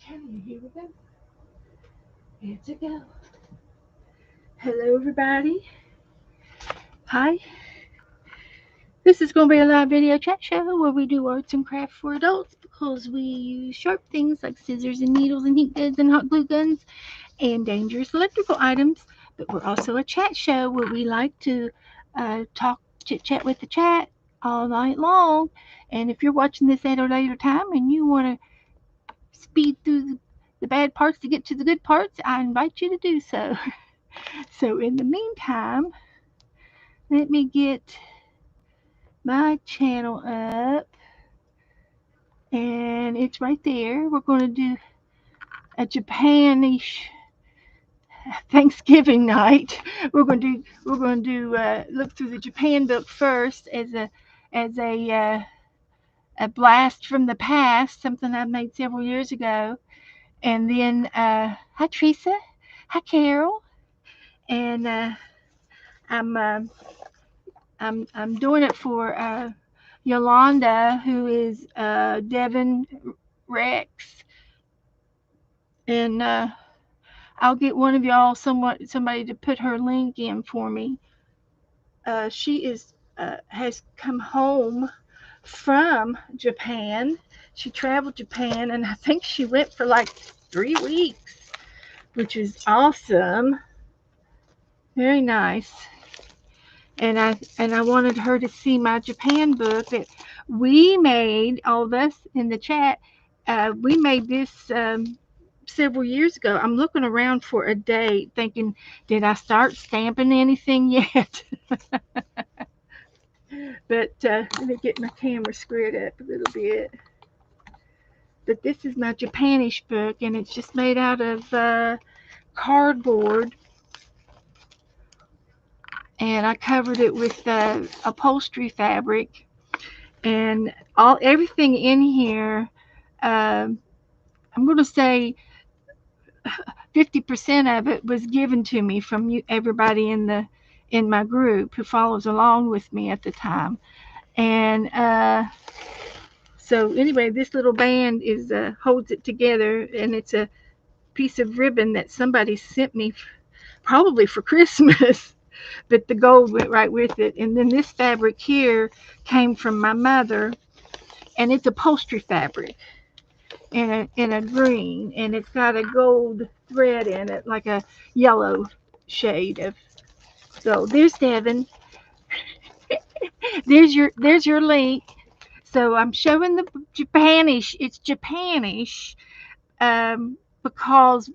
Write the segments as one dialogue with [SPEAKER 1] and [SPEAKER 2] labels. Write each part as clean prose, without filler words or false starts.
[SPEAKER 1] Okay, here we go. It's a go. Hello, everybody. Hi. This is going to be a live video chat show where we do arts and crafts for adults because we use sharp things like scissors and needles and heat guns and hot glue guns and dangerous electrical items. But we're also a chat show where we like to talk, chit chat with the chat all night long. And if you're watching this at a later time and you want to speed through the bad parts to get to the good parts, I invite you to do so. So in the meantime, let me get my channel up, and it's right there. We're going to do a Japanish Thanksgiving night. We're going to look through the Japan book first as a blast from the past, something I made several years ago, and then hi Teresa, hi Carol, and I'm uh, I'm doing it for Yolanda, who is Devin Rex, and I'll get one of y'all, somebody to put her link in for me. She is has come home from Japan. She traveled Japan, and I think she went for like 3 weeks, which is awesome. Very nice. And I wanted her to see my Japan book that we made. All of us in the chat, we made this several years ago. I'm looking around for a date, thinking, did I start stamping anything yet? But let me get my camera squared up a little bit. But this is my Japanish book, and it's just made out of cardboard, and I covered it with upholstery fabric, and everything in here. Um, I'm going to say 50% of it was given to me from everybody in my group who follows along with me at the time. And so anyway, this little band is holds it together, and it's a piece of ribbon that somebody sent me, probably for Christmas. But the gold went right with it. And then this fabric here came from my mother, and it's upholstery fabric in a green, and it's got a gold thread in it, like a yellow shade of. So there's Devin. There's your link. So I'm showing the Japanish. It's Japanish, because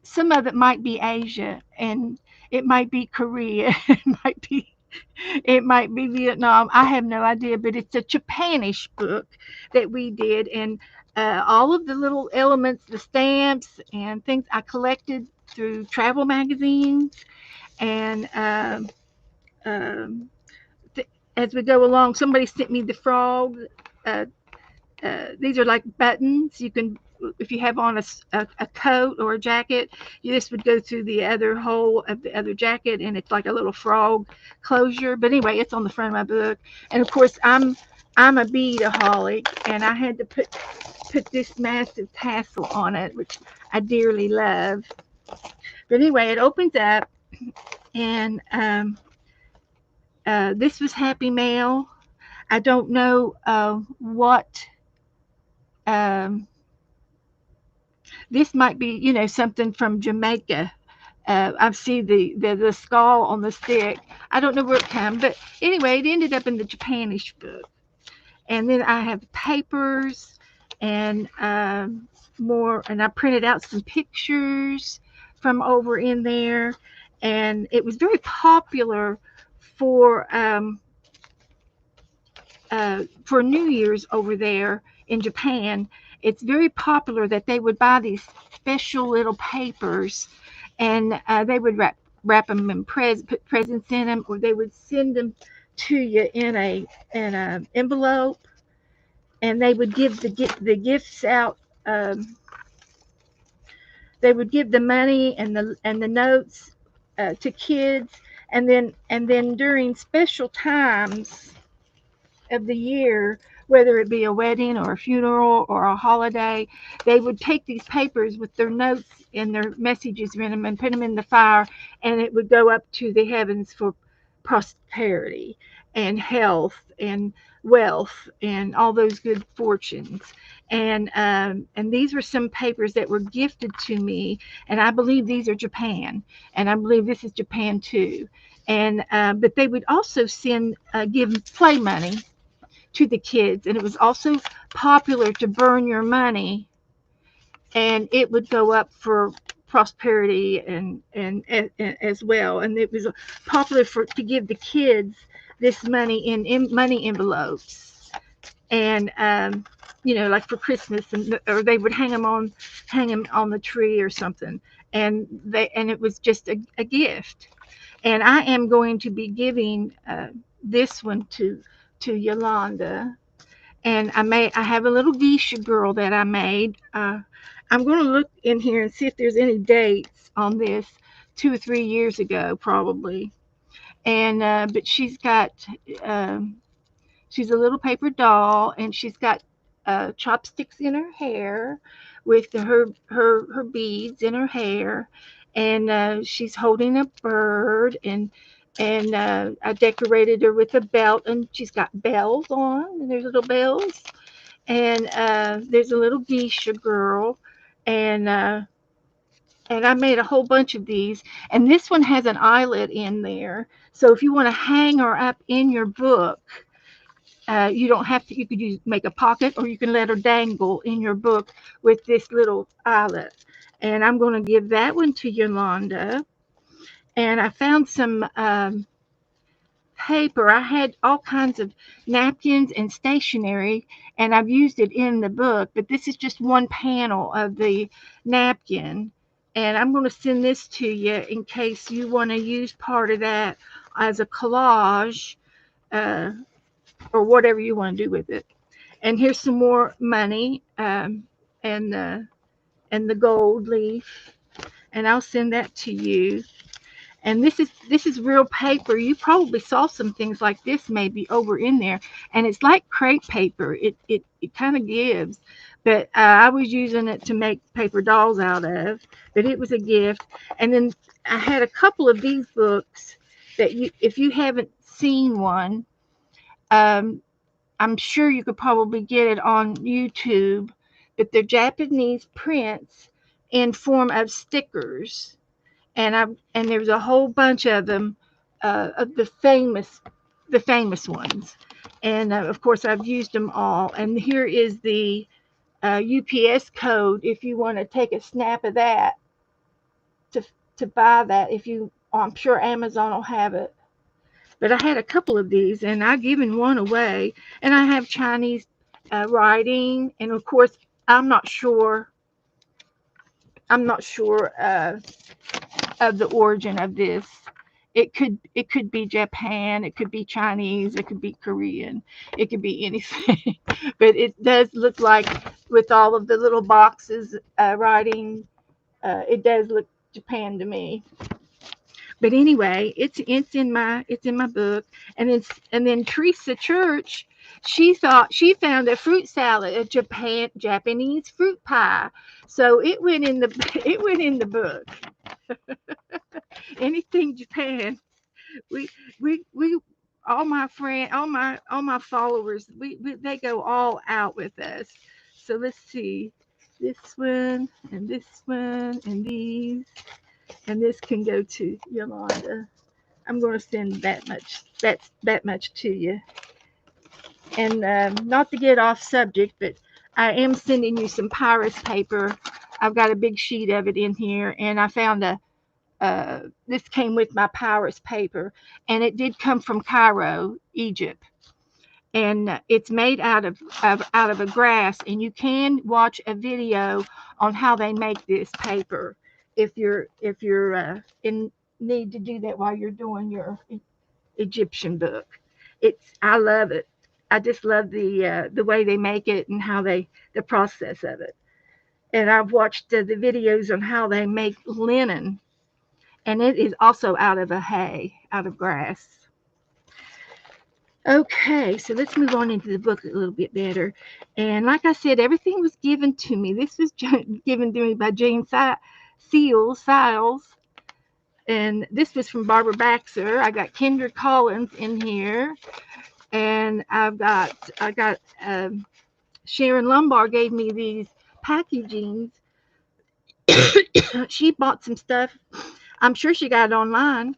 [SPEAKER 1] some of it might be Asia, and it might be Korea. It might be Vietnam. I have no idea, but it's a Japanish book that we did, and all of the little elements, the stamps and things, I collected through travel magazines, and um, th- as we go along, somebody sent me the frog. Uh, these are like buttons. You can, if you have on a coat or a jacket, this would go through the other hole of the other jacket, and it's like a little frog closure. But anyway, it's on the front of my book, and of course I'm a beadaholic, and I had to put this massive tassel on it, which I dearly love. But anyway, it opens up, and this was Happy Mail. I don't know what. Um, this might be, something from Jamaica. I see the skull on the stick. I don't know where it came, but anyway, it ended up in the Japanish book. And then I have papers and more, and I printed out some pictures from over in there. And it was very popular for New Year's over there in Japan. It's very popular that they would buy these special little papers, and they would wrap them in put presents in them, or they would send them to you in a envelope, and they would give the gifts out. They would give the money and the notes to kids, and then during special times of the year, whether it be a wedding or a funeral or a holiday. They would take these papers with their notes and their messages in them and put them in the fire, and it would go up to the heavens for prosperity and health and wealth and all those good fortunes. And these were some papers that were gifted to me, and I believe these are Japan, and I believe this is Japan too. And but they would also send give play money to the kids, and it was also popular to burn your money, and it would go up for prosperity and as well. And it was popular for to give the kids this money in money envelopes, and like for Christmas, or they would hang them on the tree or something, and it was just a gift. And I am going to be giving this one to Yolanda. And I have a little geisha girl that I made. I'm going to look in here and see if there's any dates on this, 2 or 3 years ago probably. And but um, she's a little paper doll, and she's got chopsticks in her hair, with her beads in her hair, and she's holding a bird, and I decorated her with a belt, and she's got bells on, and there's little bells, and there's a little geisha girl, and uh, and I made a whole bunch of these, and this one has an eyelet in there. So if you want to hang her up in your book, you don't have to. You could make a pocket, or you can let her dangle in your book with this little eyelet. And I'm going to give that one to Yolanda. And I found some paper. I had all kinds of napkins and stationery, and I've used it in the book. But this is just one panel of the napkin, and I'm going to send this to you in case you want to use part of that as a collage, uh, or whatever you want to do with it. And here's some more money, and the gold leaf, and I'll send that to you. And this is real paper. You probably saw some things like this maybe over in there, and it's like crepe paper. It kind of gives, but I was using it to make paper dolls out of. But it was a gift. And then I had a couple of these books that if you haven't seen one, um, I'm sure you could probably get it on YouTube, but they're Japanese prints in form of stickers, and there's a whole bunch of them, of the famous ones, and of course I've used them all. And here is the UPS code if you want to take a snap of that to to buy that. If you, I'm sure Amazon will have it. But I had a couple of these, and I've given one away. And I have Chinese writing, and of course, I'm not sure. I'm not sure of the origin of this. It could be Japan, it could be Chinese, it could be Korean, it could be anything. But it does look like, with all of the little boxes writing, it does look Japan to me. But anyway, it's in my book. And then Teresa Church, she found a fruit salad, a Japanese fruit pie. So it went in the it went in the book. Anything Japan. We all my followers, they go all out with us. So let's see, this one and this one and these, and this can go to Yolanda. I'm going to send that much to you. And not to get off subject, but I am sending you some Pyrus paper. I've got a big sheet of it in here, and I found this came with my Pyrus paper, and it did come from Cairo, Egypt. And it's made out of a grass, and you can watch a video on how they make this paper if you're in need to do that while you're doing your Egyptian book. I love it. I just love the way they make it, and how the process of it. And I've watched the videos on how they make linen, and it is also out of grass. Okay, so let's move on into the book a little bit better. And like I said, everything was given to me. This was given to me by Jane Siles, and this was from Barbara Baxter. I got Kendra Collins in here, and I got Sharon Lombard gave me these packagings. She bought some stuff. I'm sure she got it online,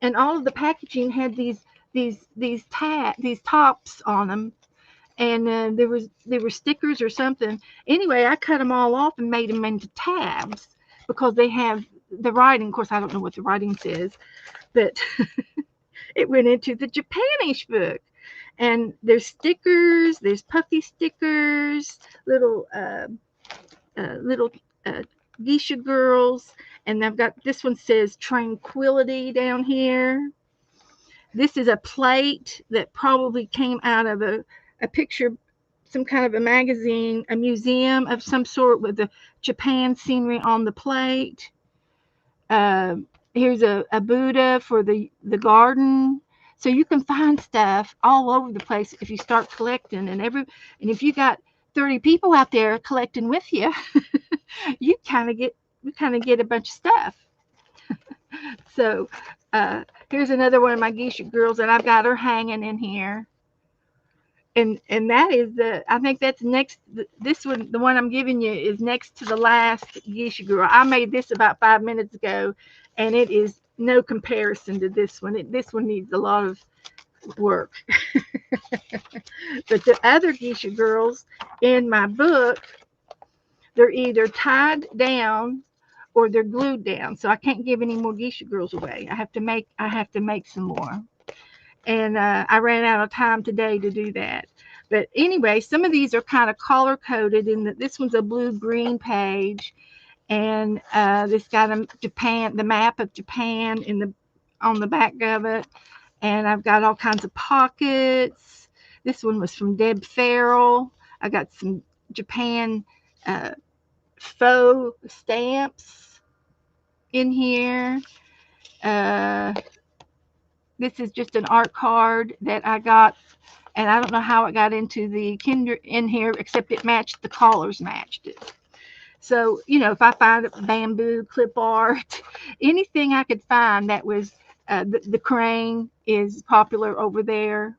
[SPEAKER 1] and all of the packaging had these tops on them, and there were stickers or something. Anyway, I cut them all off and made them into tabs because they have the writing. Of course, I don't know what the writing says, but it went into the Japanish book. And there's stickers, there's puffy stickers, little uh, geisha girls, and I've got this one says tranquility down here. This is a plate that probably came out of a picture, some kind of a magazine, a museum of some sort with the Japan scenery on the plate. Uh, Here's a Buddha for the garden. So you can find stuff all over the place if you start collecting, and if you got 30 people out there collecting with you, you kind of get a bunch of stuff. So here's another one of my geisha girls, and I've got her hanging in here. And that is I think that's next. This one, the one I'm giving you, is next to the last geisha girl. I made this about 5 minutes ago, and it is no comparison to this one. This one needs a lot of work. But the other geisha girls in my book, they're either tied down or they're glued down. So I can't give any more geisha girls away. I have to make some more. And I ran out of time today to do that. But anyway, some of these are kind of color coded. This one's a blue green page, and this got the map of Japan on the back of it, and I've got all kinds of pockets. This one was from Deb Farrell. I got some Japan uh, faux stamps in here. Uh, this is just an art card that I got, and I don't know how it got into the Kinder in here, except it matched the collars matched it. So if I find bamboo clip art, anything I could find that was the crane is popular over there,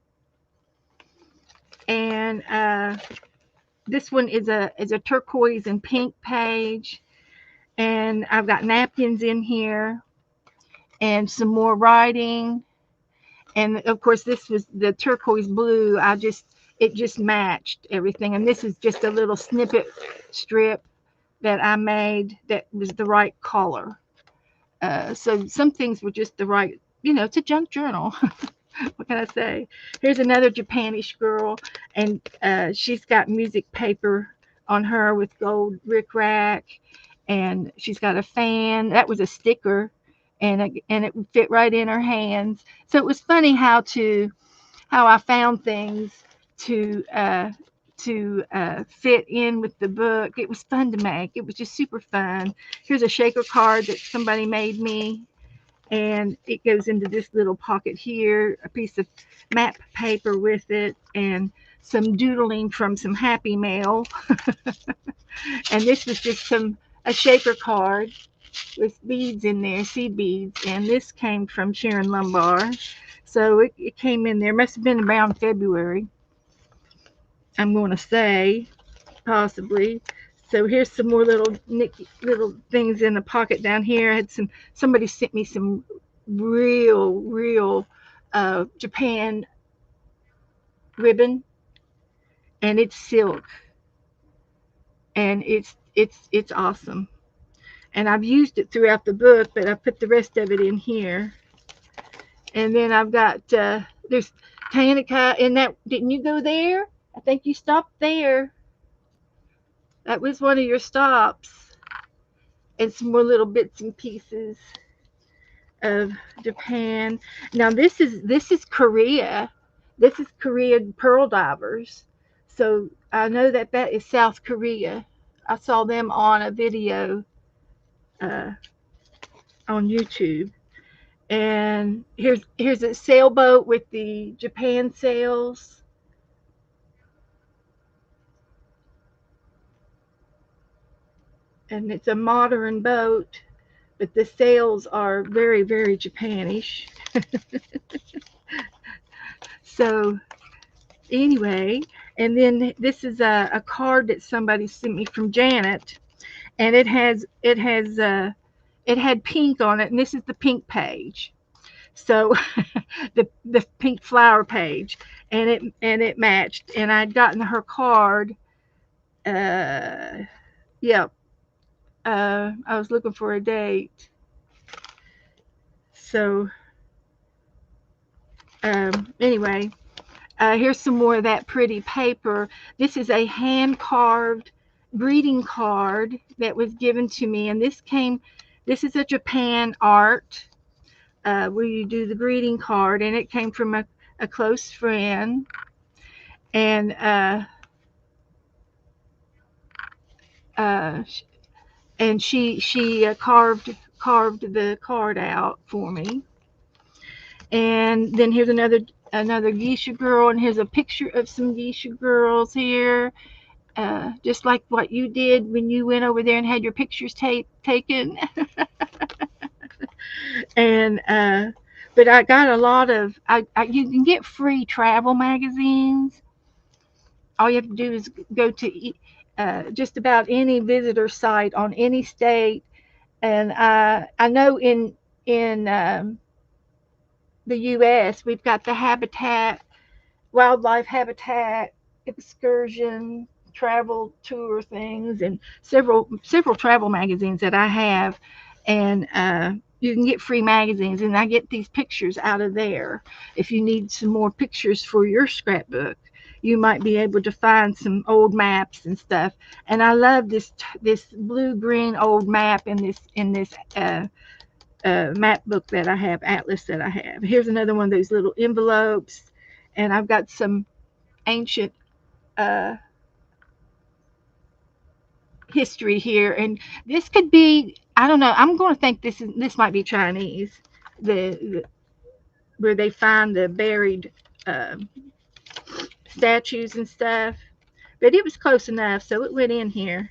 [SPEAKER 1] and this one is a turquoise and pink page, and I've got napkins in here and some more writing. And of course, this was the turquoise blue. It just matched everything. And this is just a little snippet strip that I made that was the right color. So some things were just the right, it's a junk journal. What can I say? Here's another Japanish girl, and she's got music paper on her with gold rickrack, and she's got a fan. That was a sticker, and it fit right in her hands. So it was funny how I found things to fit in with the book. It was fun to make. It was just super fun. Here's a shaker card that somebody made me, and it goes into this little pocket here, a piece of map paper with it, and some doodling from some Happy Mail. And this was just a shaker card with beads in there, seed beads, and this came from Sharon Lombard. So it came in there. Must have been around February, I'm going to say, possibly. So here's some more little things in the pocket down here. I had somebody sent me some real Japan ribbon, and it's silk, and it's awesome. And I've used it throughout the book, but I put the rest of it in here. And then I've got there's Tanika in that. Didn't you go there? I think you stopped there. That was one of your stops. And some more little bits and pieces of Japan. Now this is Korea. This is Korean pearl divers. So I know that is South Korea. I saw them on a video uh, on YouTube. And here's a sailboat with the Japan sails. And it's a modern boat, but the sails are very, very Japanish. So anyway, and then this is a card that somebody sent me from Janet, and it had pink on it, and this is the pink page. So the pink flower page, and it matched. And I'd gotten her card. Uh, yeah. I was looking for a date. So anyway, here's some more of that pretty paper. This is a hand carved greeting card that was given to me, and this is a Japan art where you do the greeting card, and it came from a close friend, and uh, and she carved the card out for me. And then here's another geisha girl, and here's a picture of some geisha girls here, just like what you did when you went over there and had your pictures taken. And but I got a lot of you can get free travel magazines. All you have to do is go to just about any visitor site on any state, and I know in the U.S. we've got the Habitat wildlife habitat excursion travel tour things, and several travel magazines that I have. And you can get free magazines, and I get these pictures out of there. If you need some more pictures for your scrapbook, you might be able to find some old maps and stuff. And I love this blue green old map in this map book that I have, atlas that I have. Here's another one of those little envelopes, and I've got some ancient uh, history here. And this could be, I don't know. I'm going to think this might be Chinese, the where they find the buried uh, statues and stuff. But it was close enough, so it went in here.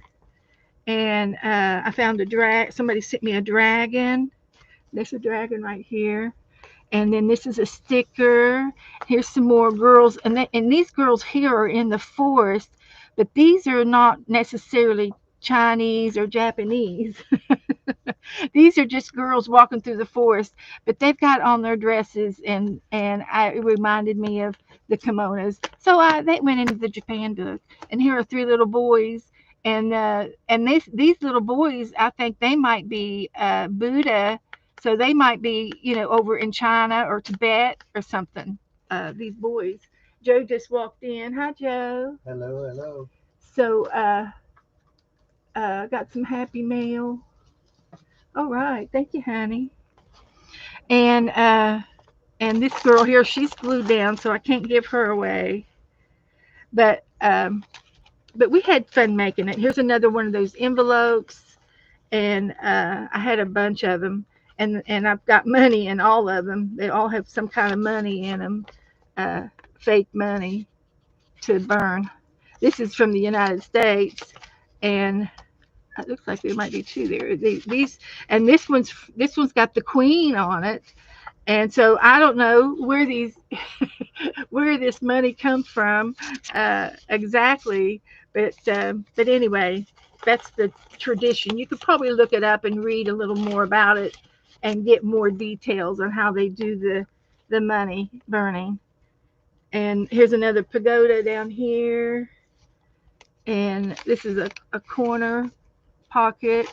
[SPEAKER 1] And I found a Somebody sent me a dragon. There's a dragon right here. And then this is a sticker. Here's some more girls, and these girls here are in the forest, but these are not necessarily Chinese or Japanese. These are just girls walking through the forest, but they've got on their dresses, it reminded me of the kimonos. So they went into the Japan book, and here are three little boys, and these little boys, I think they might be Buddha, so they might be over in China or Tibet or something. These boys. Joe just walked in. Hi, Joe.
[SPEAKER 2] Hello, hello.
[SPEAKER 1] So got some happy mail. All right, thank you, honey. And this girl here, she's glued down, so I can't give her away. But we had fun making it. Here's another one of those envelopes, and I had a bunch of them, and I've got money in all of them. They all have some kind of money in them, uh, fake money to burn. This is from the United States, and it looks like there might be two there. These and this one's got the Queen on it. And so I don't know where this money comes from exactly, but anyway, that's the tradition. You could probably look it up and read a little more about it and get more details on how they do the money burning. And here's another pagoda down here, and this is a corner pocket.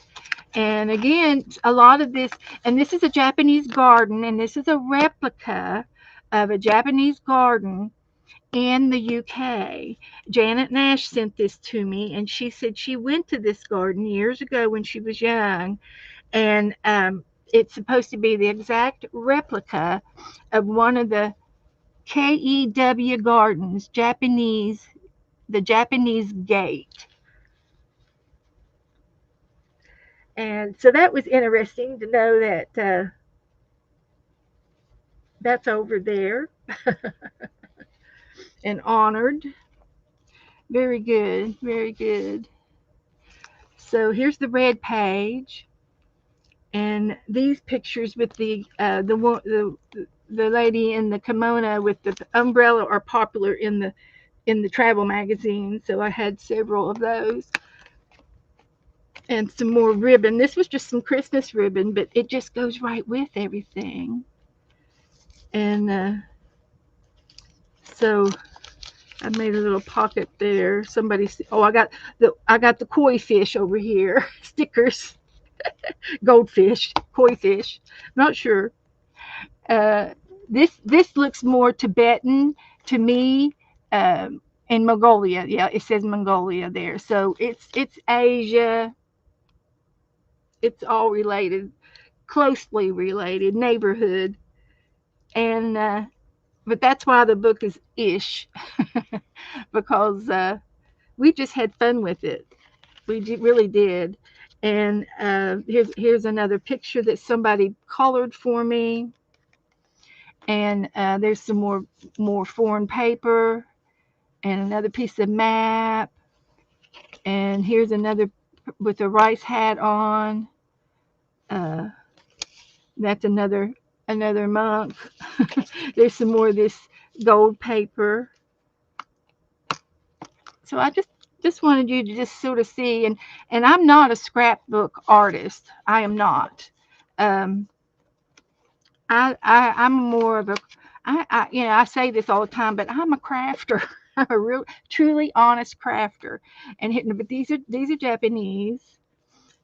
[SPEAKER 1] And again, a lot of this, and this is a Japanese garden, and this is a replica of a Japanese garden in the UK. Janet Nash sent this to me, and she said she went to this garden years ago when she was young, and it's supposed to be the exact replica of one of the KEW gardens, the Japanese gate. And so that was interesting to know that That's over there and honored. Very good, very good. So here's the red page, and these pictures with the lady in the kimono with the umbrella are popular in the travel magazine. So I had several of those, and some more ribbon. This was just some Christmas ribbon, but it just goes right with everything. And so I made a little pocket there. Somebody, oh, I got the koi fish over here stickers, goldfish, koi fish. Not sure. Uh, this looks more Tibetan to me. In Mongolia, yeah, it says Mongolia there. So it's Asia. It's all related, closely related neighborhood, and but that's why the book is ish, because we just had fun with it. Really did. And here's another picture that somebody colored for me. And there's some more foreign paper and another piece of map. And here's another with a rice hat on. Uh, that's another monk. There's some more of this gold paper. So I just wanted you to just sort of see, and I'm not a scrapbook artist. I am not. Um, I'm more of a I say this all the time, but I'm a crafter. I'm a real truly honest crafter. And but these are Japanese,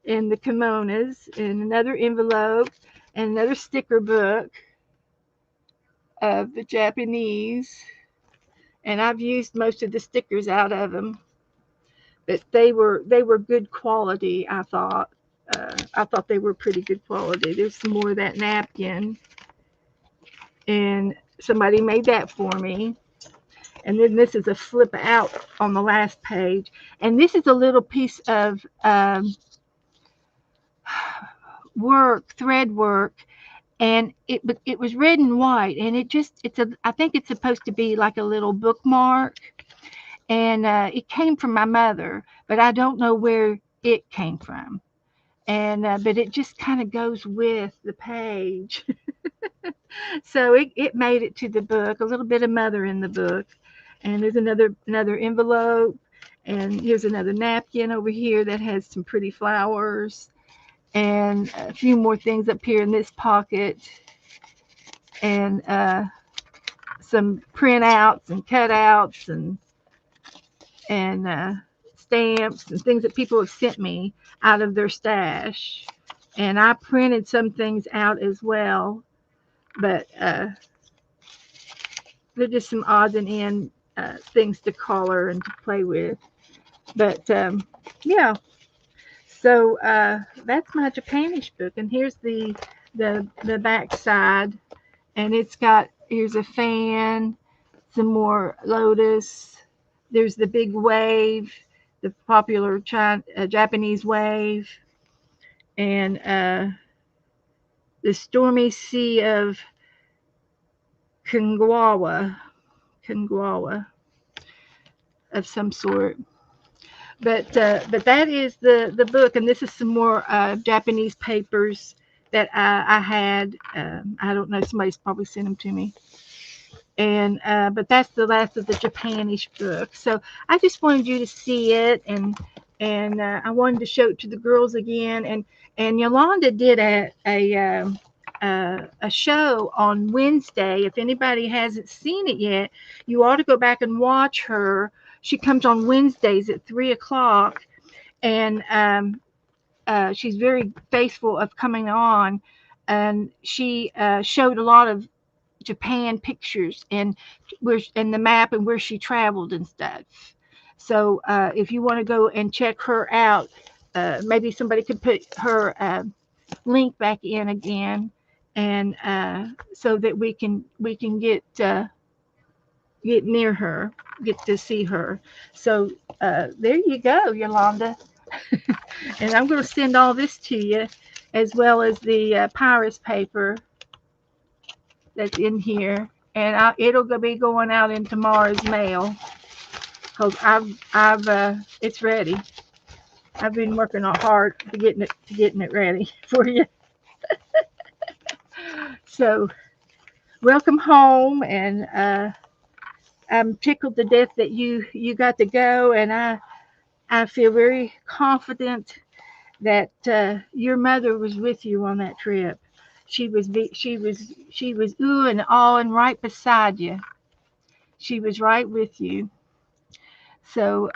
[SPEAKER 1] and the kimonos, and another envelope, and another sticker book of the Japanese. And I've used most of the stickers out of them, but they were good quality. I thought they were pretty good quality. There's some more of that napkin, and somebody made that for me. And then this is a flip out on the last page, and this is a little piece of thread work, and it was red and white, and it's a I think it's supposed to be like a little bookmark, and it came from my mother, but I don't know where it came from. And but it just kind of goes with the page. So it made it to the book, a little bit of mother in the book. And there's another envelope, and here's another napkin over here that has some pretty flowers, and a few more things up here in this pocket, and some printouts and cutouts, and stamps and things that people have sent me out of their stash. And I printed some things out as well, but they're just some odds and end things to color and to play with. But yeah, so that's my Japanish book, and here's the back side, and it's got here's a fan, some more lotus. There's the big wave, the popular Japanese wave, and the stormy sea of Kangwawa, Kangwawa of some sort. But that is the book, and this is some more Japanese papers that I had. I don't know, somebody's probably sent them to me. And but that's the last of the Japanish book. So I just wanted you to see it, and I wanted to show it to the girls again. And Yolanda did a show on Wednesday. If anybody hasn't seen it yet, you ought to go back and watch her. She comes on Wednesdays at 3 o'clock, and she's very faithful of coming on. And she showed a lot of Japan pictures, and the map and where she traveled and stuff. So if you want to go and check her out, maybe somebody could put her link back in again, and so that we can get near her, get to see her. So there you go, Yolanda. And I'm going to send all this to you, as well as the Pyrus paper. that's in here, and it'll be going out in tomorrow's mail because it's ready. I've been working hard to getting it ready for you. So welcome home, and I'm tickled to death that you got to go, and I feel very confident that your mother was with you on that trip. She was ooh and ah and right beside you. She was right with you. So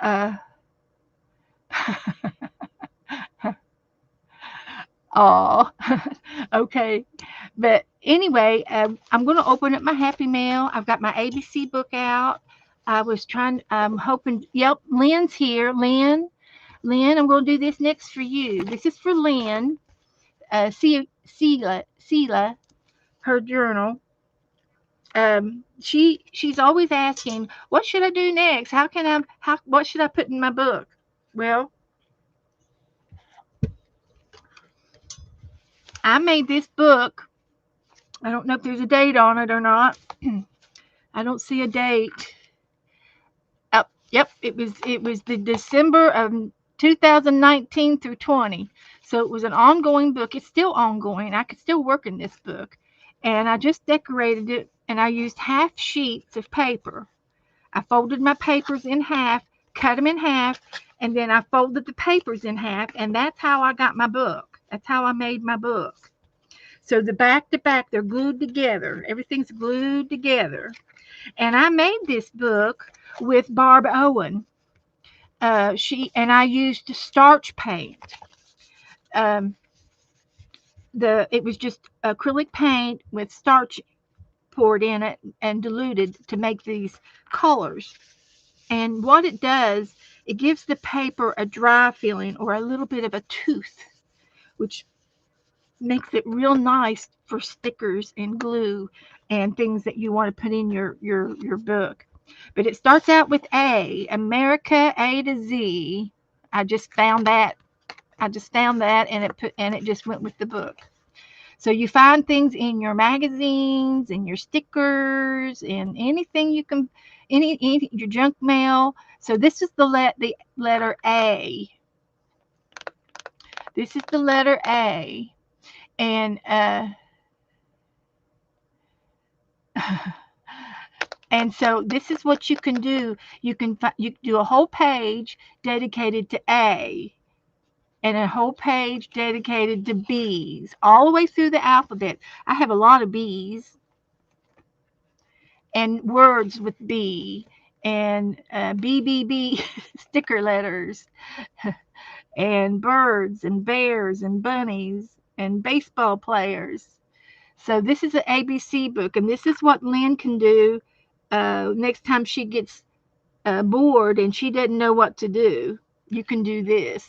[SPEAKER 1] oh, okay. But anyway, I'm going to open up my Happy Mail. I've got my ABC book out. I'm hoping. Yep, Lynn's here. Lynn, I'm going to do this next for you. This is for Lynn. Sela, her journal. She's always asking, what should I do next? What should I put in my book? Well, I made this book. I don't know if there's a date on it or not. I don't see a date. Oh, yep, it was the December of 2019 through 20. So it was an ongoing book. It's still ongoing. I could still work in this book. And I just decorated it, and I used half sheets of paper. I folded my papers in half, cut them in half, and then I folded the papers in half, and that's how I got my book. That's how I made my book. So the back to back, they're glued together. Everything's glued together. And I made this book with Barb Owen. I used starch paint. Um, it was just acrylic paint with starch poured in it and diluted to make these colors. And what it does, it gives the paper a dry feeling or a little bit of a tooth, which makes it real nice for stickers and glue and things that you want to put in your book. But it starts out with America A to Z. I just found that. And it just went with the book. So you find things in your magazines and your stickers and anything you can, any your junk mail. So this is the letter A. This is the letter A, and and so this is what you can do. You do a whole page dedicated to A, and a whole page dedicated to B's, all the way through the alphabet. I have a lot of B's and words with B and BBB sticker letters and birds and bears and bunnies and baseball players. So this is an ABC book, and this is what Lynn can do next time she gets bored and she doesn't know what to do. You can do this.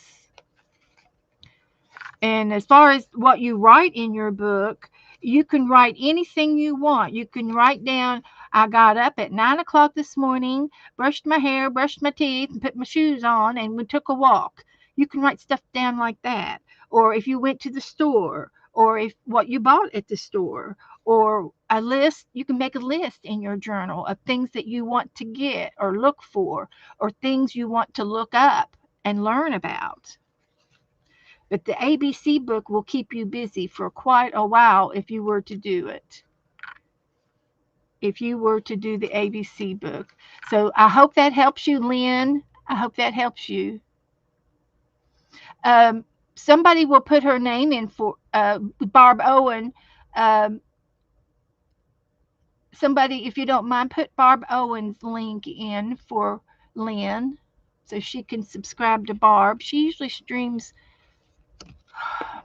[SPEAKER 1] And as far as what you write in your book, you can write anything you want. You can write down, I got up at 9 o'clock this morning, brushed my hair, brushed my teeth, and put my shoes on, and we took a walk. You can write stuff down like that. Or if you went to the store, or if what you bought at the store, or a list, you can make a list in your journal of things that you want to get or look for, or things you want to look up and learn about. But the ABC book will keep you busy for quite a while if you were to do it. If you were to do the ABC book. So I hope that helps you, Lynn. I hope that helps you. Somebody will put her name in for Barb Owen. Somebody, if you don't mind, put Barb Owen's link in for Lynn so she can subscribe to Barb. She usually streams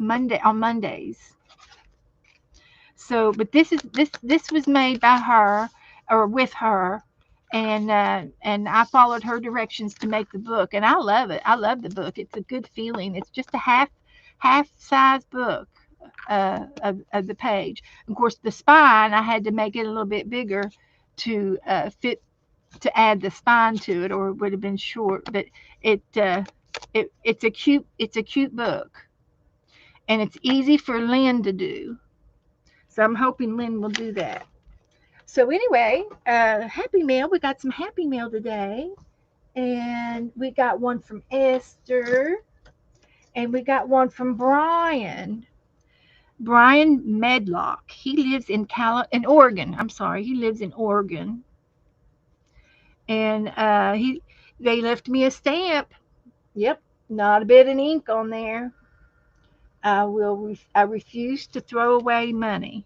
[SPEAKER 1] on Mondays. So, but this was made by her or with her, and I followed her directions to make the book, and I love it. I love the book. It's a good feeling. It's just a half size book of the page. Of course, the spine I had to make it a little bit bigger to fit to add the spine to it, or it would have been short. But it's a cute book, and it's easy for Lynn to do. So I'm hoping Lynn will do that. So anyway, Happy Mail. We got some Happy Mail today. And we got one from Esther. And we got one from Brian. Brian Medlock. He lives in Oregon. I'm sorry. He lives in Oregon. And they left me a stamp. Yep, not a bit of ink on there. I refuse to throw away money.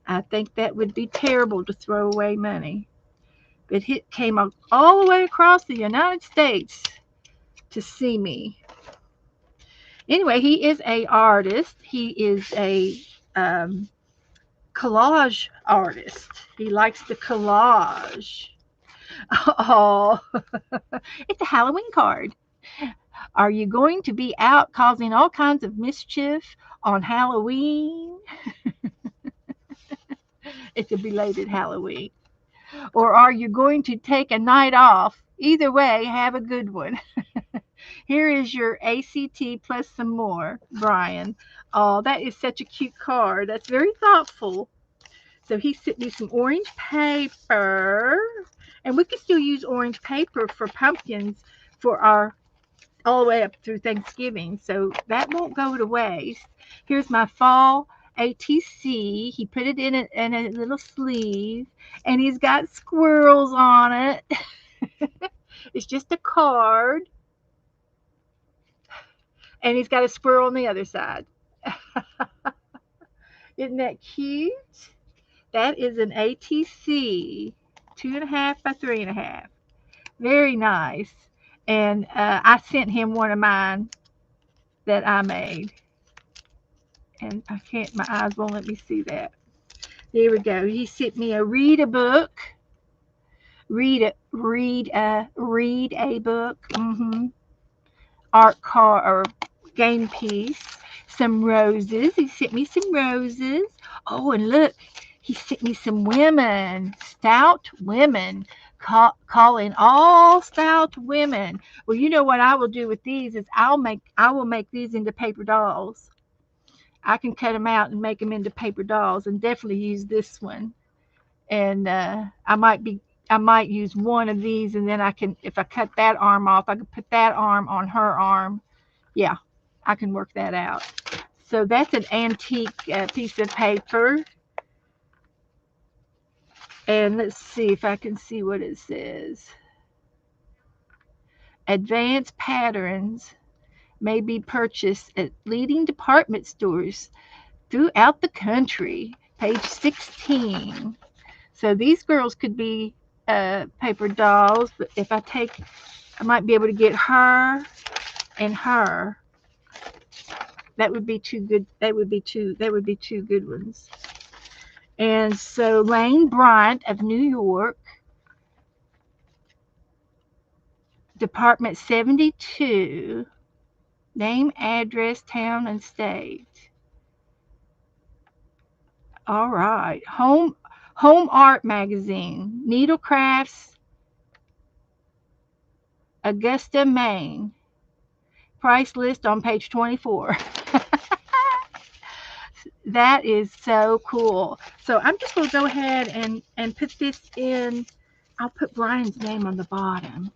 [SPEAKER 1] I think that would be terrible to throw away money. But he came all the way across the United States to see me. Anyway, he is a artist. He is a collage artist. He likes the collage. Oh, it's a Halloween card. Are you going to be out causing all kinds of mischief on Halloween? It's a belated Halloween. Or are you going to take a night off? Either way, have a good one. Here is your ACT plus some more, Brian. Oh, that is such a cute card. That's very thoughtful. So he sent me some orange paper. And we can still use orange paper for pumpkins for our all the way up through Thanksgiving. So that won't go to waste. Here's my fall ATC. He put it in a little sleeve. And he's got squirrels on it. It's just a card. And he's got a squirrel on the other side. Isn't that cute? That is an ATC, 2.5 by 3.5. Very nice. And I sent him one of mine that I made. And I can't, my eyes won't let me see that. There we go. He sent me a read a book. Read a book. Art card or game piece. Some roses. He sent me some roses. Oh, and look, he sent me some women, stout women, calling all stout women. Well, you know what I will do with these is I will make these into paper dolls. I can cut them out and make them into paper dolls, and definitely use this one. And I might use one of these, and then I can, if I cut that arm off, I can put that arm on her arm. Yeah, I can work that out. So that's an antique piece of paper. And let's see if I can see what it says. Advanced patterns may be purchased at leading department stores throughout the country. Page 16. So these girls could be paper dolls, but if I might be able to get her and her. That would be two good. That would be two good ones. And so Lane Bryant of New York, Department 72, name, address, town, and state. All right. Home Art Magazine, Needlecrafts, Augusta, Maine. Price list on page 24. That is so cool. So I'm just going to go ahead and put this in. I'll put Brian's name on the bottom.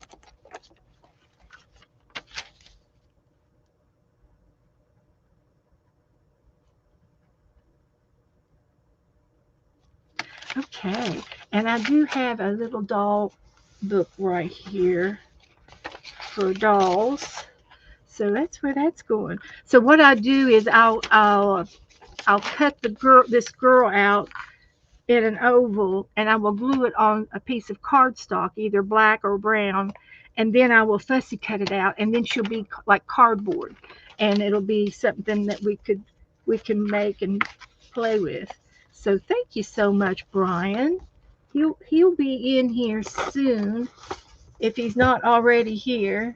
[SPEAKER 1] Okay. And I do have a little doll book right here for dolls. So that's where that's going. So what I do is I'll cut this girl out in an oval, and I will glue it on a piece of cardstock, either black or brown, and then I will fussy cut it out, and then she'll be like cardboard, and it'll be something that we can make and play with. So thank you so much, Brian. He'll be in here soon if he's not already here.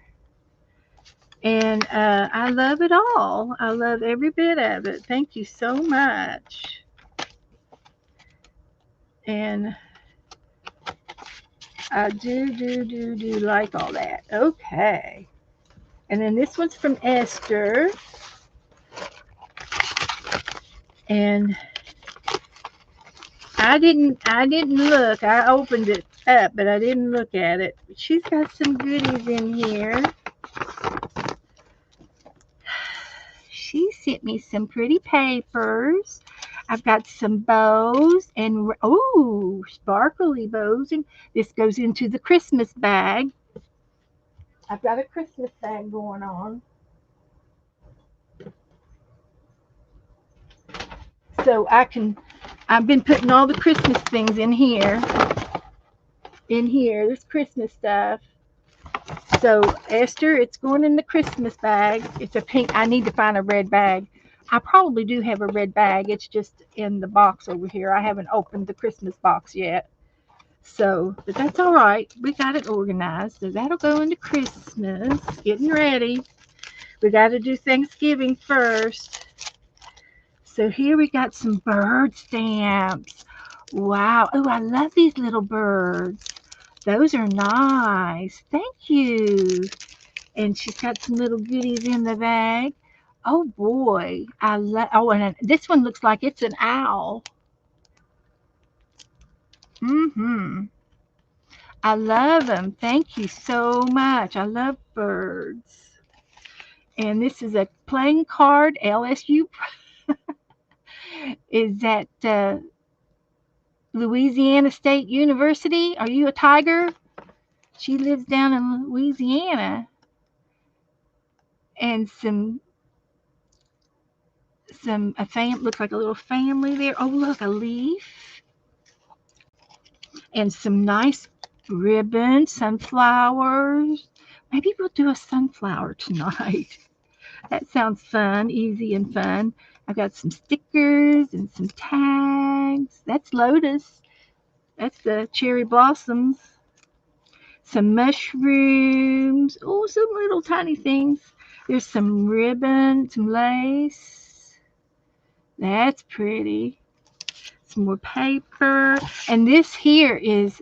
[SPEAKER 1] And I love it all. I love every bit of it. Thank you so much. And I do like all that. Okay. And then this one's from Esther. And I didn't look. I opened it up, but I didn't look at it. She's got some goodies in here. She sent me some pretty papers. I've got some bows and oh, sparkly bows, and this goes into the Christmas bag. I've got a Christmas bag going on. So I've been putting all the Christmas things in here. There's Christmas stuff. So Esther, it's going in the Christmas bag. It's a pink. I need to find a red bag. I probably do have a red bag. It's just in the box over here. I haven't opened the Christmas box yet. So, but that's all right. We got it organized. So that'll go into Christmas. Getting ready. We got to do Thanksgiving first. So here we got some bird stamps. Wow. Oh, I love these little birds. Those are nice. Thank you. And she's got some little goodies in the bag. Oh boy, I love. Oh, and this one looks like it's an owl. Mm-hmm. I love them. Thank you so much. I love birds. And this is a playing card. LSU is at Louisiana State University. Are you a tiger? She lives down in Louisiana. And looks like a little family there. Oh, look, a leaf. And some nice ribbons, sunflowers. Maybe we'll do a sunflower tonight. That sounds fun, easy and fun. I've got some stickers and some tags. That's lotus. That's the cherry blossoms. Some mushrooms. Oh, some little tiny things. There's some ribbon, some lace. That's pretty. Some more paper. And this here is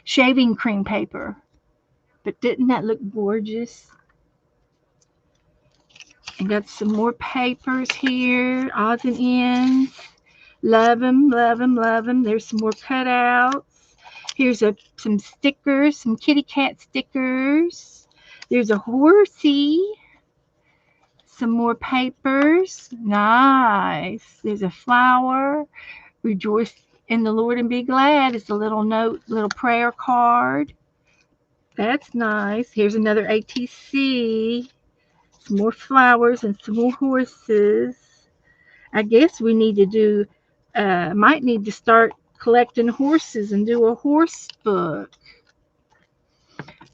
[SPEAKER 1] shaving cream paper. But didn't that look gorgeous? And got some more papers here, odds and ends. Love them, love them, love them. There's some more cutouts. Here's some stickers, some kitty cat stickers. There's a horsey. Some more papers. Nice. There's a flower. Rejoice in the Lord and be glad. It's a little note, little prayer card. That's nice. Here's another ATC. Some more flowers and some more horses. I guess we need to might need to start collecting horses and do a horse book.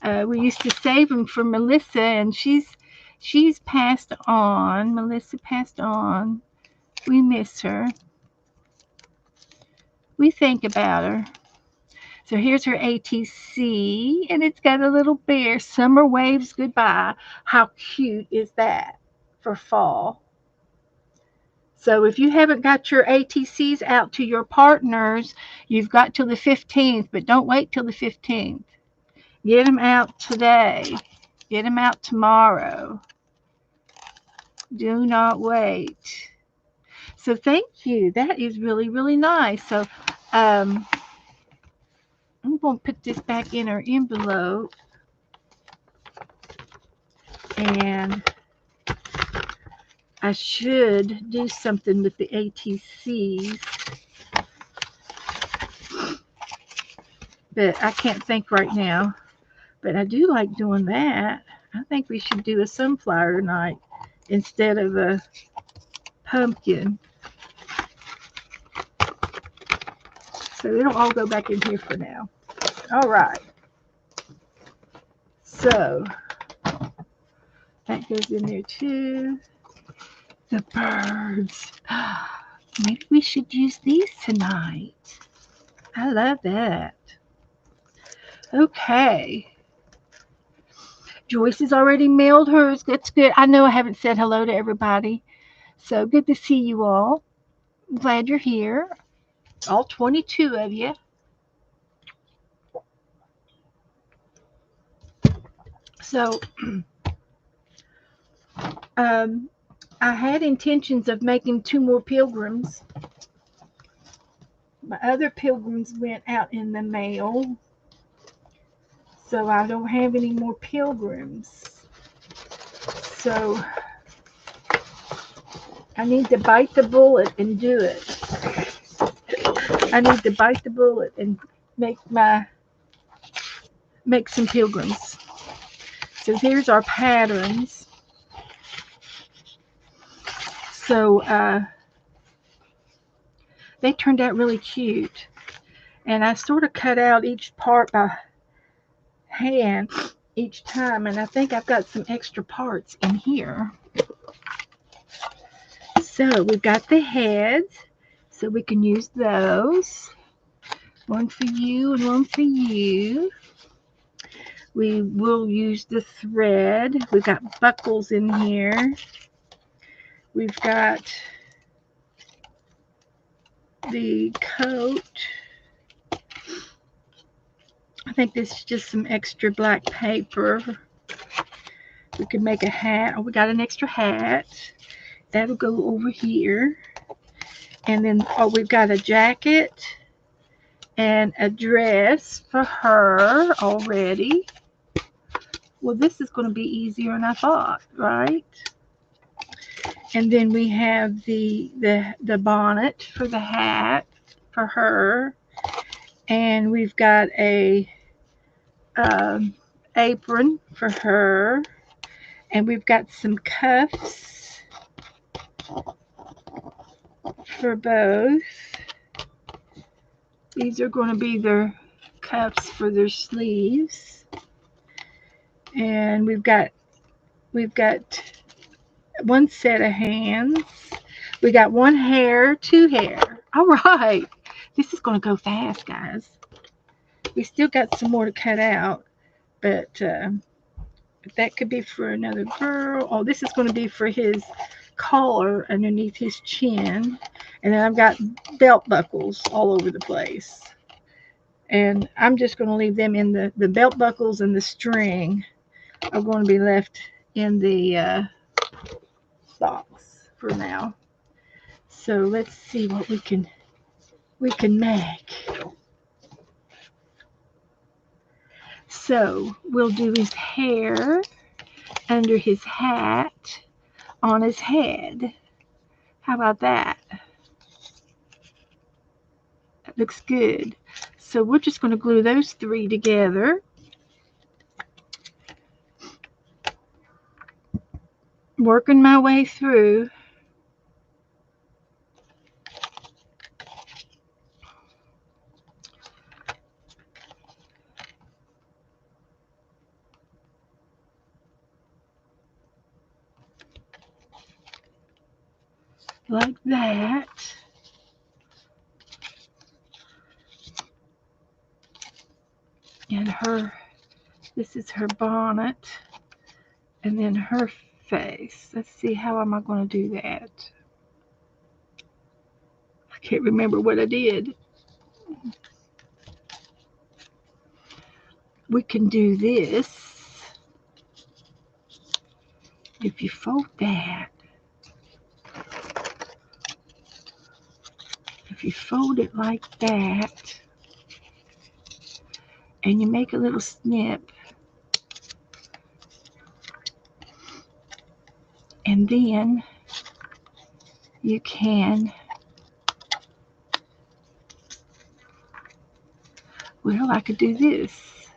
[SPEAKER 1] We used to save them for Melissa, and she's passed on. Melissa passed on. We miss her. We think about her. So here's her ATC, and it's got a little bear. Summer waves goodbye. How cute is that for fall? So if you haven't got your ATCs out to your partners, you've got till the 15th, but don't wait till the 15th. Get them out today. Get them out tomorrow. Do not wait. So thank you. That is really, really nice. So I'm going to put this back in our envelope. And I should do something with the ATCs. But I can't think right now. But I do like doing that. I think we should do a sunflower tonight instead of a pumpkin. So it'll all go back in here for now. All right. So that goes in there too. The birds. Maybe we should use these tonight. I love that. Okay. Joyce has already mailed hers. That's good. I know I haven't said hello to everybody. So good to see you all. I'm glad you're here. All 22 of you. So I had intentions of making 2 more pilgrims. My other pilgrims went out in the mail, so I don't have any more pilgrims. So I need to bite the bullet and do it. I need to bite the bullet and make some pilgrims. So here's our patterns. So they turned out really cute. And I sort of cut out each part by hand each time. And I think I've got some extra parts in here. So we've got the heads. So we can use those. One for you and one for you. We will use the thread. We've got buckles in here. We've got the coat. I think this is just some extra black paper. We could make a hat. Oh, we got an extra hat. That'll go over here. And then, oh, we've got a jacket and a dress for her already. Well, this is going to be easier than I thought, right? And then we have the bonnet for the hat for her. And we've got a apron for her. And we've got some cuffs for both. These are going to be their cuffs for their sleeves. And we've got one set of hands. We got one hair, two hair. All right. This is going to go fast, guys. We still got some more to cut out, but that could be for another girl. Oh, this is going to be for his collar underneath his chin. And then I've got belt buckles all over the place. And I'm just going to leave them in the belt buckles, and the string are going to be left in the socks for now. So let's see what we can make. So we'll do his hair under his hat on his head. How about that? That looks good. So we're just going to glue those three together. Working my way through. Like that. And this is her bonnet. And then her face. Let's see, how am I going to do that? I can't remember what I did. We can do this. If you fold that, if you fold it like that, and you make a little snip, and then you can, well, I could do this.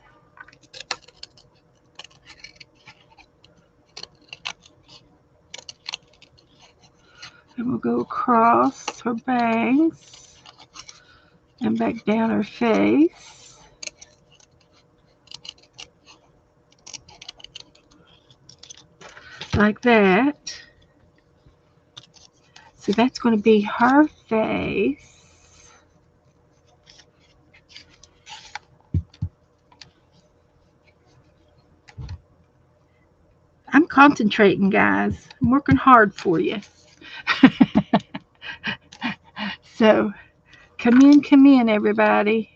[SPEAKER 1] And we'll go across her bangs and back down her face. Like that. So that's going to be her face. I'm concentrating, guys. I'm working hard for you. So, come in, everybody.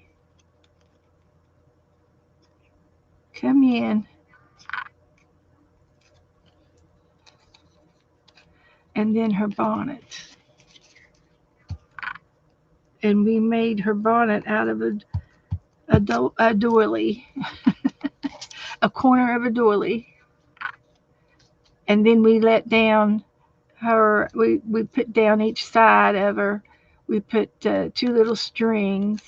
[SPEAKER 1] Come in. And then her bonnet. and we made her bonnet out of a doily, a corner of a doily. And then we let down we put down each side of her, we put two little strings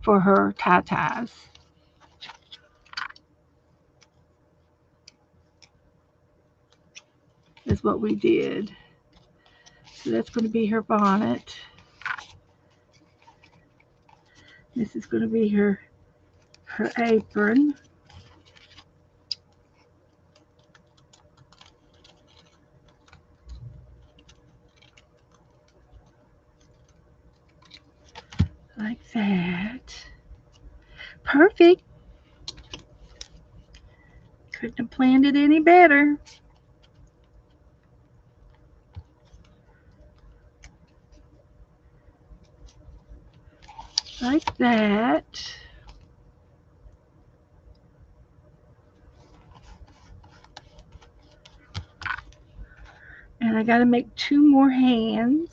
[SPEAKER 1] for her tie-ties. Is what we did. So that's going to be her bonnet. This is going to be her apron. Like that. Perfect. Couldn't have planned it any better. Like that. And I got to make two more hands.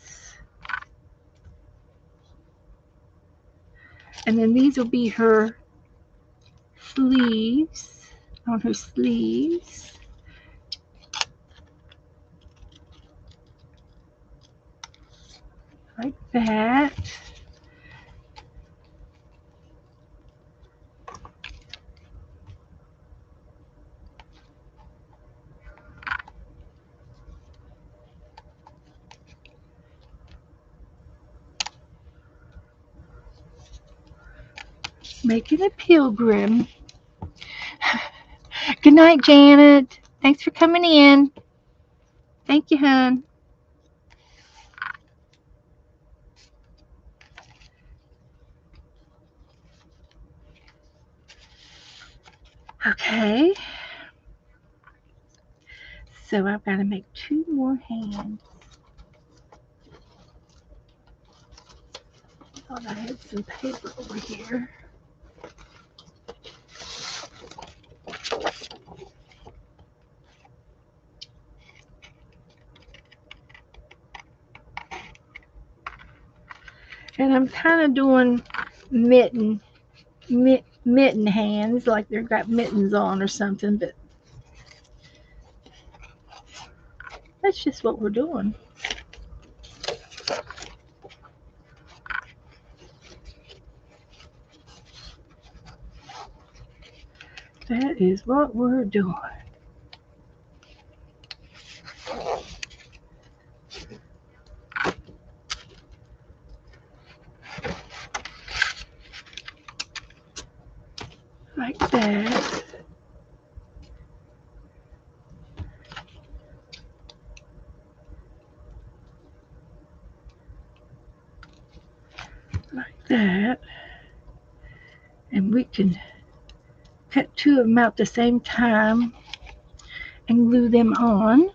[SPEAKER 1] And then these will be her sleeves, on her sleeves. Like that. Making a pilgrim. Good night, Janet. Thanks for coming in. Thank you, hon. Okay. So I've got to make two more hands. I thought I had some paper over here. And I'm kind of doing mitten hands, like they've got mittens on or something, but that's just what we're doing. That is what we're doing. Like that. Like that. And we can cut two of them out at the same time and glue them on.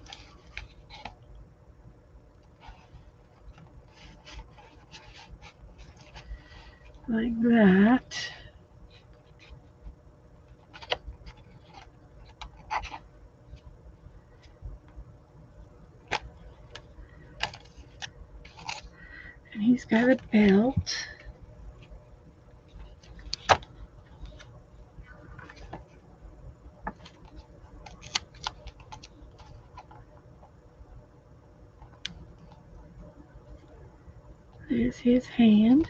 [SPEAKER 1] Like that. And he's got a belt. There's his hand.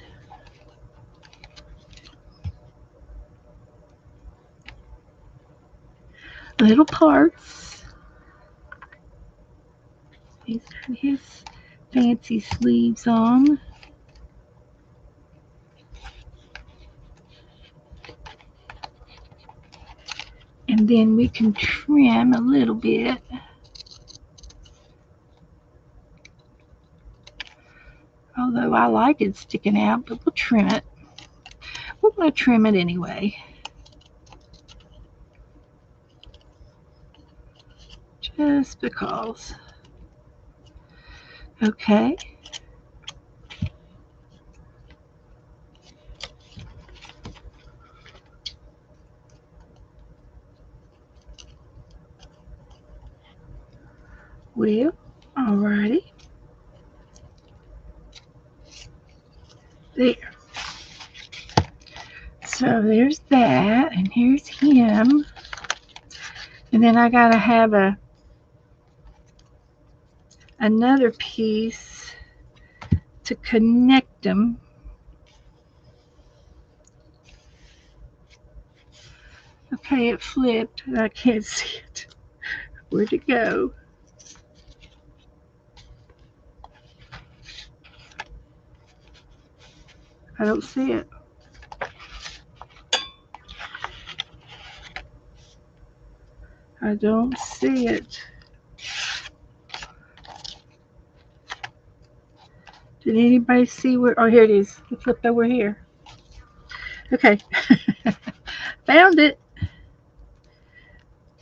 [SPEAKER 1] Little parts. He's got his fancy sleeves on. And then we can trim a little bit. Although I like it sticking out, but we'll trim it. We're going to trim it anyway. Just because. Okay. Well, alrighty. There. So there's that, and here's him. And then I gotta have another piece to connect them. Okay, it flipped. I can't see it. Where'd it go? I don't see it. I don't see it. Did anybody see where? Oh, here it is. It flipped over here. Okay. Found it.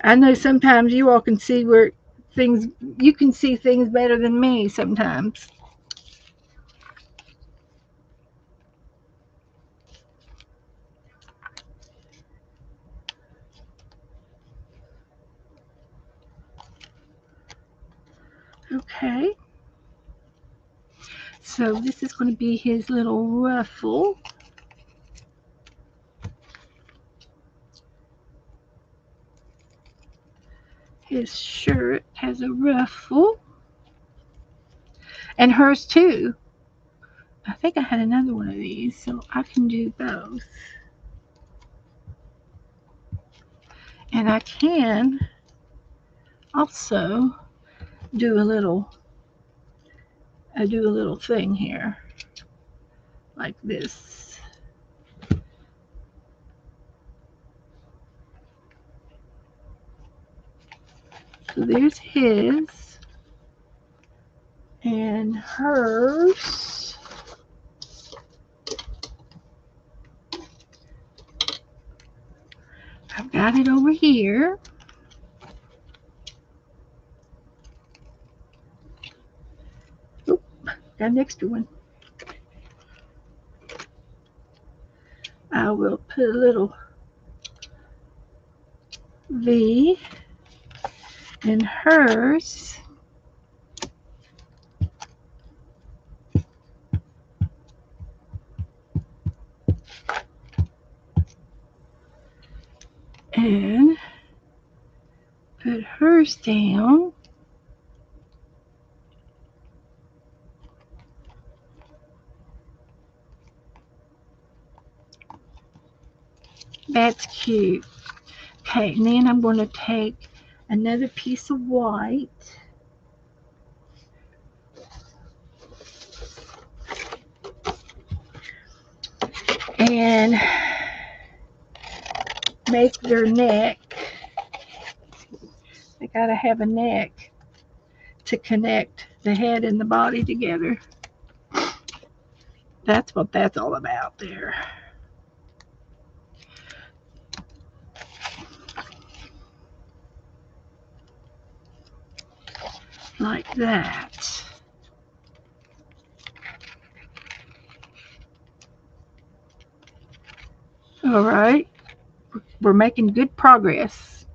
[SPEAKER 1] I know sometimes you all can see where things, you can see things better than me sometimes. Okay. So this is going to be his little ruffle. His shirt has a ruffle. And hers too. I think I had another one of these, so I can do both. And I can also do a little thing here like this. So there's his and hers. I've got it over here. Oop, got an extra one. I will put a little V in hers. And put hers down. That's cute. Okay, and then I'm going to take another piece of white and make their neck. They gotta have a neck to connect the head and the body together. That's what that's all about there. Like that. All right, we're making good progress.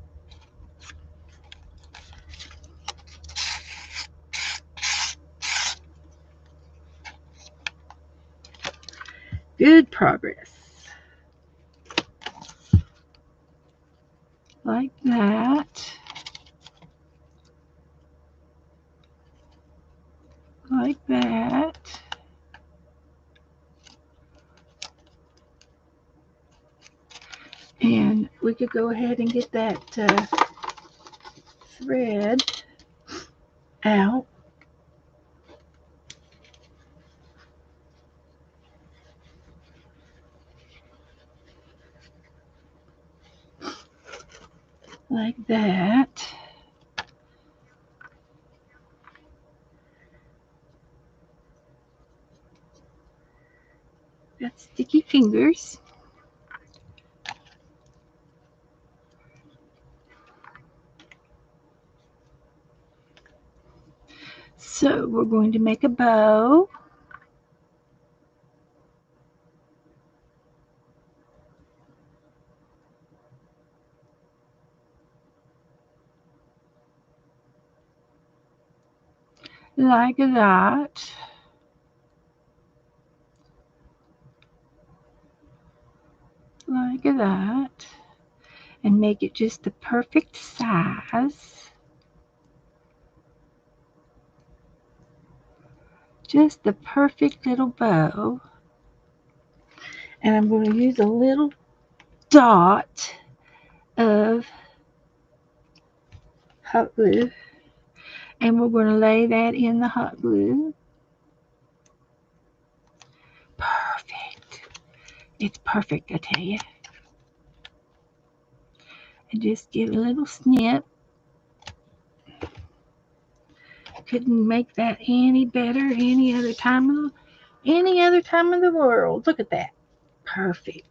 [SPEAKER 1] Good progress. Like that. Like that. And we could go ahead and get that thread out. Like that. Got sticky fingers. So we're going to make a bow. Like that. like that, and make it just the perfect size. Just the perfect little bow. And I'm going to use a little dot of hot glue, and we're going to lay that in the hot glue. Perfect. It's perfect, I tell you. And just give a little snip. Couldn't make that any better any other time of the world. Look at that. Perfect.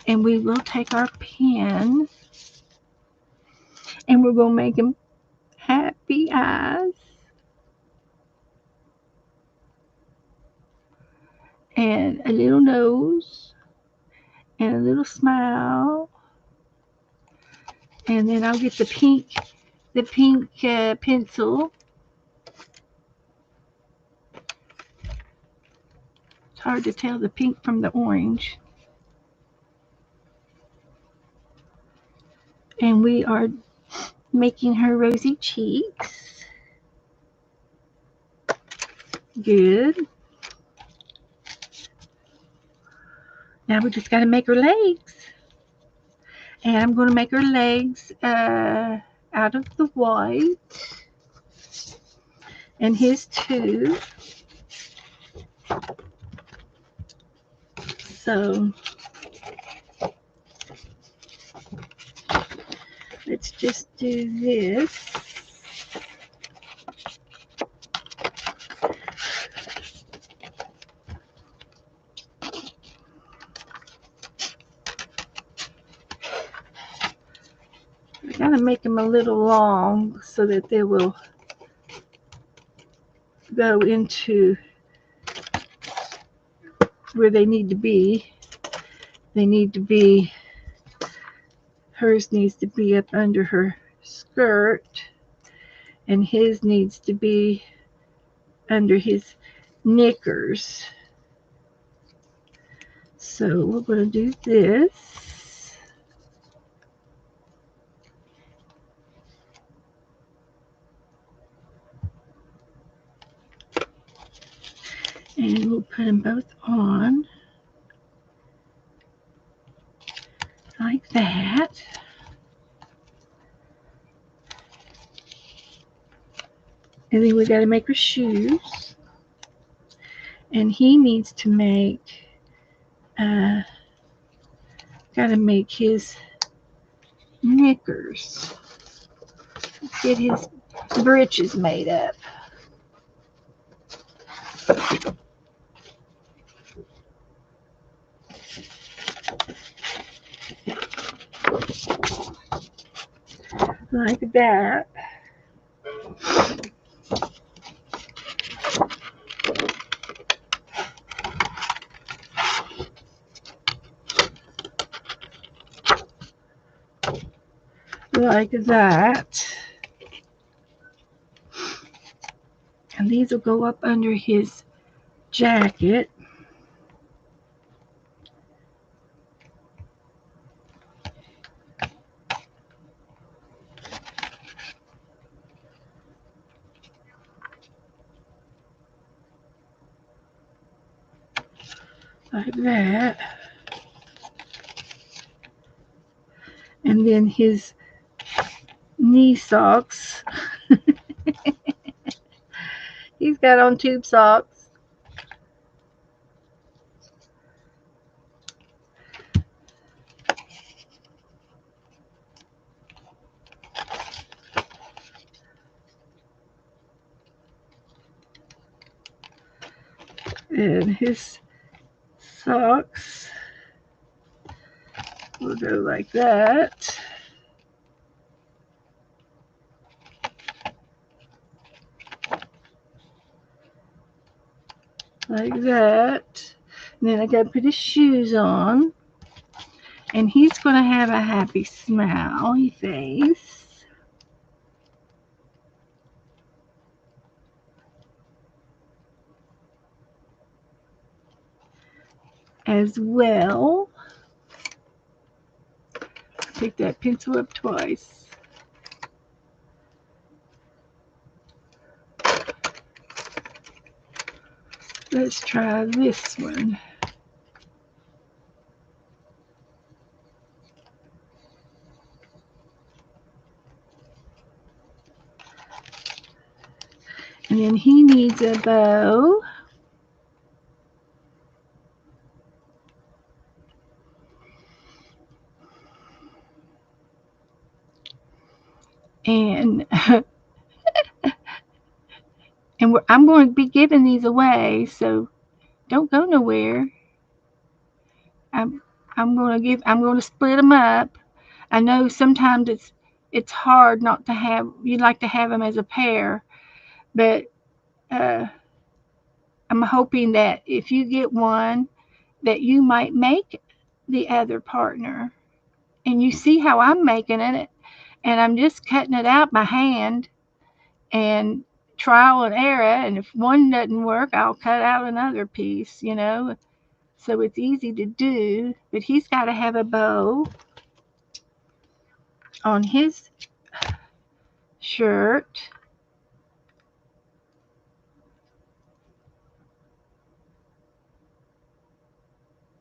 [SPEAKER 1] And we will take our pen and we're going to make them happy eyes. And a little nose. And a little smile. And then I'll get the pink pencil. It's hard to tell the pink from the orange. And we are making her rosy cheeks. Good. Now we just got to make her legs. And I'm going to make her legs out of the white. And his too. So let's just do this. I gotta make them a little long so that they will go into where they need to be. Hers needs to be up under her skirt, and his needs to be under his knickers. So we're going to do this. And we'll put them both on like that. And then we got to make her shoes. And he needs to make, got to make his knickers. Let's get his breeches made up. Like that. Like that. And these will go up under his jacket. Like that. And then his knee socks. He's got on tube socks. And his socks will go like that. Like that. And then I got to put his shoes on. And he's going to have a happy smiley face. As well. Take that pencil up twice. Let's try this one. And then he needs a bow. And I'm going to be giving these away, so don't go nowhere. I'm going to split them up. I know sometimes it's hard not to have. You'd like to have them as a pair, but I'm hoping that if you get one, that you might make the other partner. And you see how I'm making it, and I'm just cutting it out by hand and trial and error. And if one doesn't work, I'll cut out another piece, So it's easy to do, but he's got to have a bow on his shirt.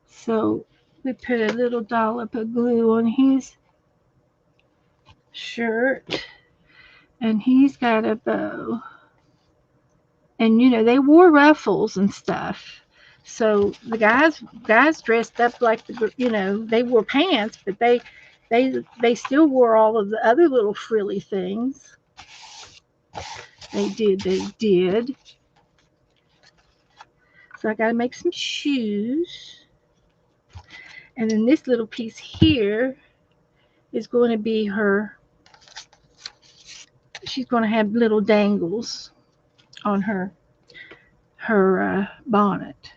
[SPEAKER 1] So we put a little dollop of glue on his shirt, and he's got a bow. And they wore ruffles and stuff. So the guys dressed up like they wore pants, but they still wore all of the other little frilly things. They did. So I got to make some shoes. And then this little piece here is going to be she's going to have little dangles on her bonnet.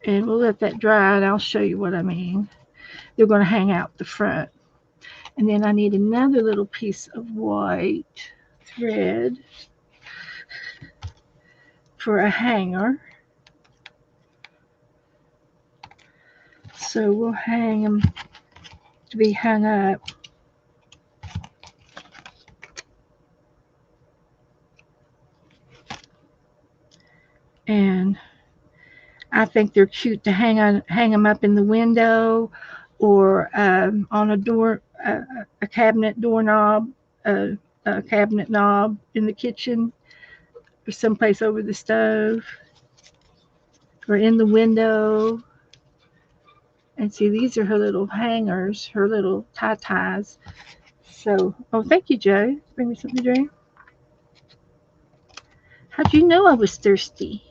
[SPEAKER 1] And we'll let that dry, and I'll show you what I mean. They're going to hang out the front. And then I need another little piece of white thread for a hanger. So we'll hang them to be hung up. And I think they're cute to hang them up in the window, or on a door, a cabinet doorknob, a cabinet knob in the kitchen, or someplace over the stove, or in the window. And see, these are her little hangers, her little tie-ties. So, thank you, Joe. Bring me something to drink. How'd you know I was thirsty?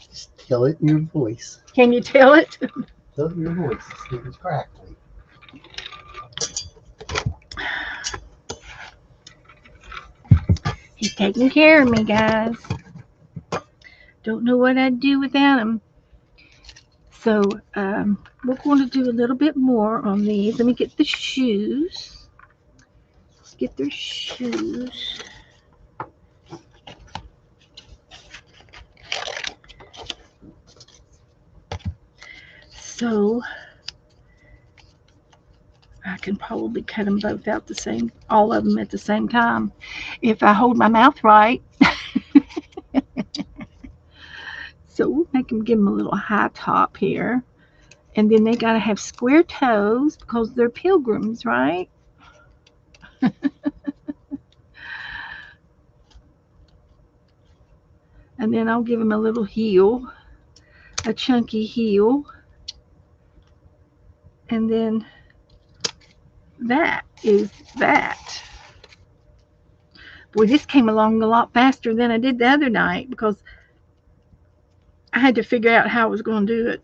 [SPEAKER 2] Just tell it in your voice.
[SPEAKER 1] Can you tell it?
[SPEAKER 2] Tell it in your voice. It's crackly.
[SPEAKER 1] He's taking care of me, guys. Don't know what I'd do without him. So, we're going to do a little bit more on these. Let me get the shoes. Let's get their shoes. So, I can probably cut them both out all of them at the same time, if I hold my mouth right. So we'll give them a little high top here. And then they got to have square toes because they're pilgrims, right? And then I'll give them a little heel, a chunky heel. And then that is that. Boy, this came along a lot faster than I did the other night because I had to figure out how I was going to do it.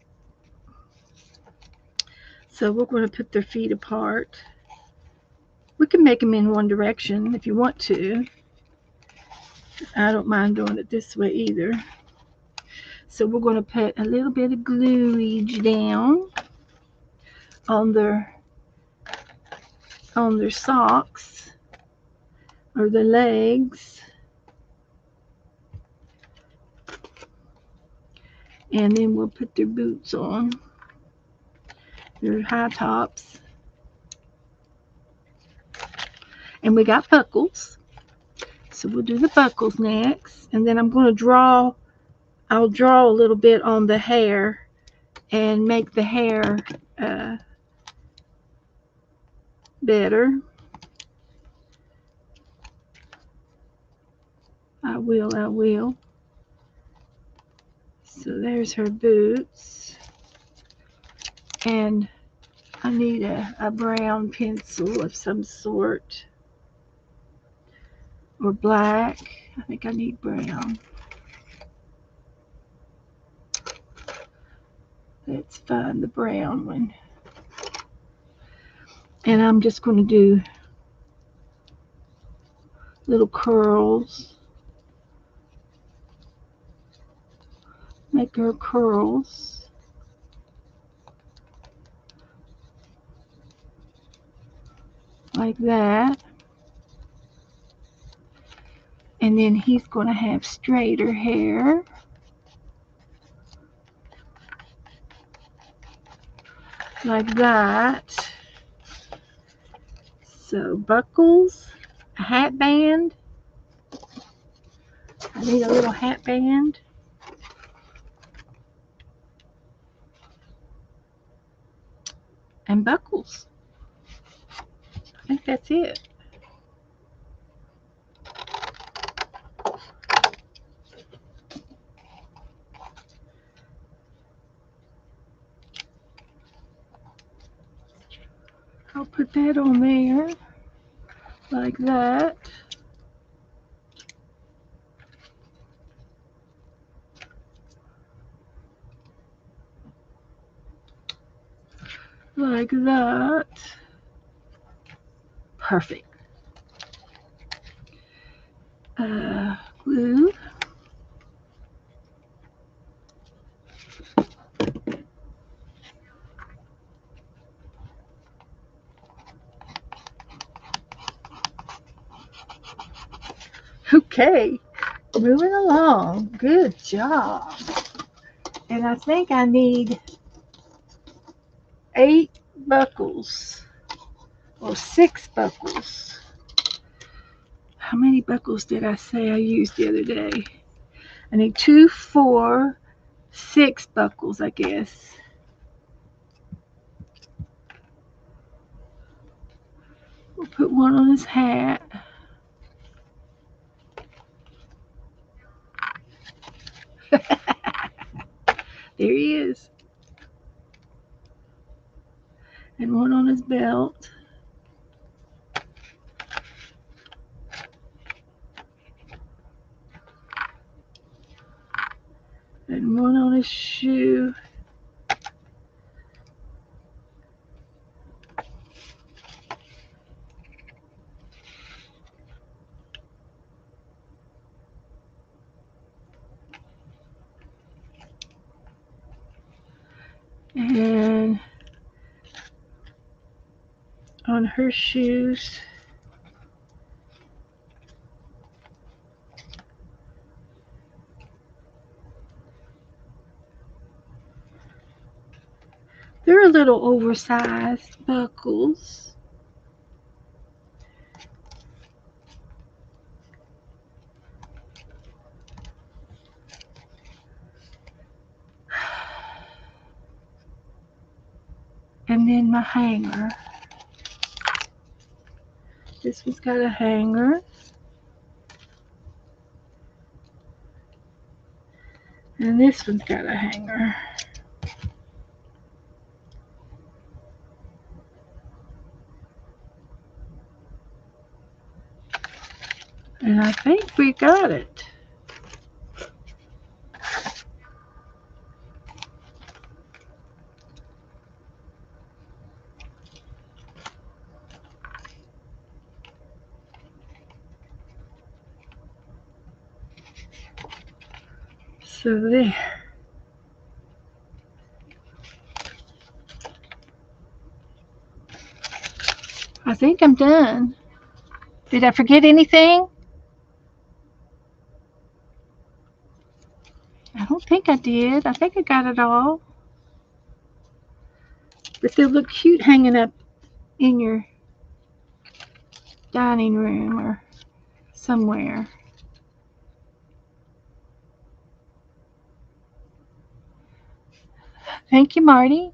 [SPEAKER 1] So we're going to put their feet apart. We can make them in one direction if you want to. I don't mind doing it this way either. So we're going to put a little bit of gluage down on their socks or the legs. And then we'll put their boots on, their high tops. And we got buckles. So we'll do the buckles next. And then I'm going to I'll draw a little bit on the hair and make the hair better. I will. So there's her boots. And I need a brown pencil of some sort. Or black. I think I need brown. Let's find the brown one. And I'm just going to do little curls. Make her curls. Like that. And then he's going to have straighter hair. Like that. So buckles, a hat band. I need a little hat band. And buckles. I think that's it. I'll put that on there. Like that. Like that. Perfect. Glue. Okay, moving along. Good job. And I think I need 8 buckles or 6 buckles. How many buckles did I say I used the other day? I need 2, 4, 6 buckles, I guess. We'll put one on his hat. There he is. And one on his belt. And one on his shoe. And on her shoes. They're a little oversized buckles. And then my hanger. This one's got a hanger. And this one's got a hanger. And I think we got it. So there. I think I'm done. Did I forget anything? I don't think I did. I think I got it all. But they'll look cute hanging up in your dining room or somewhere. Thank you, Marty.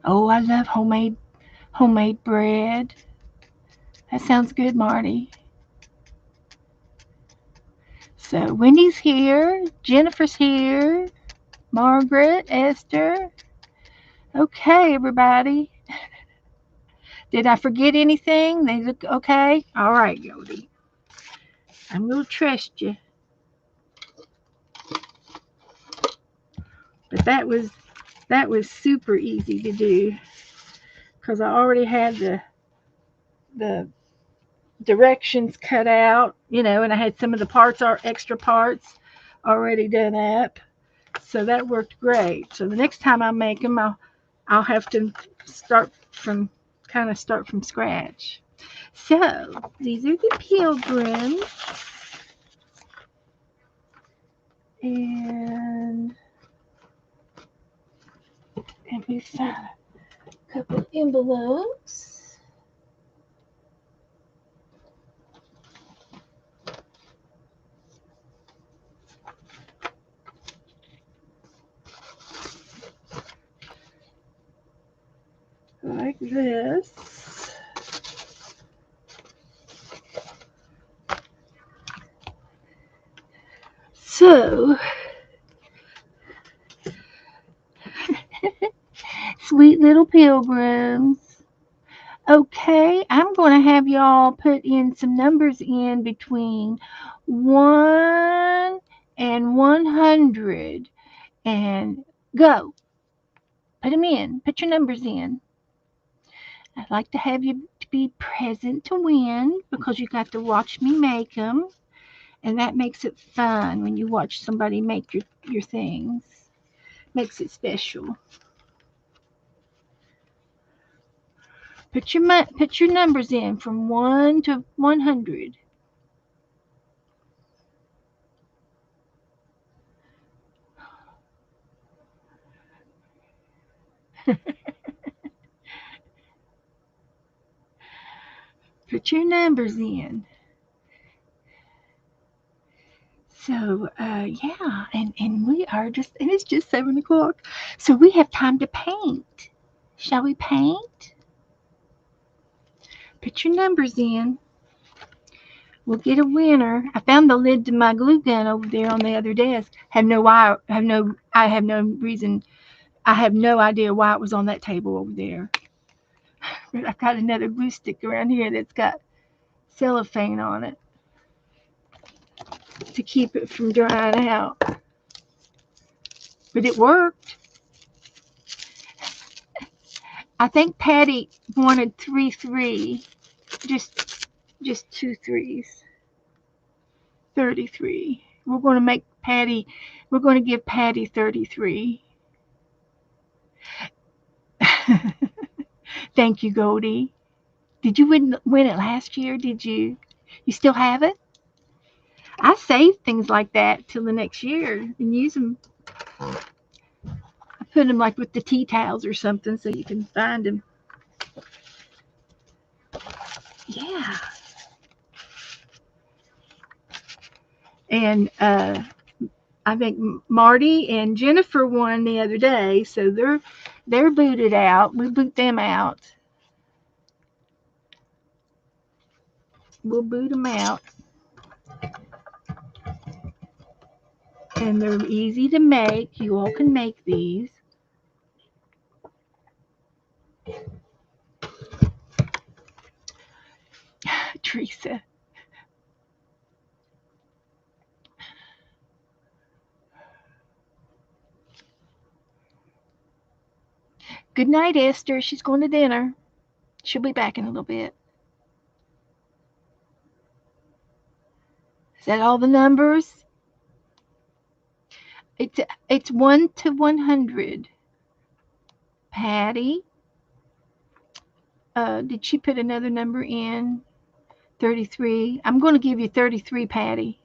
[SPEAKER 1] Oh, I love homemade bread. That sounds good, Marty. So Wendy's here, Jennifer's here, Margaret, Esther. Okay, everybody. Did I forget anything? They look okay? All right, Yodi. I'm going to trust you. But that was super easy to do because I already had the directions cut out, and I had some of the parts, our extra parts, already done up. So that worked great. So the next time I make them, I'll have to start from scratch. So these are the pilgrims, and we found a couple of envelopes. Like this. So, sweet little pilgrims. Okay, I'm going to have y'all put in some numbers in between 1 and 100 and go. Put them in. Put your numbers in. I'd like to have you to be present to win because you got to watch me make them. And that makes it fun when you watch somebody make your things. Makes it special. Put your numbers in from 1 to 100. Put your numbers in. So yeah, and we are and it's just 7 o'clock. So we have time to paint. Shall we paint? Put your numbers in. We'll get a winner. I found the lid to my glue gun over there on the other desk. I have no reason. I have no idea why it was on that table over there. But I've got another glue stick around here that's got cellophane on it to keep it from drying out. But it worked. I think Patty wanted 3-3, just 2 threes. 33. We're going to give Patty 33. Thank you, Goldie. Did you win it last year? Did you? You still have it? I save things like that till the next year and use them. I put them like with the tea towels or something so you can find them. Yeah. And I think Marty and Jennifer won the other day, so they're booted out. We boot them out. We'll boot them out. And they're easy to make. You all can make these. Teresa. Good night, Esther. She's going to dinner. She'll be back in a little bit. Is that all the numbers? It's 1 to 100. Patty. Did she put another number in? 33. I'm going to give you 33, Patty.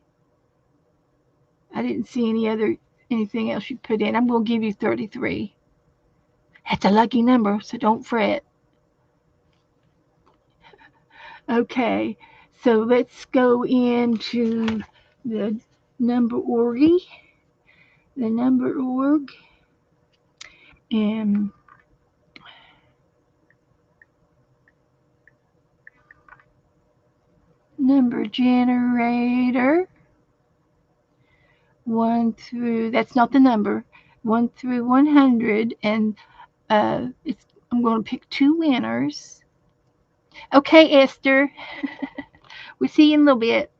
[SPEAKER 1] I didn't see anything else you put in. I'm going to give you 33. That's a lucky number, so don't fret. Okay, so let's go into the number orgy, the number org, and number generator. One through, that's not the number, 1 through 100, and I'm going to pick two winners. Okay, Esther, we'll see you in a little bit.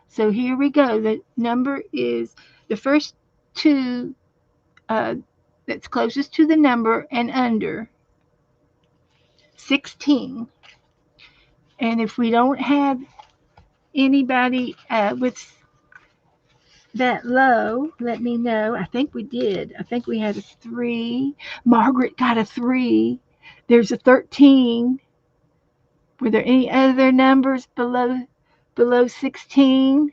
[SPEAKER 1] So here we go. The number is the first two uh, that's closest to the number and under 16. And if we don't have anybody with that low, let me know. I think we did. I think we had a 3. Margaret got a 3. There's a 13. Were there any other numbers below 16?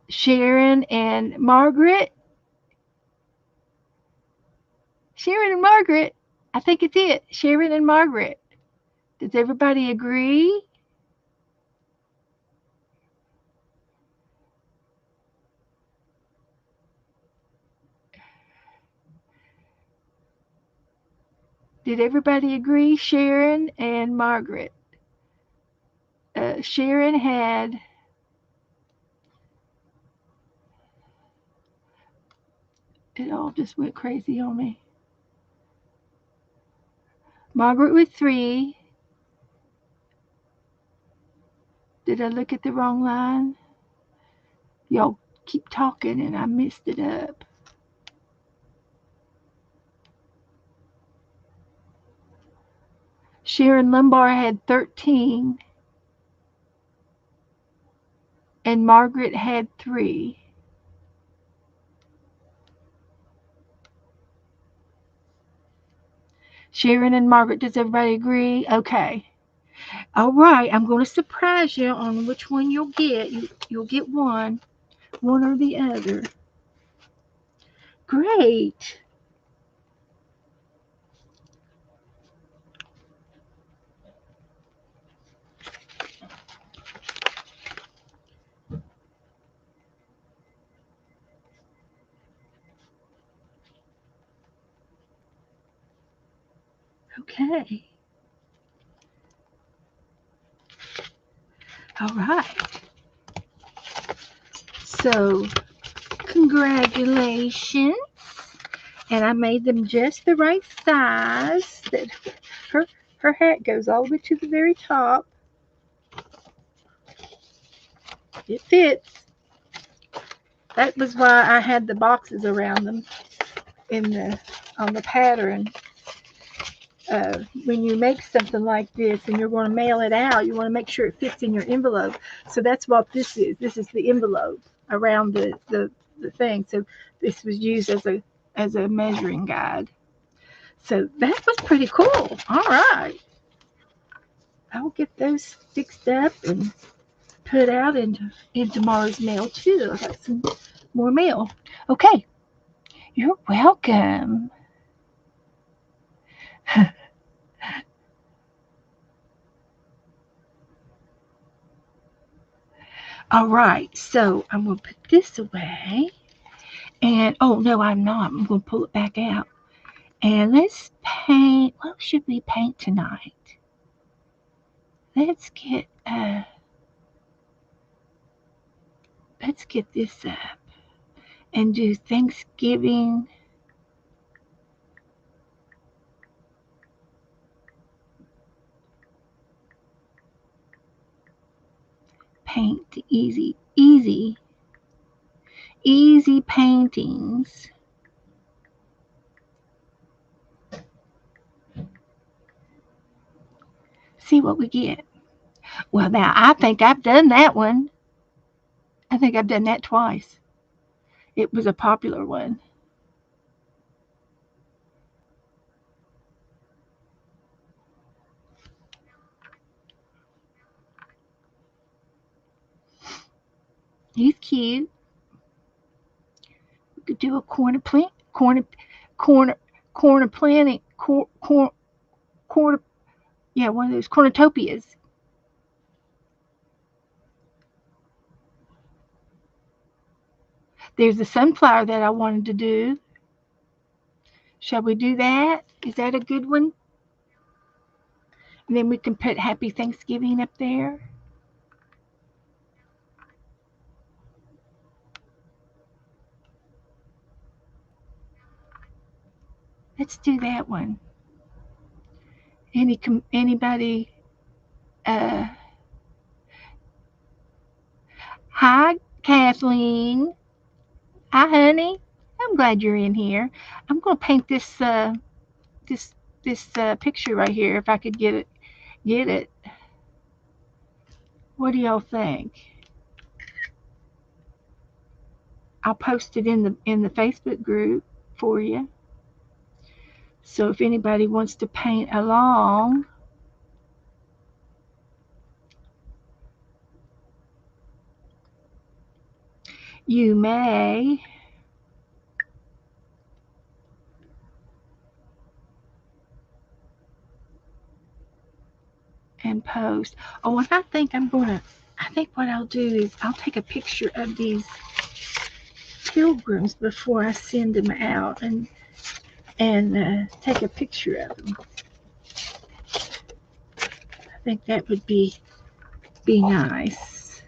[SPEAKER 1] Sharon and Margaret. Sharon and Margaret. I think it's it. Sharon and Margaret. Does everybody agree? Did everybody agree? Sharon and Margaret. Sharon had, it all just went crazy on me. Margaret with 3. Did I look at the wrong line? Y'all keep talking and I messed it up. Sharon Lumbar had 13 and Margaret had 3. Sharon and Margaret, does everybody agree? Okay. All right, I'm going to surprise you on which one you'll get. You'll get one or the other. Great. Okay. All right. So, congratulations. And I made them just the right size. That her her hat goes all the way to the very top. It fits. That was why I had the boxes around them on the pattern. When you make something like this and you're going to mail it out, you want to make sure it fits in your envelope. So that's what this is. This is the envelope around the thing. So this was used as a measuring guide. So that was pretty cool. All right. I'll get those fixed up and put out in tomorrow's mail too. I got some more mail. Okay. You're welcome. All right. So I'm going to put this away. And oh no, I'm not. I'm going to pull it back out. And let's paint. What should we paint tonight? Let's get this up and do Thanksgiving. Paint easy paintings. See what we get. Well, now I think I've done that one. I think I've done that twice. It was a popular one. He's cute. We could do a corner, corner planting, corner, yeah, one of those cornutopias. There's a sunflower that I wanted to do. Shall we do that? Is that a good one? And then we can put Happy Thanksgiving up there. Let's do that one. Anybody? Uh, Hi, Kathleen. Hi, honey. I'm glad you're in here. I'm gonna paint this this picture right here if I could get it. Get it. What do y'all think? I'll post it in the Facebook group for you. So if anybody wants to paint along, you may. And post. Oh, and I think what I'll do is I'll take a picture of these pilgrims before I send them out and take a picture of them. I think that would be nice.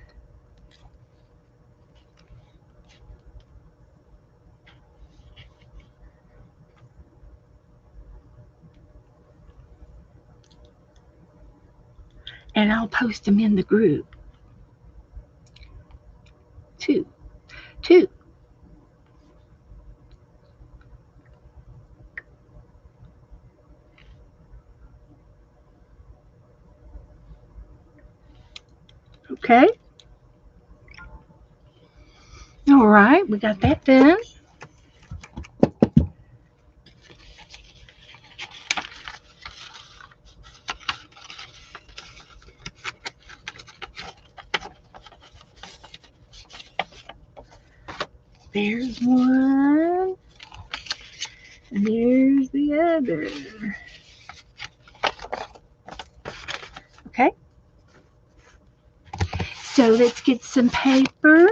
[SPEAKER 1] And I'll post them in the group too. Too. Okay. All right, we got that done. There's one. And there's the other. Okay. So let's get some paper.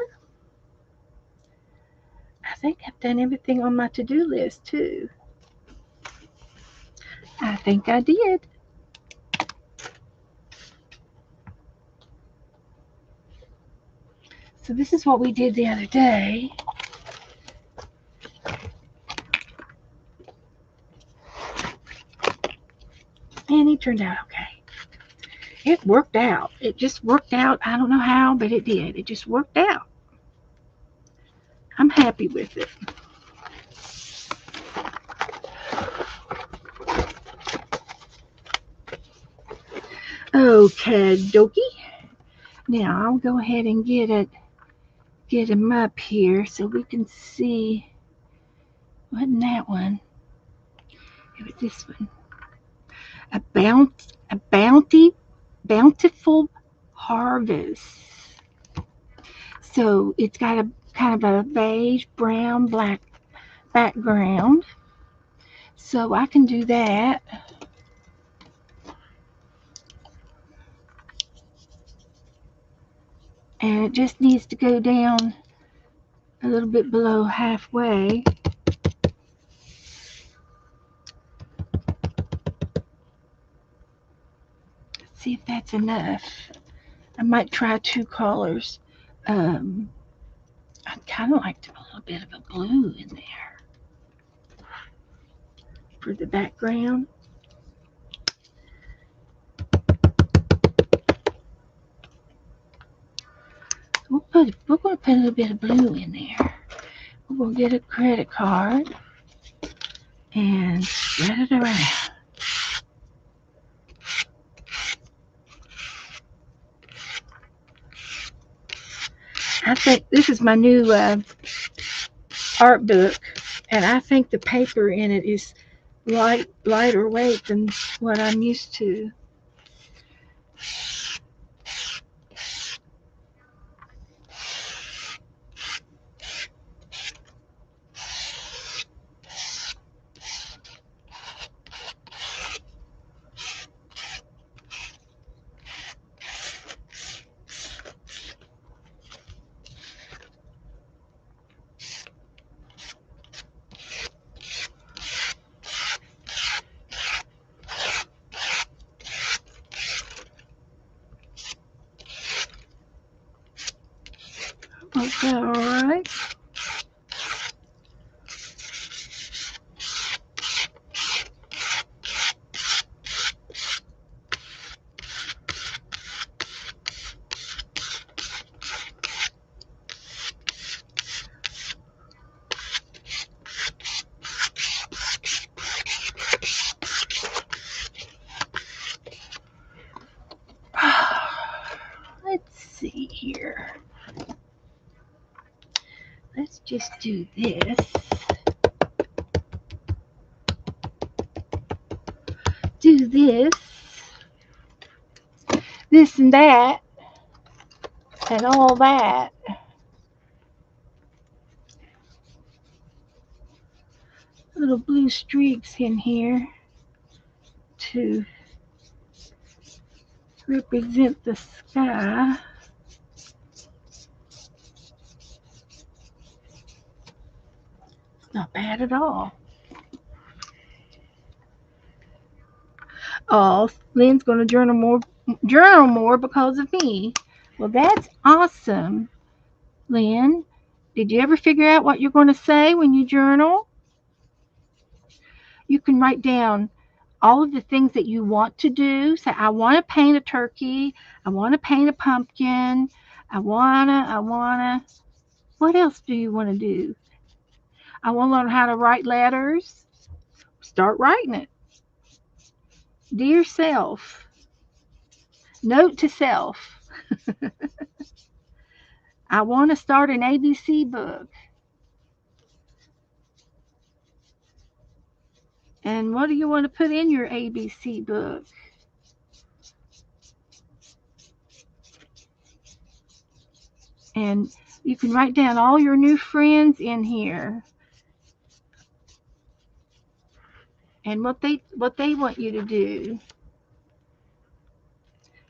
[SPEAKER 1] I think I've done everything on my to-do list too. I think I did. So this is what we did the other day. And it turned out okay. It worked out. It just worked out. I don't know how, but it did. It just worked out. I'm happy with it. Okay, dokie. Now I'll go ahead and get them up here so we can see. Wasn't that one? It was this one. A bountiful harvest. So it's got a kind of a beige, brown, black background. So I can do that. And it just needs to go down a little bit below halfway. Let's see if that's enough. I might try two colors. I'd kind of like to put a little bit of a blue in there for the background. We're going to put a little bit of blue in there. We're going to get a credit card and spread it around. I think this is my new art book, and I think the paper in it is lighter weight than what I'm used to. Is that all right? Let's see here. Let's just do this. Do this and that, and all that. Little blue streaks in here to represent the sky. Not bad at all. Oh, Lynn's going to journal more because of me. Well, that's awesome, Lynn. Did you ever figure out what you're going to say when you journal? You can write down all of the things that you want to do. Say, I want to paint a turkey. I want to paint a pumpkin. I wanna. What else do you want to do? I want to learn how to write letters. Start writing it. Dear self, note to self. I want to start an ABC book. And what do you want to put in your ABC book? And you can write down all your new friends in here and what they want you to do.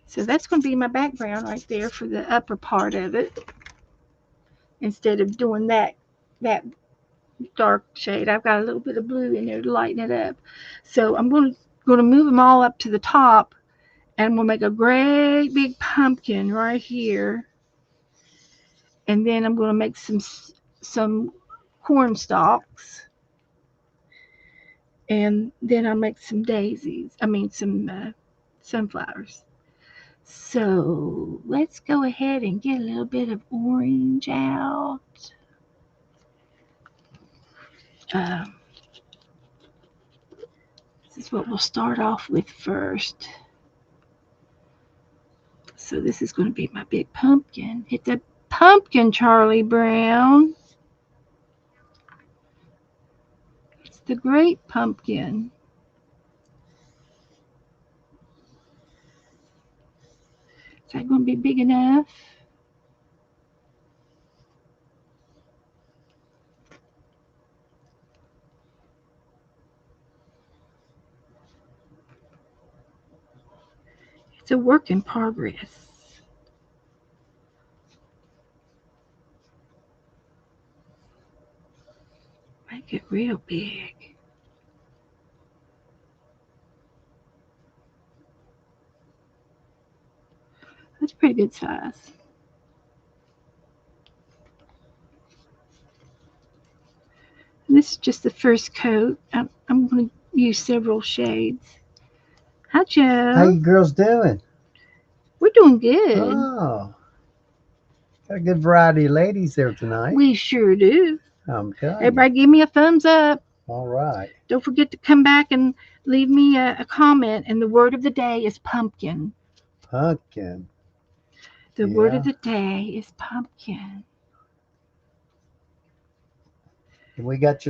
[SPEAKER 1] So that's going to be my background right there for the upper part of it. Instead of doing that dark shade, I've got a little bit of blue in there to lighten it up. So I'm going to move them all up to the top, and we'll make a great big pumpkin right here. And then I'm going to make some corn stalks, and then I'll make some daisies. I mean some sunflowers. So let's go ahead and get a little bit of orange out. This is what we'll start off with first. So this is going to be my big pumpkin. It's a pumpkin, Charlie Brown. It's the great pumpkin. Is that going to be big enough? It's a work in progress. Make it real big. That's a pretty good size. And this is just the first coat. I'm going to use several shades. Hi, Joe.
[SPEAKER 2] How you girls doing?
[SPEAKER 1] We're doing good.
[SPEAKER 2] Oh, got a good variety of ladies there tonight.
[SPEAKER 1] We sure do.
[SPEAKER 2] I'm telling
[SPEAKER 1] Everybody give me a thumbs up.
[SPEAKER 2] All right.
[SPEAKER 1] Don't forget to come back and leave me a comment. And the word of the day is pumpkin.
[SPEAKER 2] Pumpkin.
[SPEAKER 1] The word of the day is pumpkin.
[SPEAKER 2] And we got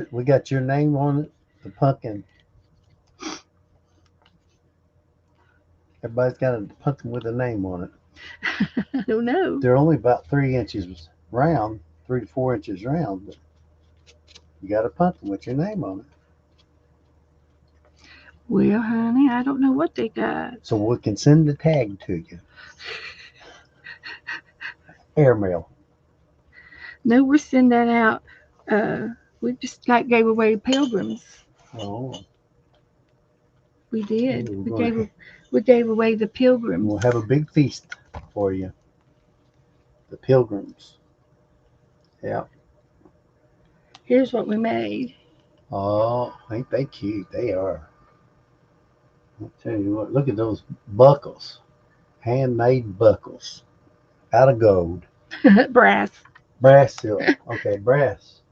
[SPEAKER 2] your name on it, the pumpkin. Everybody's got a pumpkin with a name on it.
[SPEAKER 1] I don't know.
[SPEAKER 2] They're only about 3 inches round, 3 to 4 inches round, but you got a pumpkin with your name on it.
[SPEAKER 1] Well, honey, I don't know what they got.
[SPEAKER 2] So we can send the tag to you. Airmail.
[SPEAKER 1] No, we're sending that out. We just gave away pilgrams.
[SPEAKER 2] Oh.
[SPEAKER 1] We did. We gave away the pilgrims.
[SPEAKER 2] We'll have a big feast for you. The pilgrims. Yeah.
[SPEAKER 1] Here's what we made.
[SPEAKER 2] Oh, ain't they cute? They are. I'll tell you what. Look at those buckles. Handmade buckles out of gold.
[SPEAKER 1] Brass.
[SPEAKER 2] Brass silk. Okay, brass.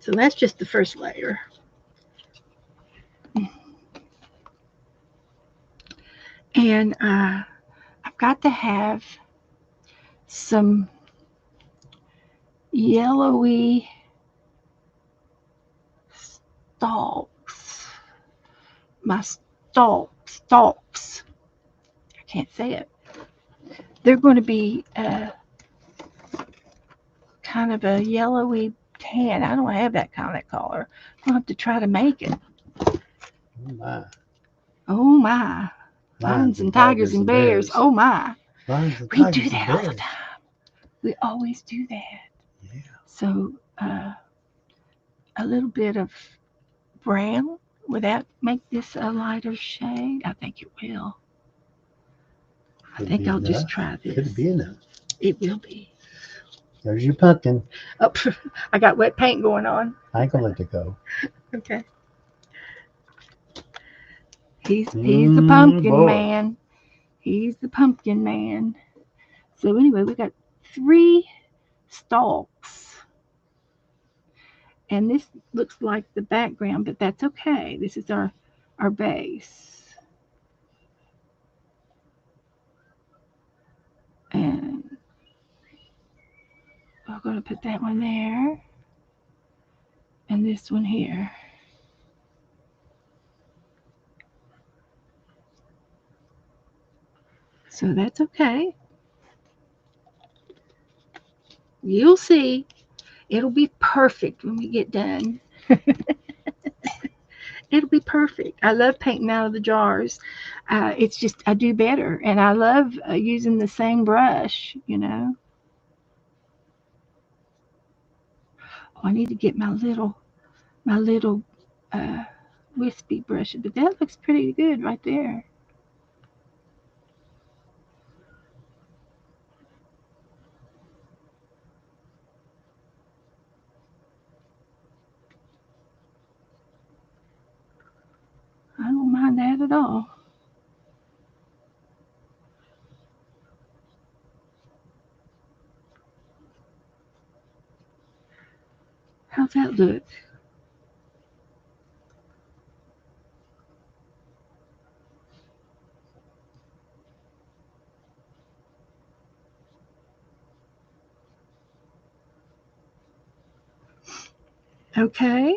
[SPEAKER 1] So that's just the first layer. And I've got to have some yellowy stalks. My stalks. I can't say it. They're going to be kind of a yellowy tan. I don't have that kind of color. I'll have to try to make it.
[SPEAKER 2] Oh my.
[SPEAKER 1] Oh my.
[SPEAKER 2] Lions
[SPEAKER 1] Lions
[SPEAKER 2] and
[SPEAKER 1] and tigers
[SPEAKER 2] tigers
[SPEAKER 1] and
[SPEAKER 2] and
[SPEAKER 1] bears.
[SPEAKER 2] bears.
[SPEAKER 1] Oh my.
[SPEAKER 2] Lions and
[SPEAKER 1] We do
[SPEAKER 2] tigers and
[SPEAKER 1] that all the
[SPEAKER 2] bears.
[SPEAKER 1] time. We always do that.
[SPEAKER 2] Yeah.
[SPEAKER 1] So a little bit of brown. Would that make this a lighter shade? I think it will. I
[SPEAKER 2] Could
[SPEAKER 1] think
[SPEAKER 2] be
[SPEAKER 1] I'll just
[SPEAKER 2] enough.
[SPEAKER 1] try this.
[SPEAKER 2] Could be enough.
[SPEAKER 1] It will be.
[SPEAKER 2] There's your pumpkin.
[SPEAKER 1] Oh, I got wet paint going on.
[SPEAKER 2] I ain't gonna let it go.
[SPEAKER 1] Okay. He's the pumpkin
[SPEAKER 2] Boy.
[SPEAKER 1] man. He's the pumpkin man. So anyway, we got 3 stalks. And this looks like the background, but that's okay. This is our base. And we're going to put that one there and this one here. So that's okay. You'll see. It'll be perfect when we get done. It'll be perfect. I love painting out of the jars. It's just I do better, and I love using the same brush. Oh, I need to get my little uh, wispy brush, but that looks pretty good right there. I don't mind that at all. How's that look? Okay.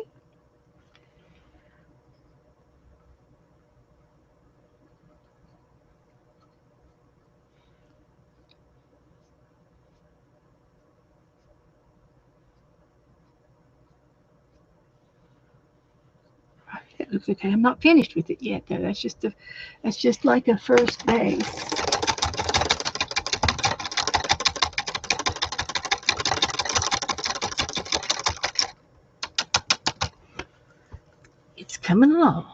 [SPEAKER 1] That looks okay. I'm not finished with it yet, though. That's just like a first base. It's coming along.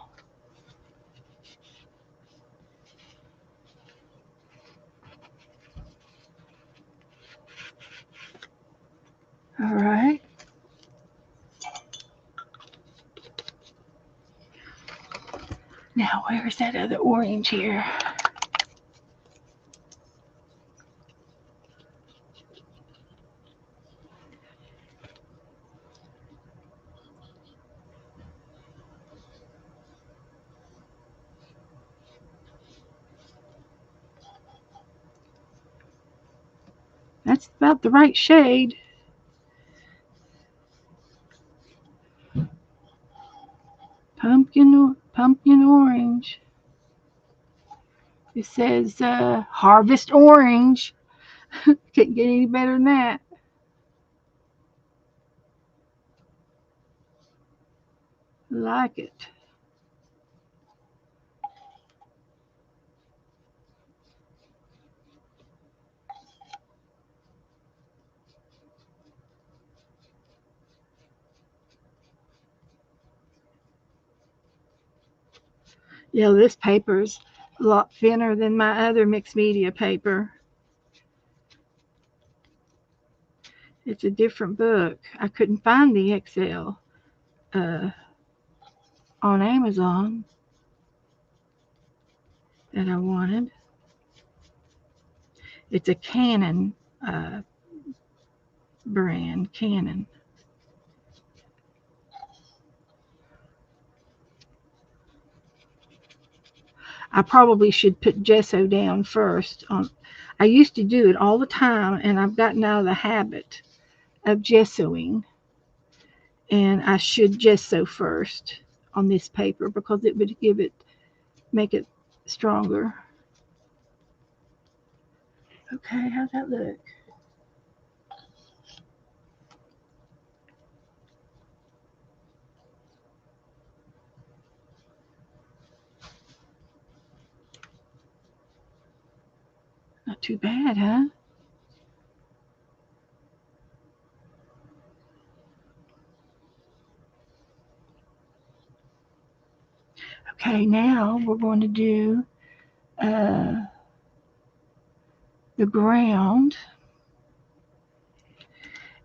[SPEAKER 1] All right. Now, where's that other orange here? That's about the right shade. Pumpkin orange. It says harvest orange. Can't get any better than that. Like it. Yeah, this paper's A lot thinner than my other mixed media paper. It's a different book. I couldn't find the XL uh, on Amazon that I wanted. It's a Canon uh, brand, Canon. I probably should put gesso down first. I used to do it all the time, and I've gotten out of the habit of gessoing. And I should gesso first on this paper because it would make it stronger. Okay, how's that look? Not too bad, huh? Okay, now we're going to do uh, the ground.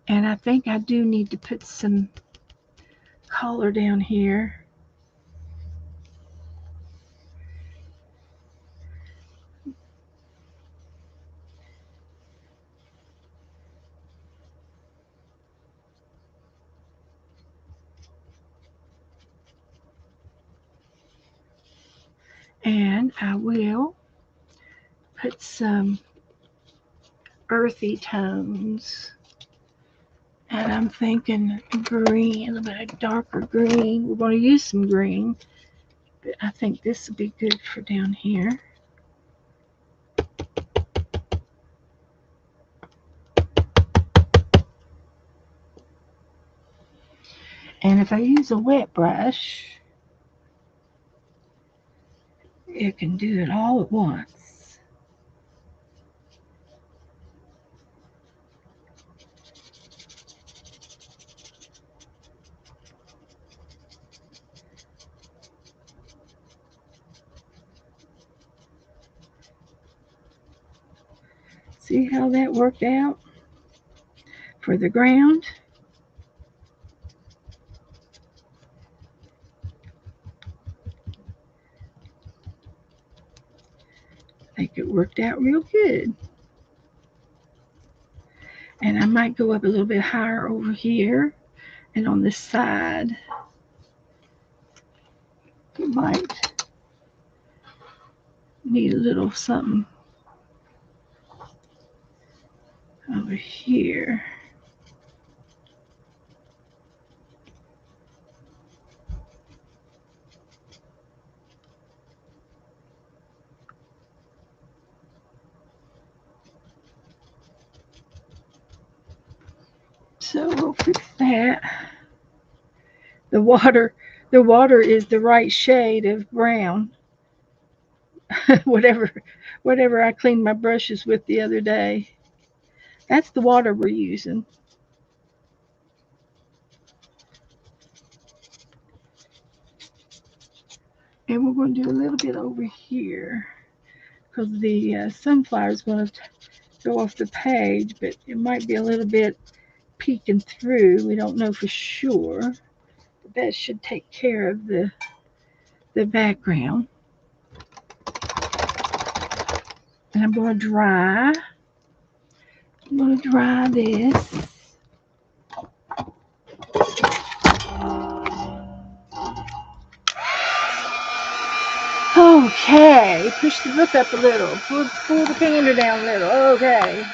[SPEAKER 1] And I think I do need to put some color down here. And I will put some earthy tones. And I'm thinking green, a little bit of darker green. We're going to use some green, but I think this will be good for down here. And if I use a wet brush, it can do it all at once. See how that worked out for the ground? I think it worked out real good. And I might go up a little bit higher over here and on this side. It might need a little something over here. So we'll fix that. The water the water is the right shade of brown. whatever whatever I cleaned my brushes with the other day. That's the water we're using. And we're going to do a little bit over here because the sunflower is going to go off the page, but it might be a little bit peeking through. We don't know for sure. But that should take care of the background. And I'm going to dry. I'm going to dry this. Okay, push the book up a little. Pull the painter down a little. Okay.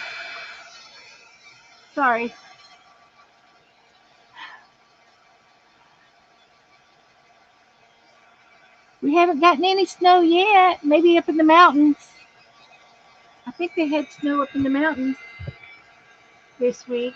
[SPEAKER 1] Sorry. We haven't gotten any snow yet. Maybe up in the mountains. I think they had snow up in the mountains this week.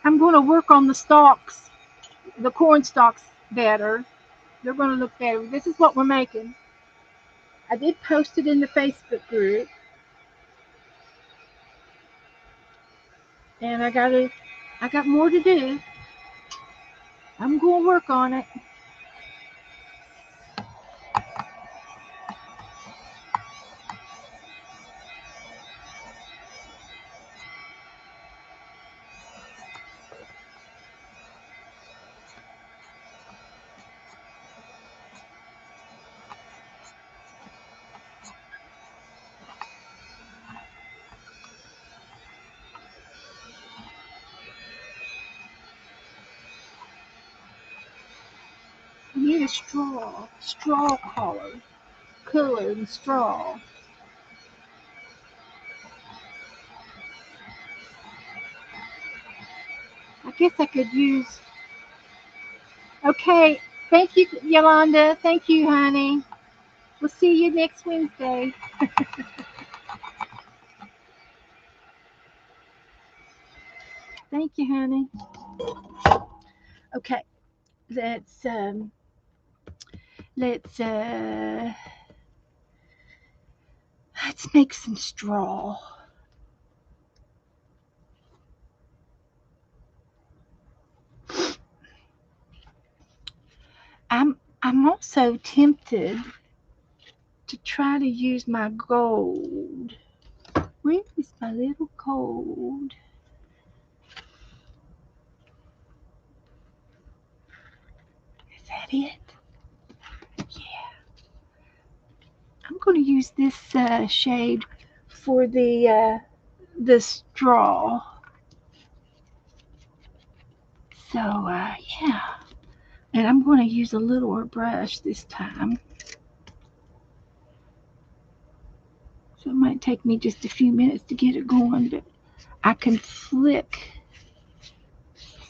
[SPEAKER 1] I'm going to work on the stalks, the corn stalks better. They're going to look better. This is what we're making. I did post it in the Facebook group, and I got more to do. I'm going to work on it. I need a straw color and straw. I guess I could use. Okay, thank you, Yolanda. Thank you, honey. We'll see you next Wednesday. Thank you, honey. Okay, let's um, let's let's make some straw. I'm also tempted to try to use my gold. Where is my little gold? Is that it? Yeah. I'm going to use this shade for the straw. So yeah, and I'm going to use a littler brush this time. So it might take me just a few minutes to get it going, but I can flick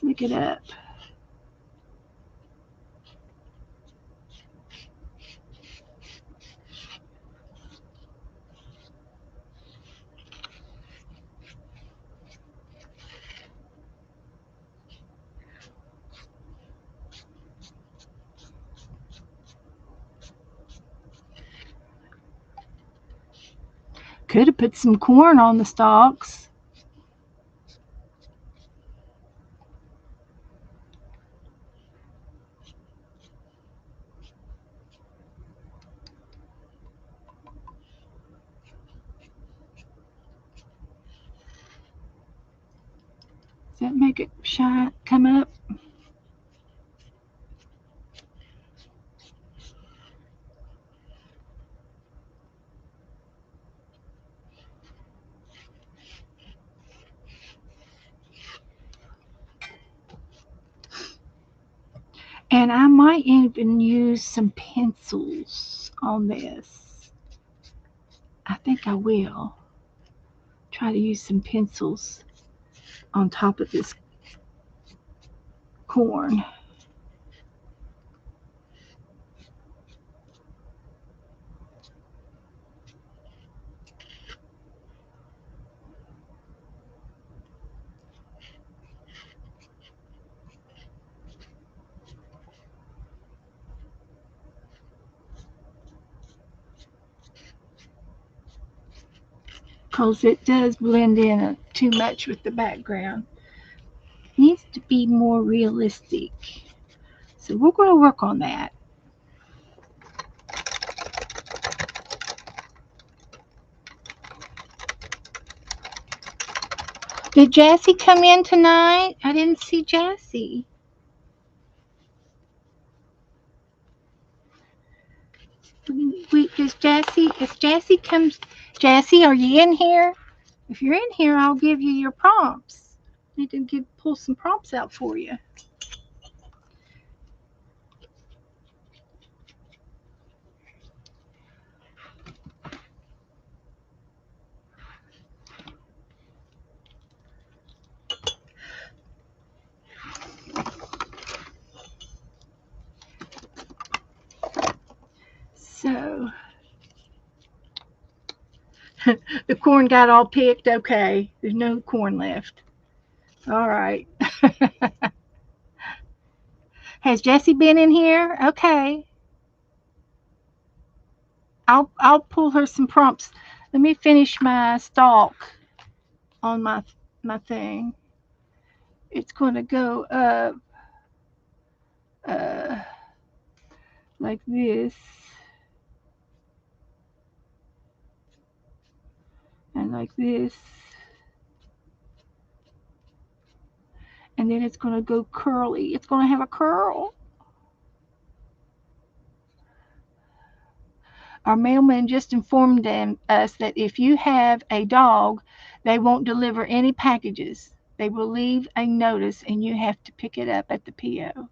[SPEAKER 1] it up. Could have put some corn on the stalks. Does that make it shine, come up? And I might even use some pencils on this. I think I will try to use some pencils on top of this corn. Because it does blend in too much with the background. It needs to be more realistic. So we're going to work on that. Did Jassy come in tonight? I didn't see Jassy. If Jassy comes, Jassy, are you in here? If you're in here, I'll give you your prompts. I need to pull some prompts out for you. So the corn got all picked. Okay, there's no corn left. All right. Has Jessie been in here? Okay. I'll pull her some prompts. Let me finish my stalk on my thing. It's going to go up uh, like this, and like this, and then it's going to go curly. It's going to have a curl. Our mailman just informed us that if you have a dog, they won't deliver any packages. They will leave a notice and you have to pick it up at the PO.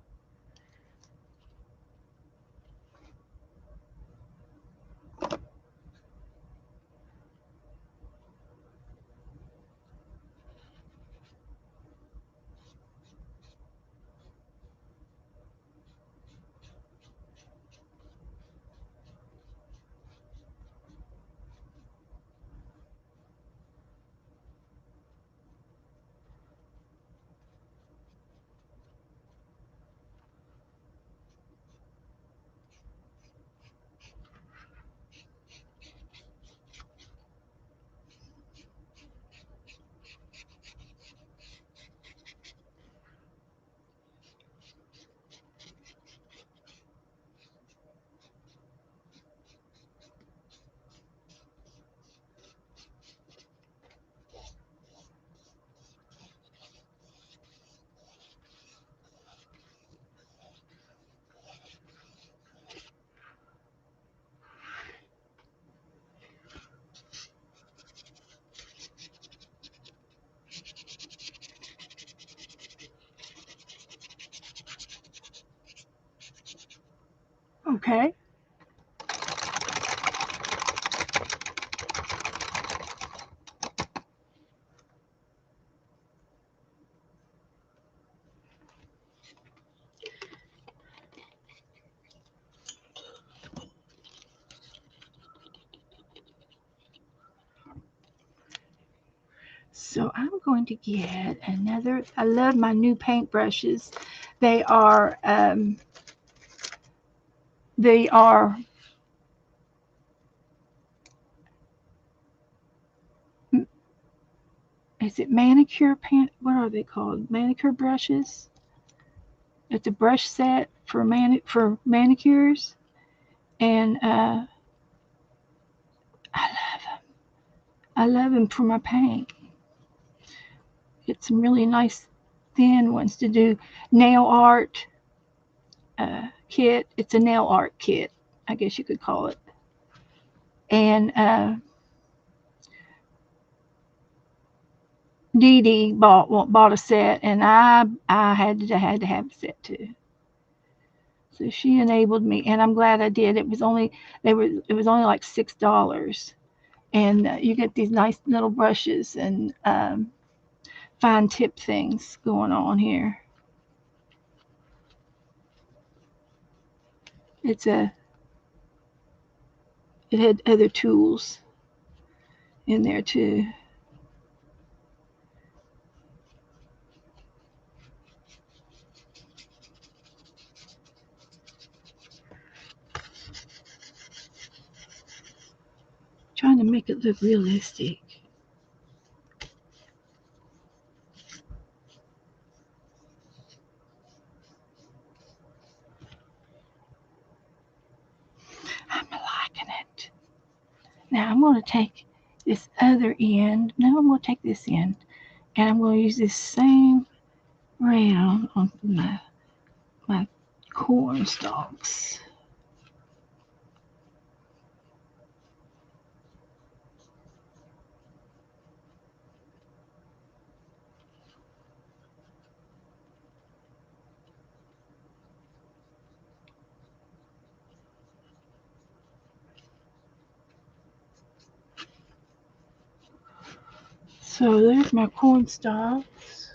[SPEAKER 1] Okay. So I'm going to get another. I love my new paintbrushes. They are they are is it manicure pan? What are they called? Manicure brushes. It's a brush set for manicures, and I I love them for my paint. Get some really nice thin ones to do nail art kit. It's a nail art kit, I guess you could call it. And Dee Dee bought a set, and I had to have a set too. So she enabled me, and I'm glad I did. It was only like $6, and you get these nice little brushes and fine tip things going on here. It's a it had other tools in there too. Trying to make it look realistic. I'm liking it. Now I'm going to take this other end. No, I'm going to take this end, and I'm going to use this same round on my corn stalks. So there's my corn stalks.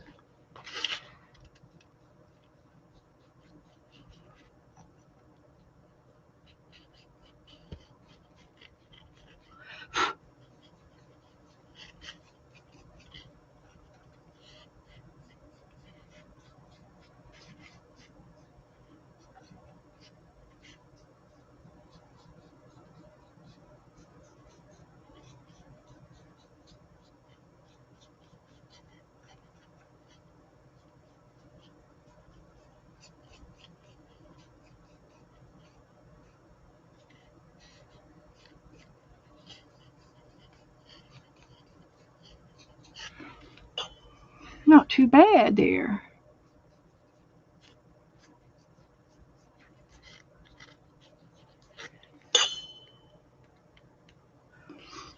[SPEAKER 1] Not too bad there.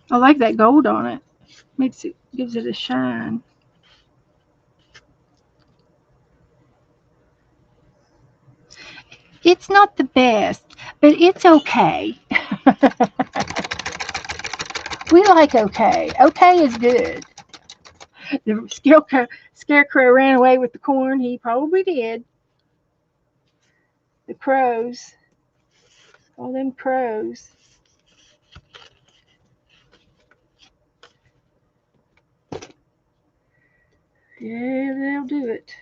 [SPEAKER 1] I like that gold on it. Gives it a shine. It's not the best, but it's okay. We like okay. Okay is good. The scarecrow ran away with the corn. He probably did. The crows, all them crows. Yeah, they'll do it.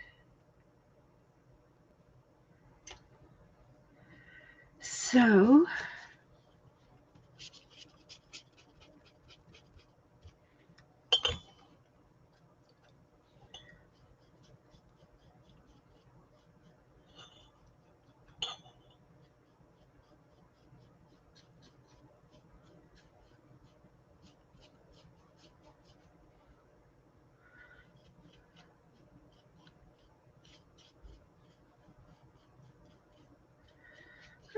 [SPEAKER 1] So,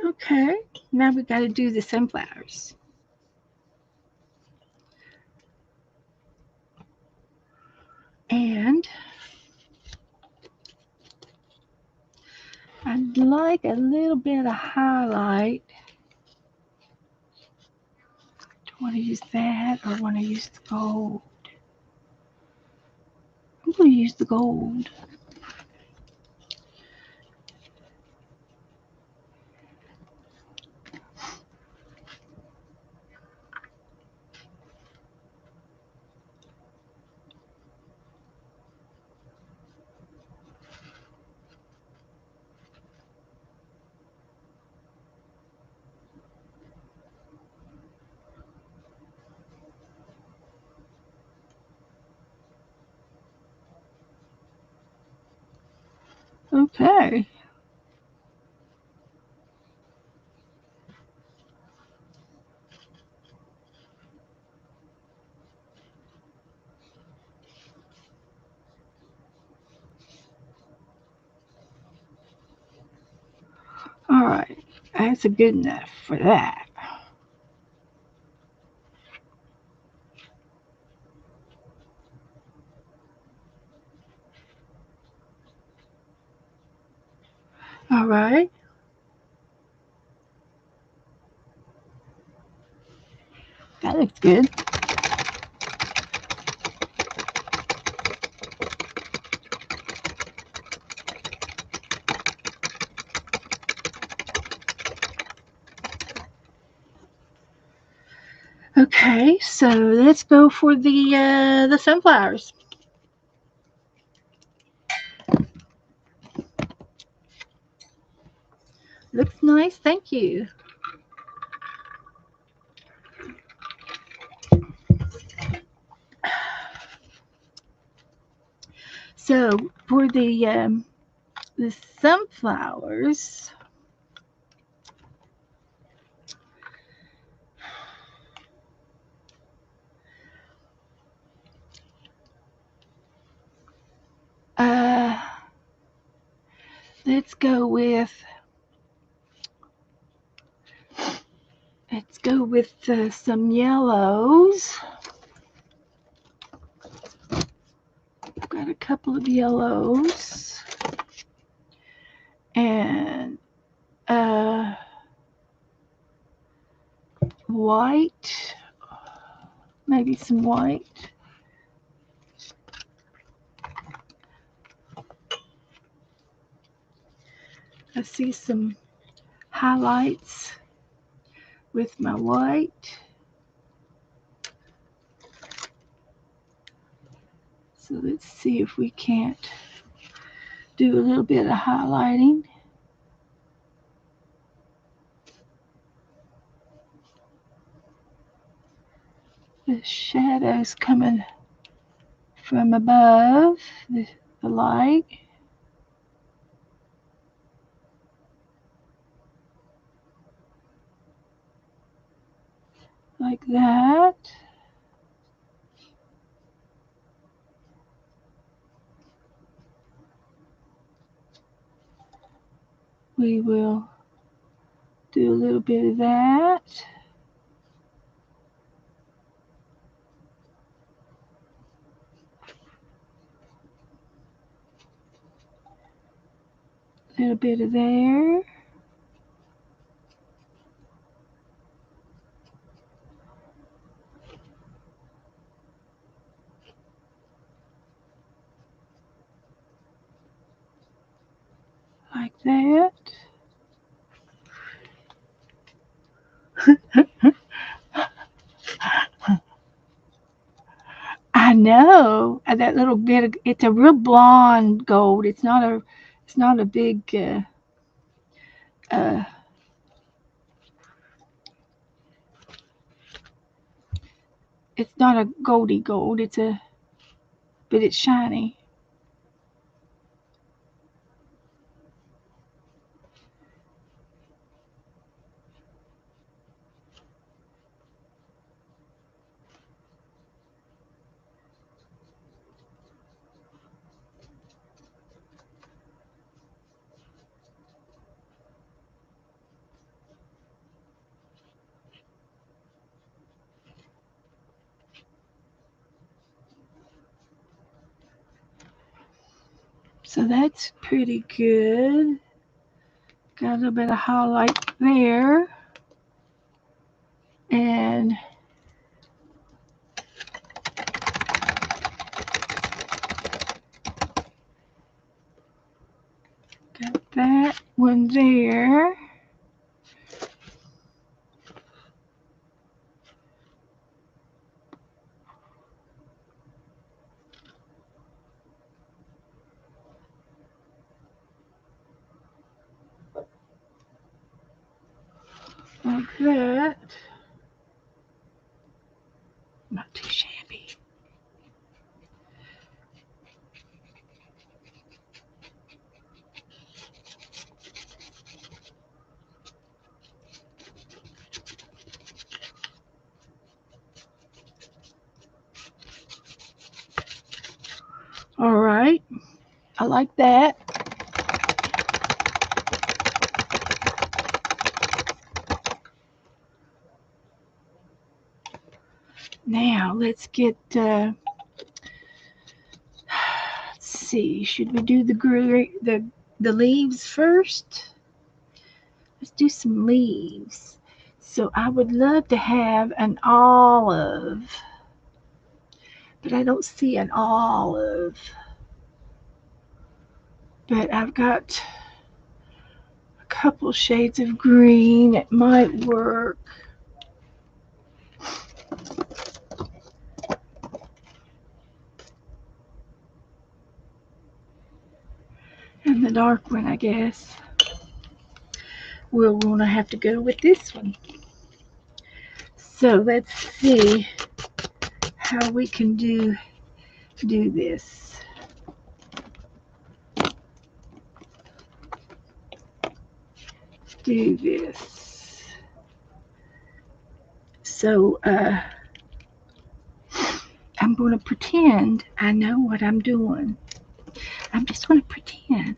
[SPEAKER 1] okay, now we got to do the sunflowers. And I'd like a little bit of highlight. Do I want to use that or want to use the gold? I'm going to use the gold. Okay. All right. That's a good enough for that. All right. That looks good. Okay, so let's go for the sunflowers. Looks nice, thank you. So for the sunflowers, uh, let's go with some yellows. Got a couple of yellows and white, maybe some white. I see some highlights with my white. So let's see if we can't do a little bit of highlighting. The shadows coming from above the light. Like that. we will do a little bit of that. A little bit of there. Like that. I know that little bit. It's a real blonde gold. It's not a. It's not a big. Uh, it's not a goldy gold. It's a. But it's shiny. So that's pretty good. Got a little bit of highlight there, and got that one there. Like that. Not too shabby. All right. I like that. Now let's get. Let's see. Should we do the leaves first? Let's do some leaves. So I would love to have an olive, but I don't see an olive. But I've got a couple shades of green. It might work. And the dark one, I guess. We're going to have to go with this one. So let's see how we can do this. Do this. So I'm going to pretend I know what I'm doing. I'm just going to pretend.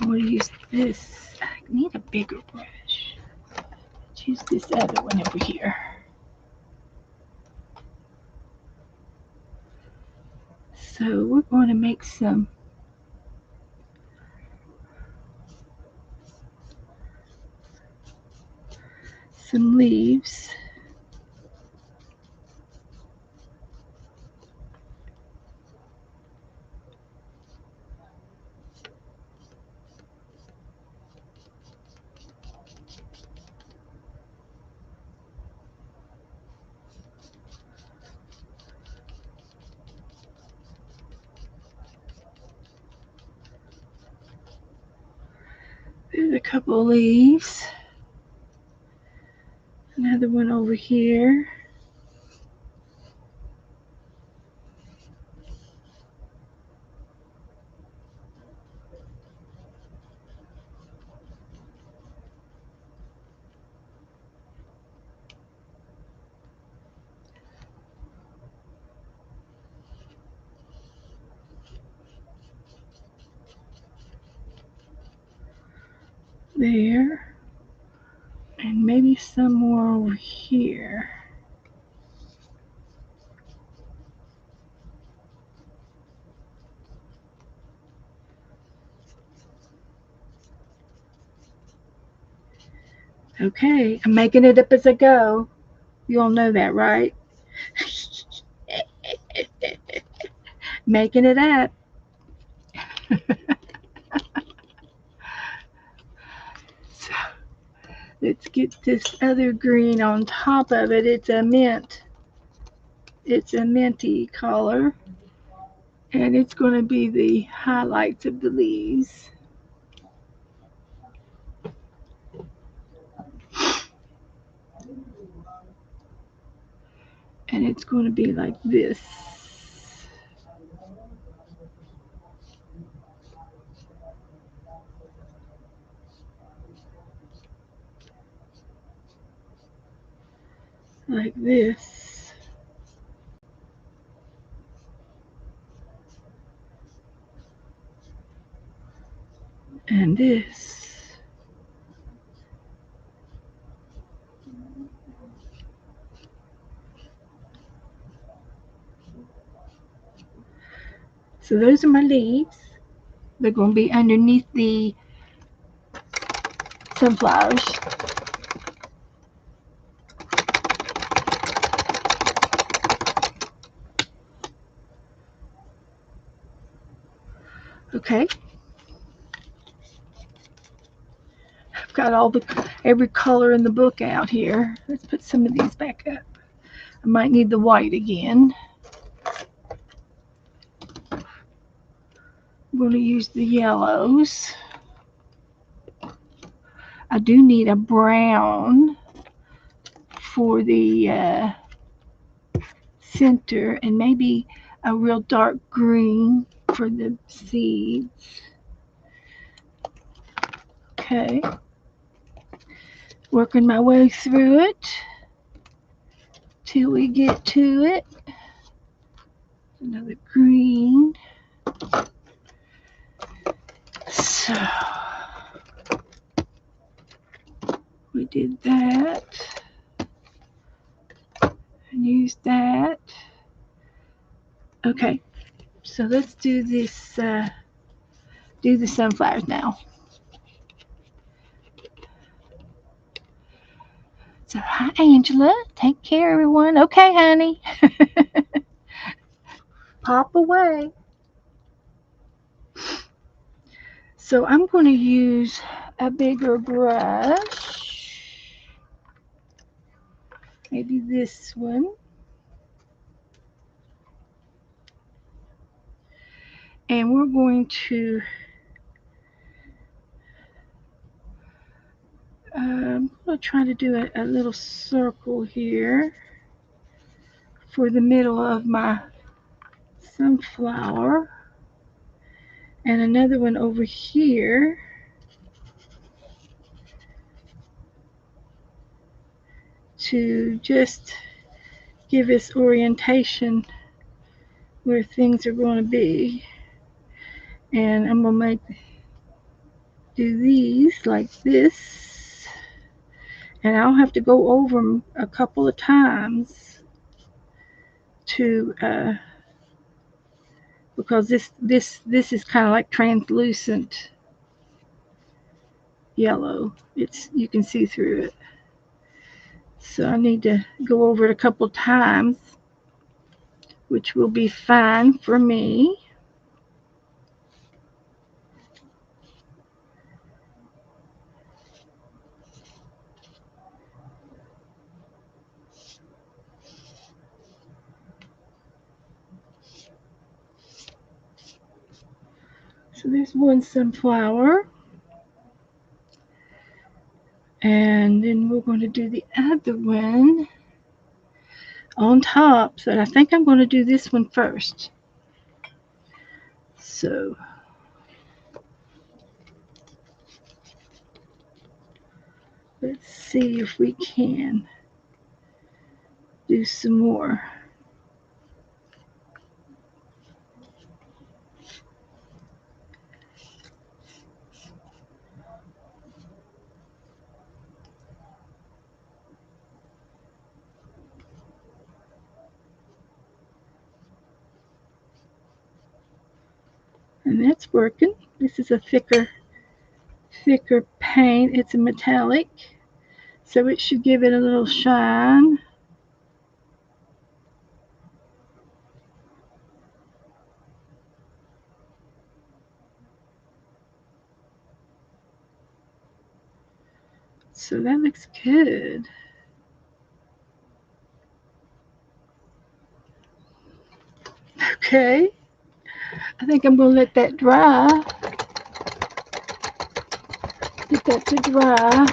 [SPEAKER 1] I'm going to use this. I need a bigger brush. Let's use this other one over here. So we're going to make some leaves. There's a couple leaves. Another one over here. there, and maybe some more over here. Okay, I'm making it up as I go. You all know that, right? Making it up. So let's get this other green on top of it. It's a mint. It's a minty color. And it's going to be the highlights of the leaves. And it's going to be like this. Like this. And this. So those are my leaves. They're going to be underneath the sunflowers. Okay. I've got every color in the book out here. Let's put some of these back up. I might need the white again. I'm going to use the yellows. I do need a brown for the center, and maybe a real dark green for the seeds. Okay. Working my way through it till we get to it. Another green. So we did that and use that. Okay, so let's do this. Do the sunflowers now. So hi Angela, take care everyone. Okay, honey. Pop away. So I'm going to use a bigger brush. Maybe this one. And we're going to I'm going to try to do a little circle here for the middle of my sunflower, and another one over here to just give us orientation where things are going to be. And I'm going to do these like this, and I'll have to go over them a couple of times to because this is kind of like translucent yellow. It's, you can see through it. So I need to go over it a couple of times, which will be fine for me. So there's one sunflower. And then we're going to do the other one on top. So I think I'm going to do this one first. So let's see if we can do some more. And that's working. This is a thicker paint. It's a metallic, so it should give it a little shine. So that looks good. Okay, I think I'm going to let that dry. Get that to dry.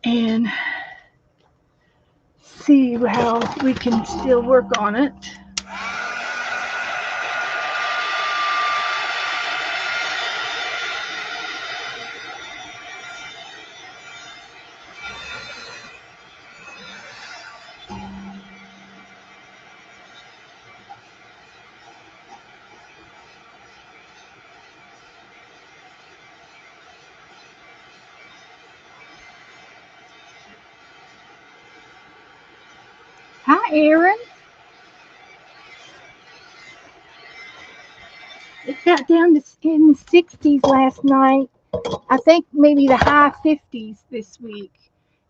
[SPEAKER 1] And see how we can still work on it. Hi, Aaron. It got down to in the 60s last night. I think maybe the high 50s this week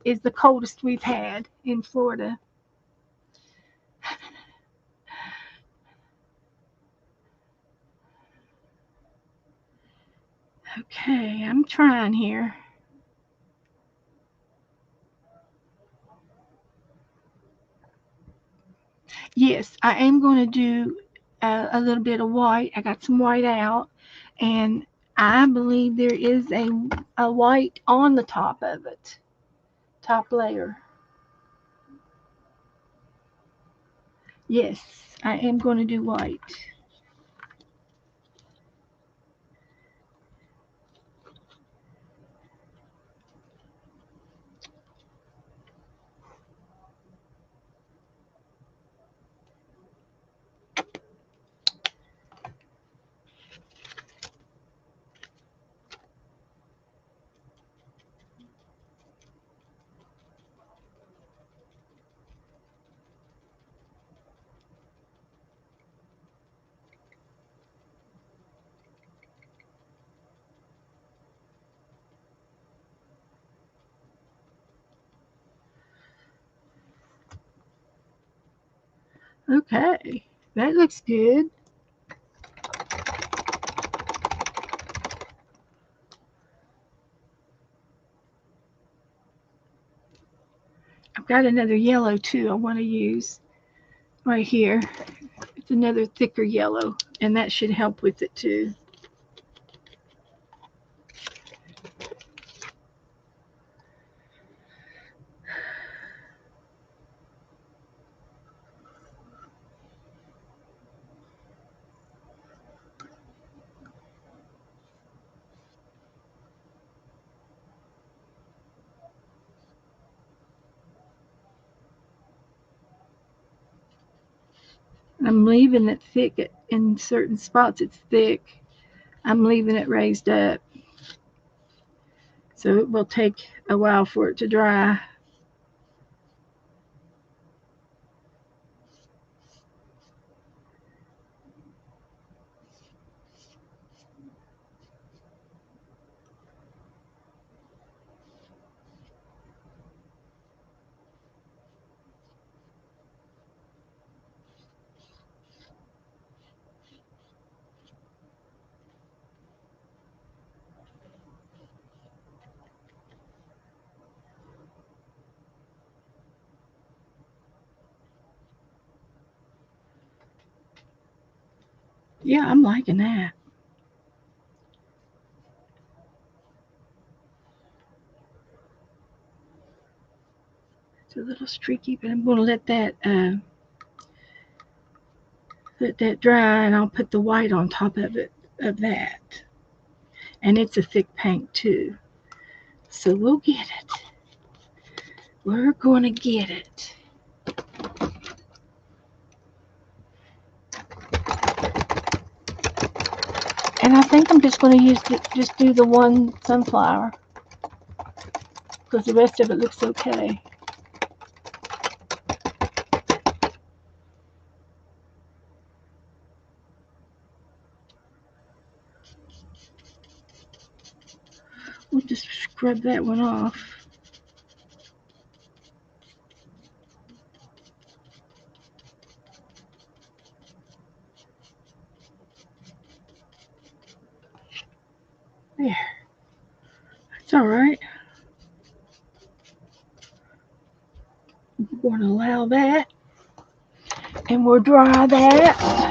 [SPEAKER 1] is the coldest we've had in Florida. Okay, I'm trying here. Yes, I am going to do a little bit of white. I got some white out, and I believe there is a white on the top of it, top layer. Yes, I am going to do white. Okay, that looks good. I've got another yellow too I want to use right here. It's another thicker yellow, and that should help with it too. I'm leaving it thick in certain spots. It's thick. I'm leaving it raised up, so it will take a while for it to dry. Yeah, I'm liking that. It's a little streaky, but I'm going to let that dry, and I'll put the white on top of it of that. And it's a thick paint too, so we'll get it. We're going to get it. And I think I'm just going to just do the one sunflower, because the rest of it looks okay. We'll just scrub that one off. There. That's all right. We're going to allow that. And we'll dry that.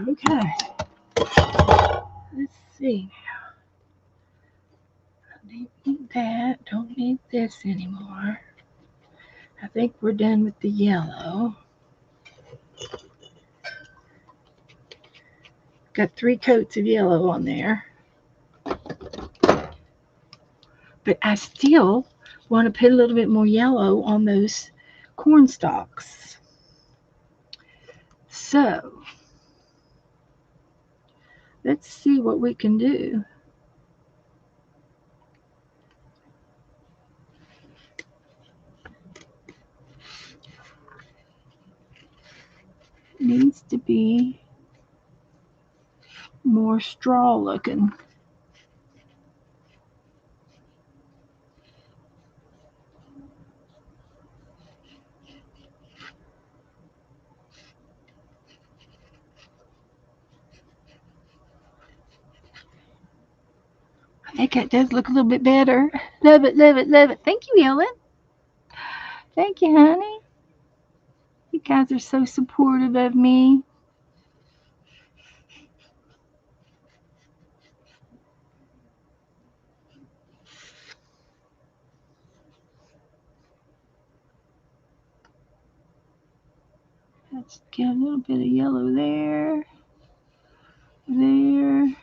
[SPEAKER 1] Okay. Let's see. Don't need that. Don't need this anymore. I think we're done with the yellow. Got 3 coats of yellow on there. But I still want to put a little bit more yellow on those corn stalks. So let's see what we can do. It needs to be more straw looking. I think that does look a little bit better. Love it, love it, love it. Thank you, Ellen. Thank you, honey. You guys are so supportive of me. Let's get a little bit of yellow there. There.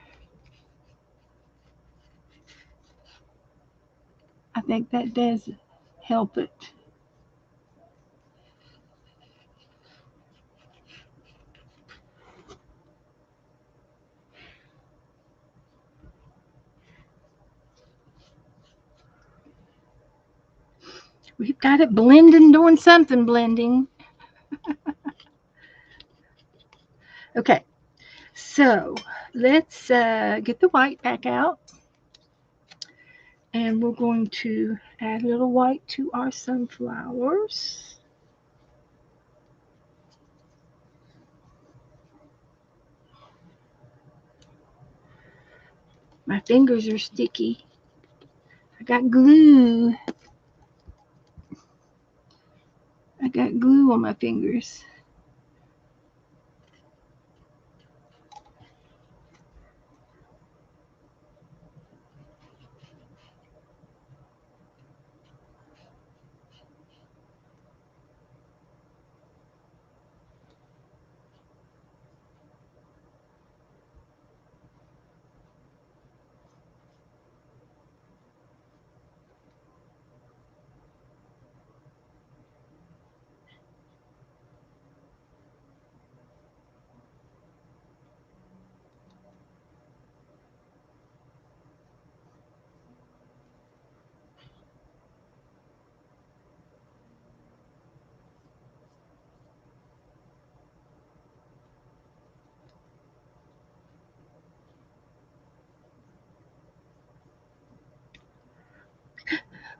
[SPEAKER 1] I think that does help it. We've got it blending, doing something blending. Okay, so let's get the white back out. And we're going to add a little white to our sunflowers. My fingers are sticky. I got glue. I got glue on my fingers.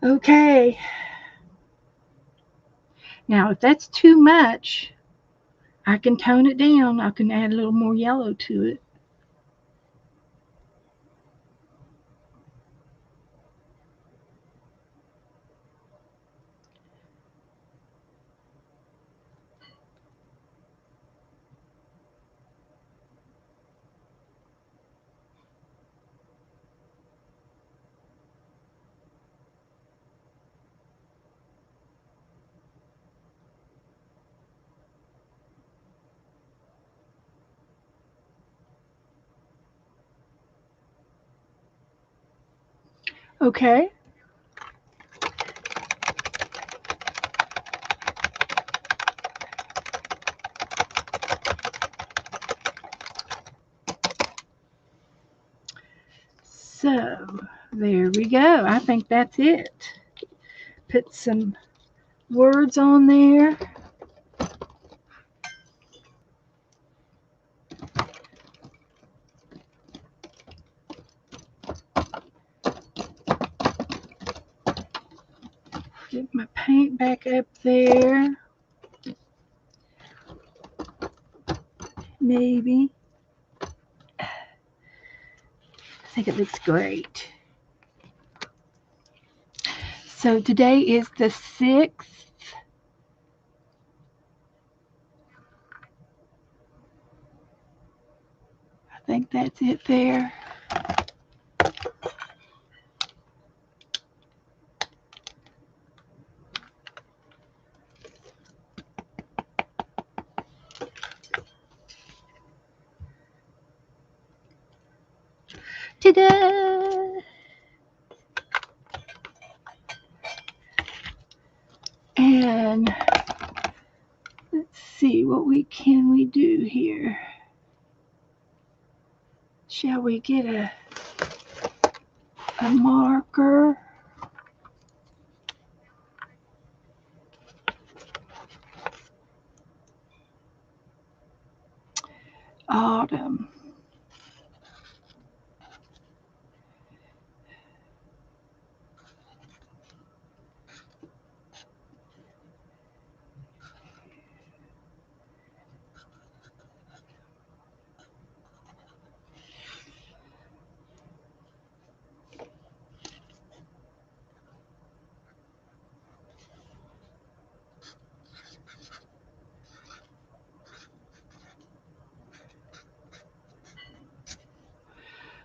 [SPEAKER 1] Okay. Now, if that's too much, I can tone it down. I can add a little more yellow to it. Okay. So, there we go. I think that's it. Put some words on there. Get my paint back up there. Maybe. I think it looks great. So today is the 6th. I think that's it there. Ta-da! And let's see what we do here. Shall we get a marker? Autumn.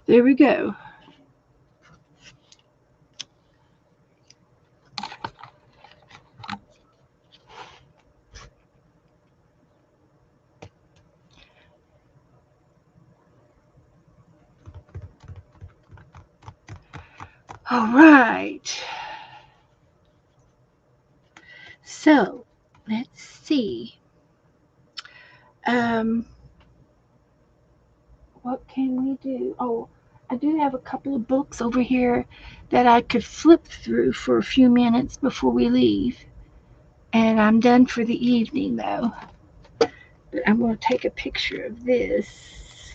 [SPEAKER 1] There we go. All right. So let's see. Um, what can we do? Oh, I do have a couple of books over here that I could flip through for a few minutes before we leave. And I'm done for the evening though. But I'm going to take a picture of this.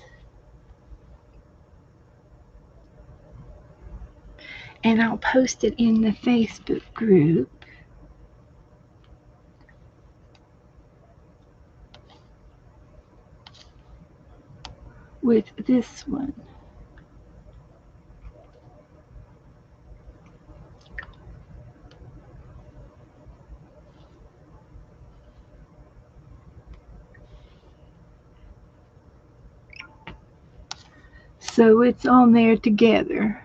[SPEAKER 1] And I'll post it in the Facebook group with this one. So it's on there together.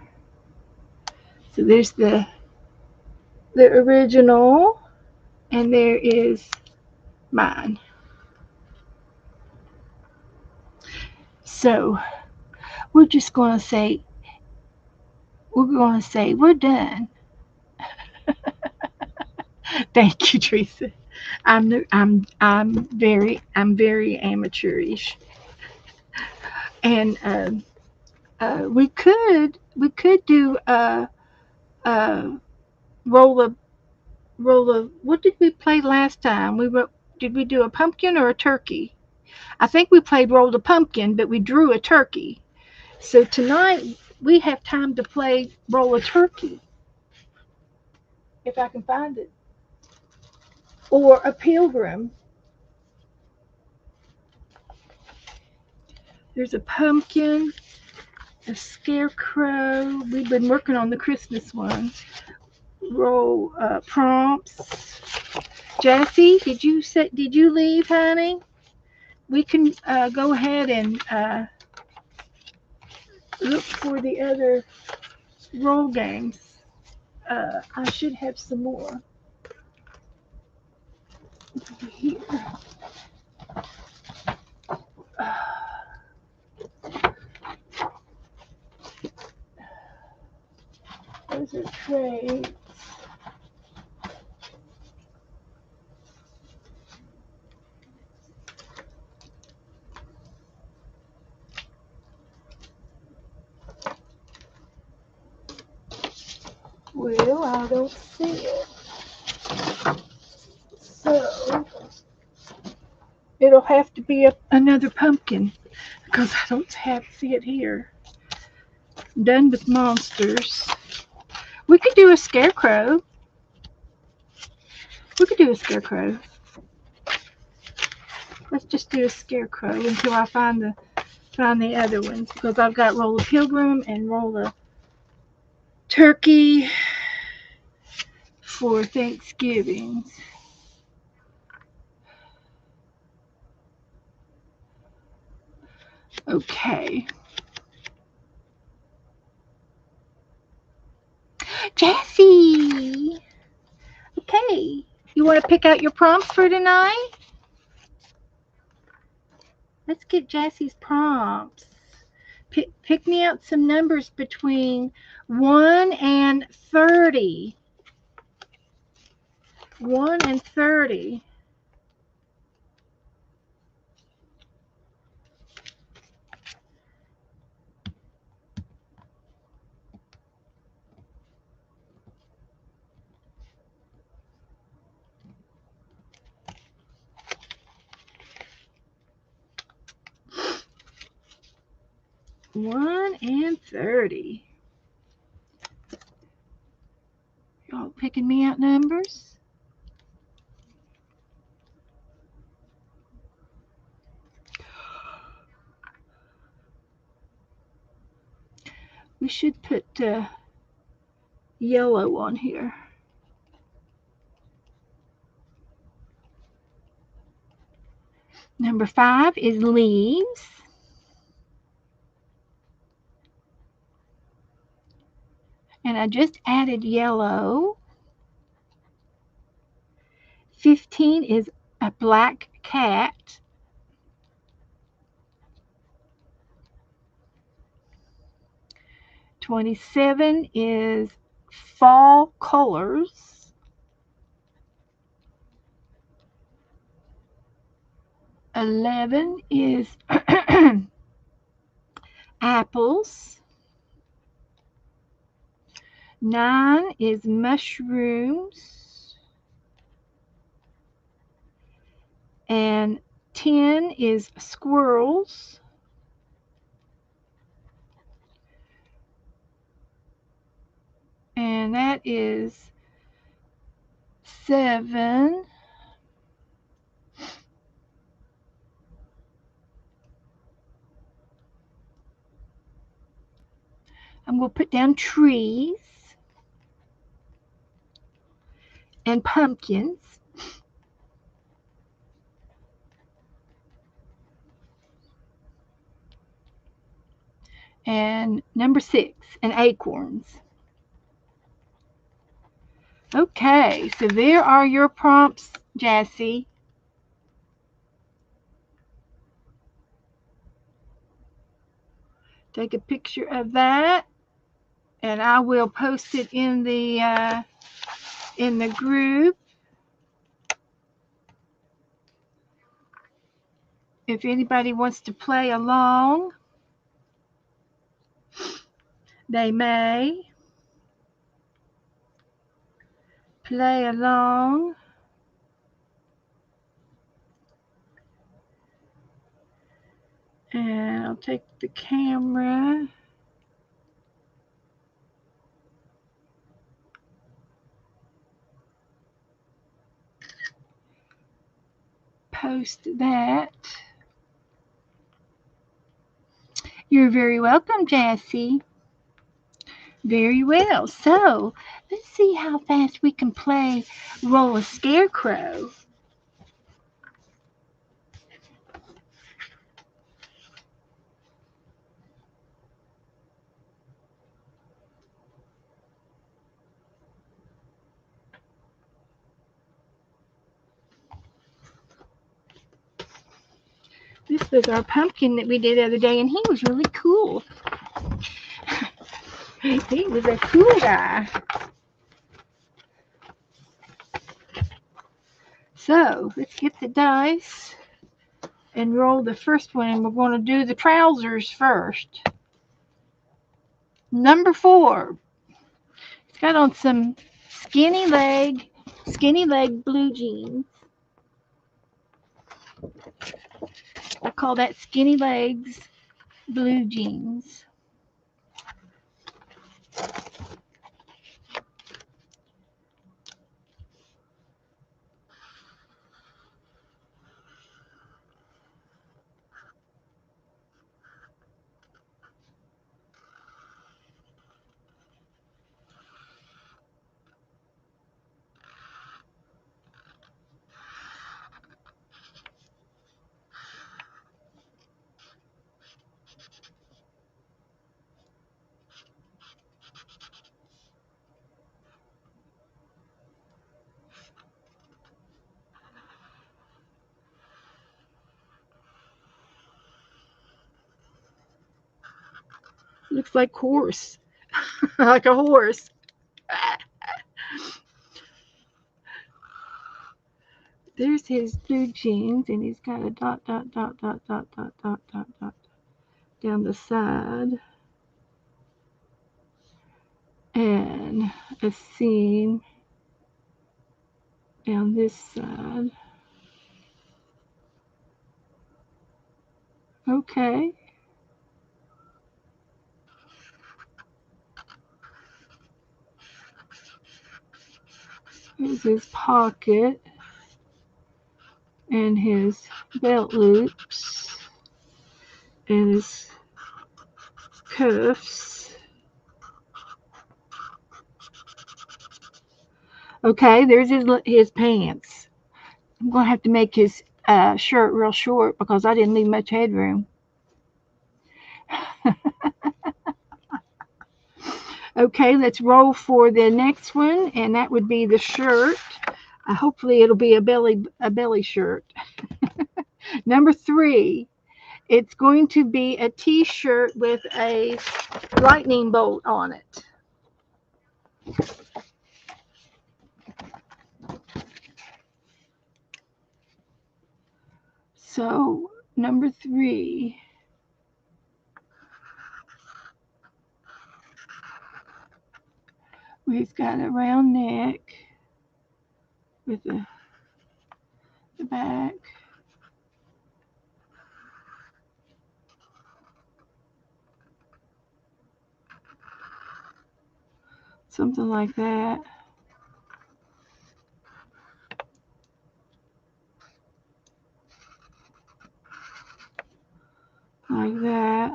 [SPEAKER 1] So there's the original, and there is mine. So we're just going to say we're done. Thank you, Teresa. I'm very amateurish, and we could do a roll of what did we play last time? Did we do a pumpkin or a turkey? I think we played roll the pumpkin, but we drew a turkey. So tonight we have time to play roll a turkey. if I can find it. Or a pilgrim. There's a pumpkin, a scarecrow. We've been working on the Christmas ones. Roll prompts. Jessie, did you leave, honey? We can go ahead and look for the other roll games. I should have some more here. Those are trades. Well, I don't see it. So it'll have to be another pumpkin because I don't see it here. Done with monsters. We could do a scarecrow. We could do a scarecrow. Let's just do a scarecrow until I find the other ones because I've got roll a pilgrim and roll a turkey for Thanksgiving. Okay. Jessie. Okay. You want to pick out your prompts for tonight? Let's get Jessie's prompts. Pick me out some numbers between 1 and 30. 1 and 30. One and 30. Y'all picking me out numbers? We should put yellow on here. Number 5 is leaves. And I just added yellow. 15 is a black cat. 27 is fall colors. 11 is apples. 9 is mushrooms. And 10 is squirrels. And that is 7. I'm going to put down trees and pumpkins. And number 6, and acorns. Okay, so there are your prompts, Jassy. Take a picture of that, and I will post it in the group. If anybody wants to play along, they may play along. And I'll take the camera. post that. You're very welcome, Jassy. Very well. So, let's see how fast we can play Roll a Scarecrow. This was our pumpkin that we did the other day, and he was really cool. He was a cool guy. So, let's get the dice and roll the first one, and we're going to do the trousers first. Number 4. It's got on some skinny leg blue jeans. I call that skinny legs blue jeans. Looks like horse. Like a horse. There's his blue jeans, and he's got a dot, dot, dot, dot, dot, dot, dot, dot, dot down the side. And a seam down this side. Okay. Here's his pocket and his belt loops and his cuffs. Okay, there's his pants. I'm going to have to make his shirt real short because I didn't leave much headroom. Okay, let's roll for the next one, and that would be the shirt. Hopefully, it'll be a belly shirt. Number 3, it's going to be a T-shirt with a lightning bolt on it. So, number 3. We've got a round neck with the back. Something like that. Like that.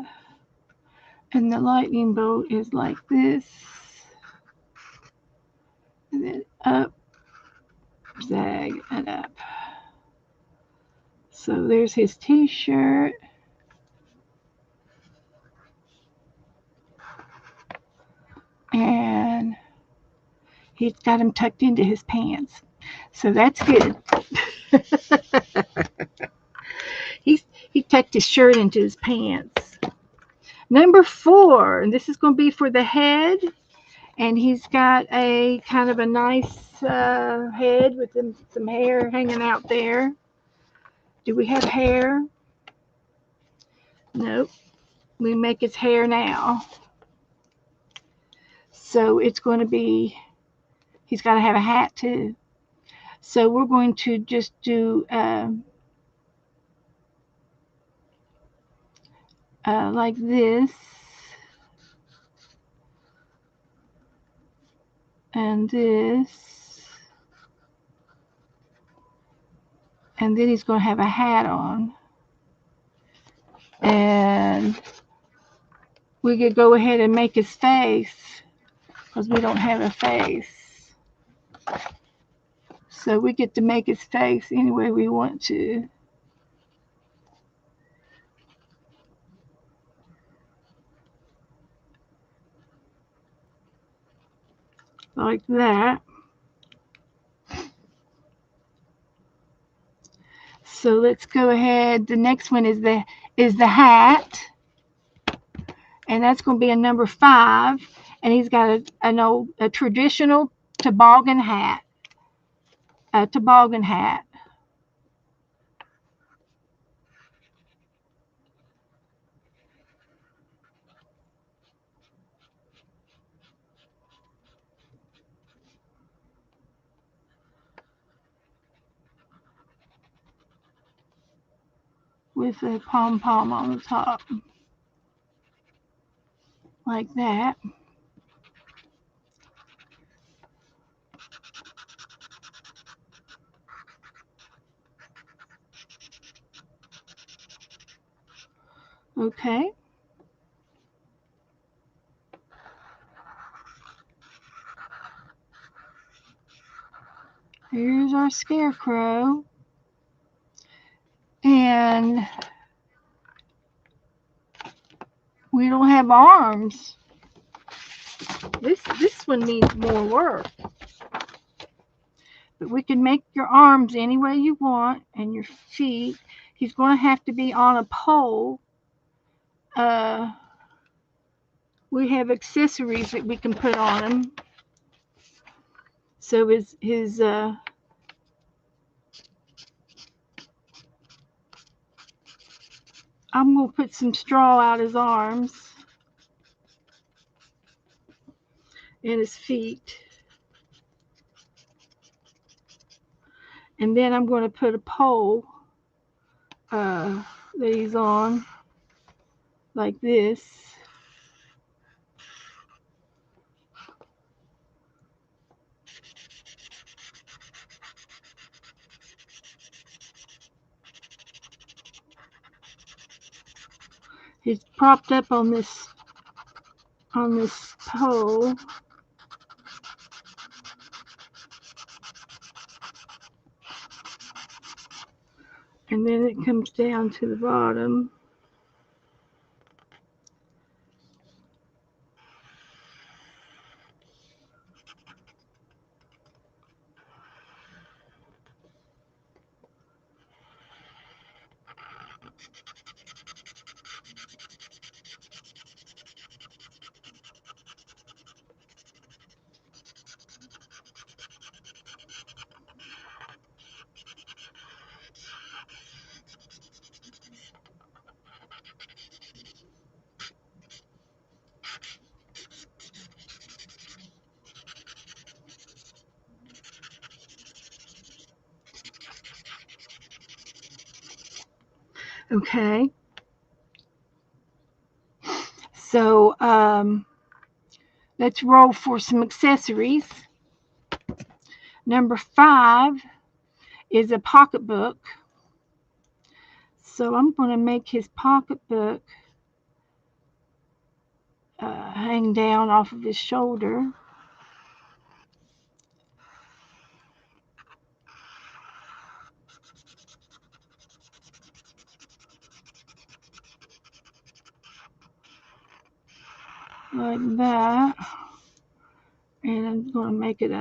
[SPEAKER 1] And the lightning bolt is like this. And then up, zag, and up. So there's his T-shirt. And he's got them tucked into his pants. So that's good. He tucked his shirt into his pants. Number 4, and this is going to be for the head. And he's got a kind of a nice head with some hair hanging out there. Do we have hair? Nope. We make his hair now. So it's going to be, he's got to have a hat too. So we're going to just do like this. And this. And then he's going to have a hat on. And we could go ahead and make his face because we don't have a face. So we get to make his face any way we want to. Like that. So let's go ahead. The next one is the hat. And that's going to be a number 5. And he's got a traditional toboggan hat. A toboggan hat. With a pom-pom on the top. Like that. Okay. Here's our scarecrow. And we don't have arms. This one needs more work. But we can make your arms any way you want and your feet. He's going to have to be on a pole. We have accessories that we can put on him. So his I'm going to put some straw out his arms and his feet. And then I'm going to put a pole that he's on like this. He's propped up on this pole. And then it comes down to the bottom. Okay. So let's roll for some accessories. Number 5 is a pocketbook. So I'm going to make his pocketbook hang down off of his shoulder. Like that. And I'm going to make it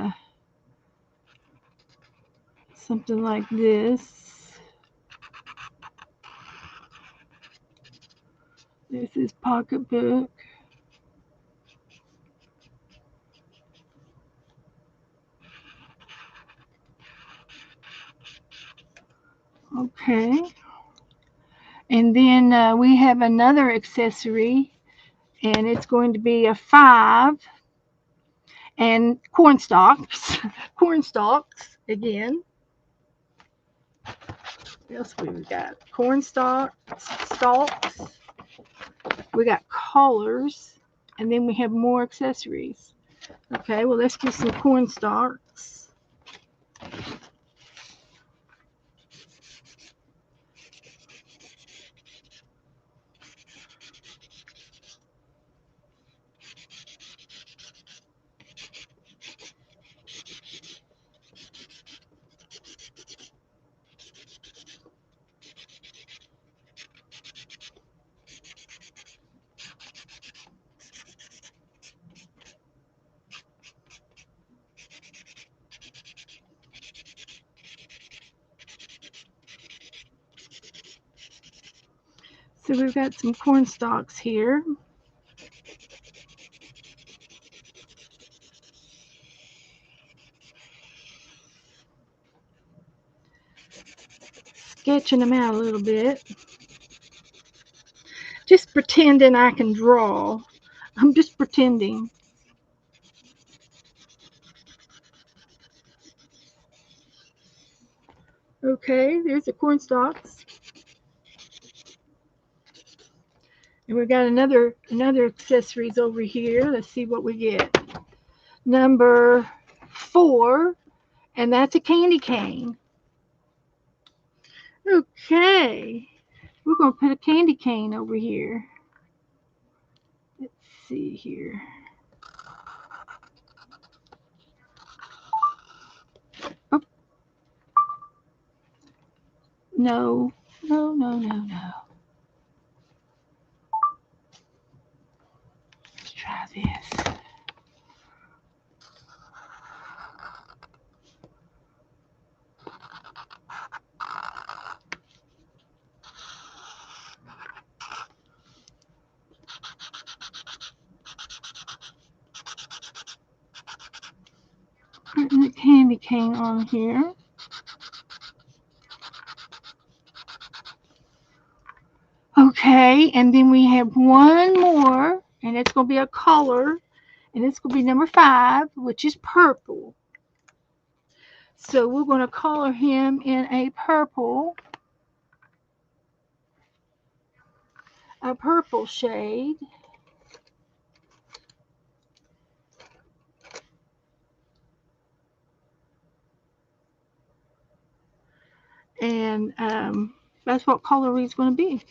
[SPEAKER 1] something like this. This is pocketbook. Okay. And then we have another accessory, and it's going to be a 5 and corn stalks. Corn stalks again. What else we got? Corn stalks. We got collars, and then we have more accessories. Okay, well, let's do some corn stalks. So we've got some corn stalks here. Sketching them out a little bit. Just pretending I can draw. I'm just pretending. Okay, there's the corn stalks. And we've got another accessories over here. Let's see what we get. Number 4, and that's a candy cane. Okay, we're going to put a candy cane over here. Let's see here. Oh, no, no, no, no, no. Let's try this. Putting the candy cane on here. Okay, and then we have one more, and it's going to be a color, and it's going to be number 5, which is purple. So we're going to color him in a purple shade. And that's what color he's going to be.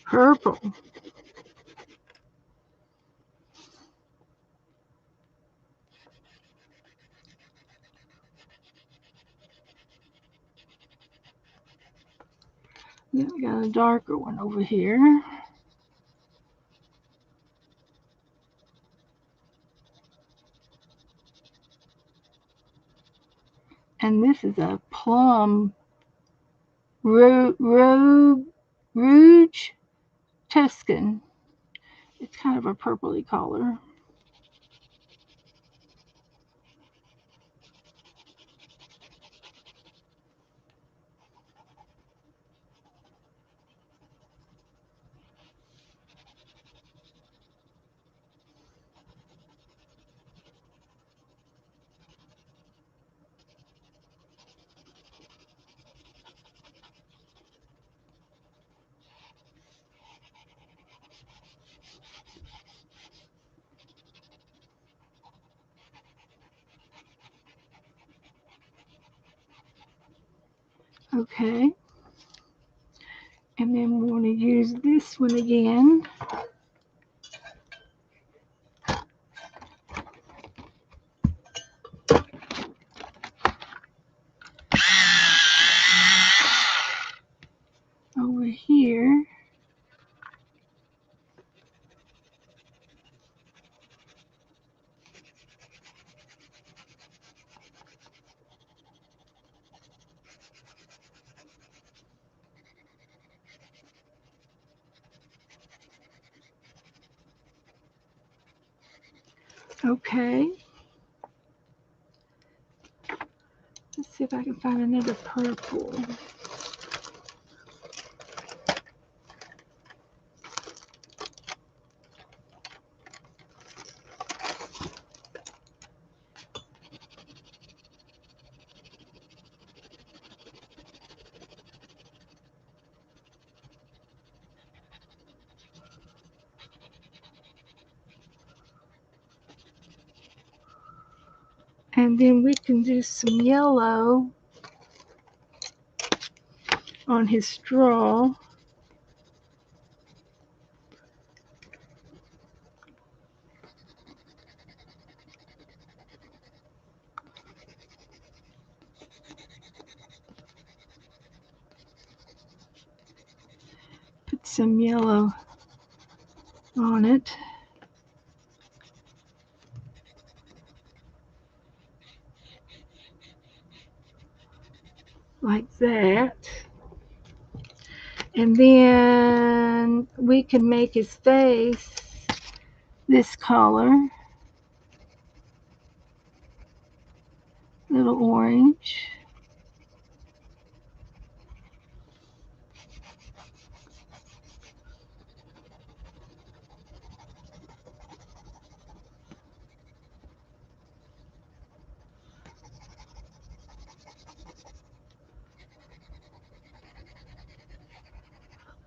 [SPEAKER 1] Purple. Then we got a darker one over here. And this is a plum rouge Tuscan. It's kind of a purpley color. Okay. And then we're going to use this one again. Over here. Okay. Let's see if I can find another purple. And then we can do some yellow on his straw. Put some yellow on it. Like that. And then we can make his face this color, little orange.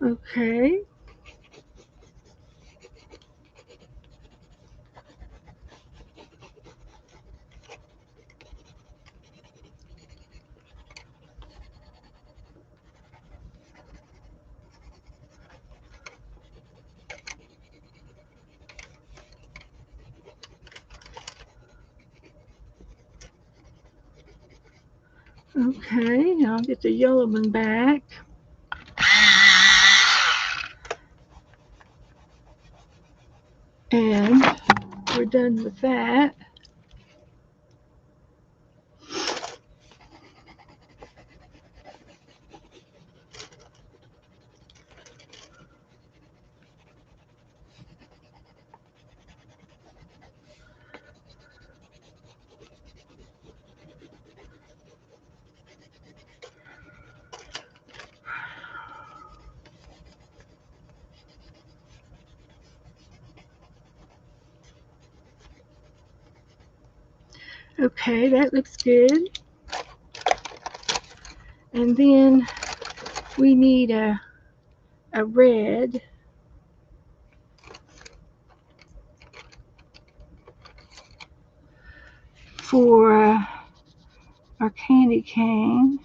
[SPEAKER 1] Okay. Okay, I'll get the yellow one back. And we're done with that. Okay, that looks good. And then we need a red for our candy cane.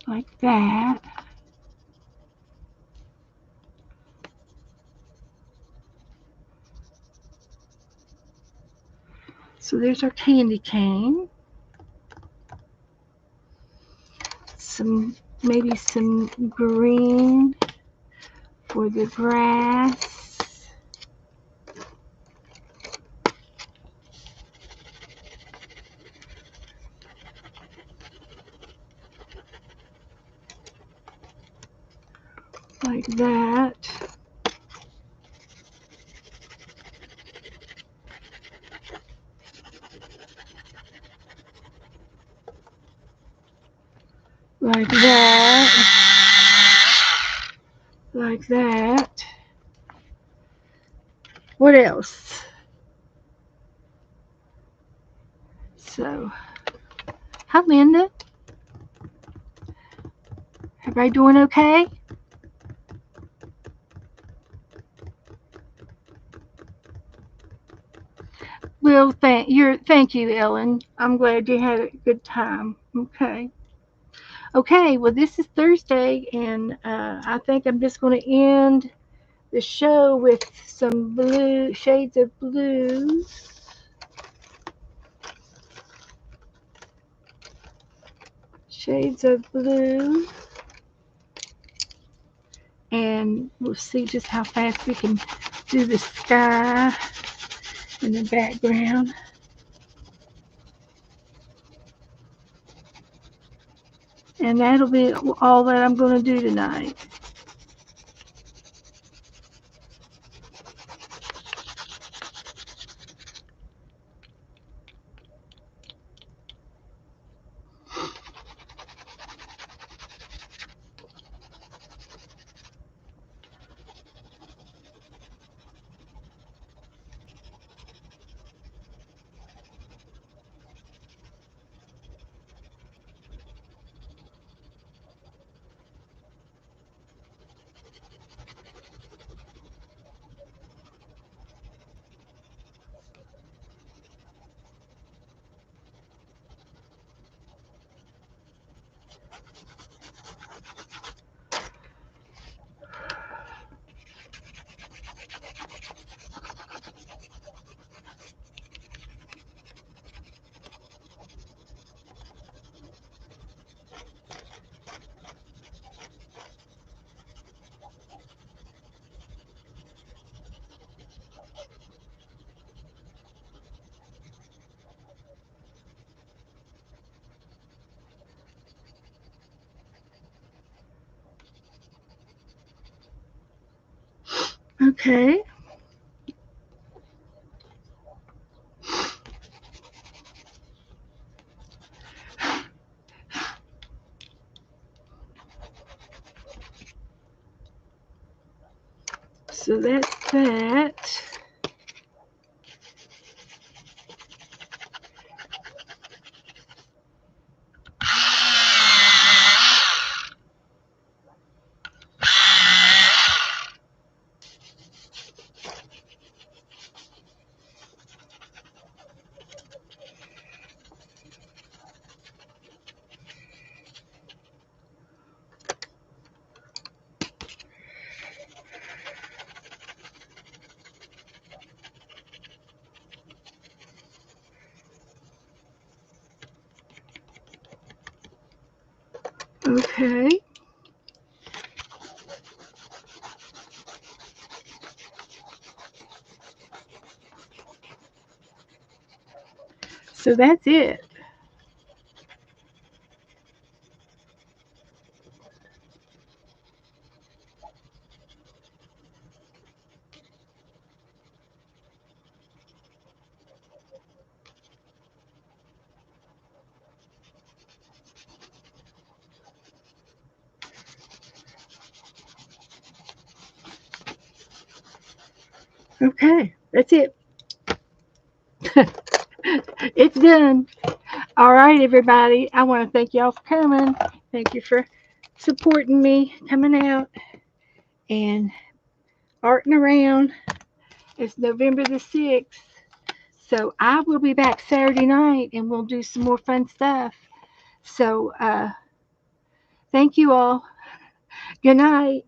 [SPEAKER 1] Like that. So there's our candy cane. Maybe some green for the grass. Like that. Like that. Like that. What else? So, hi Linda. Everybody doing okay? Well, thank you, Ellen. I'm glad you had a good time. Okay. Okay, well, this is Thursday, and I think I'm just going to end the show with some blue shades of blue. Shades of blue. And we'll see just how fast we can do the sky in the background. And that'll be all that I'm going to do tonight. Okay. So that's that. Okay. So that's it. Okay. That's it. It's done. All right, everybody. I want to thank y'all for coming. Thank you for supporting me, coming out and arting around. It's November the 6th. So I will be back Saturday night and we'll do some more fun stuff. So thank you all. Good night.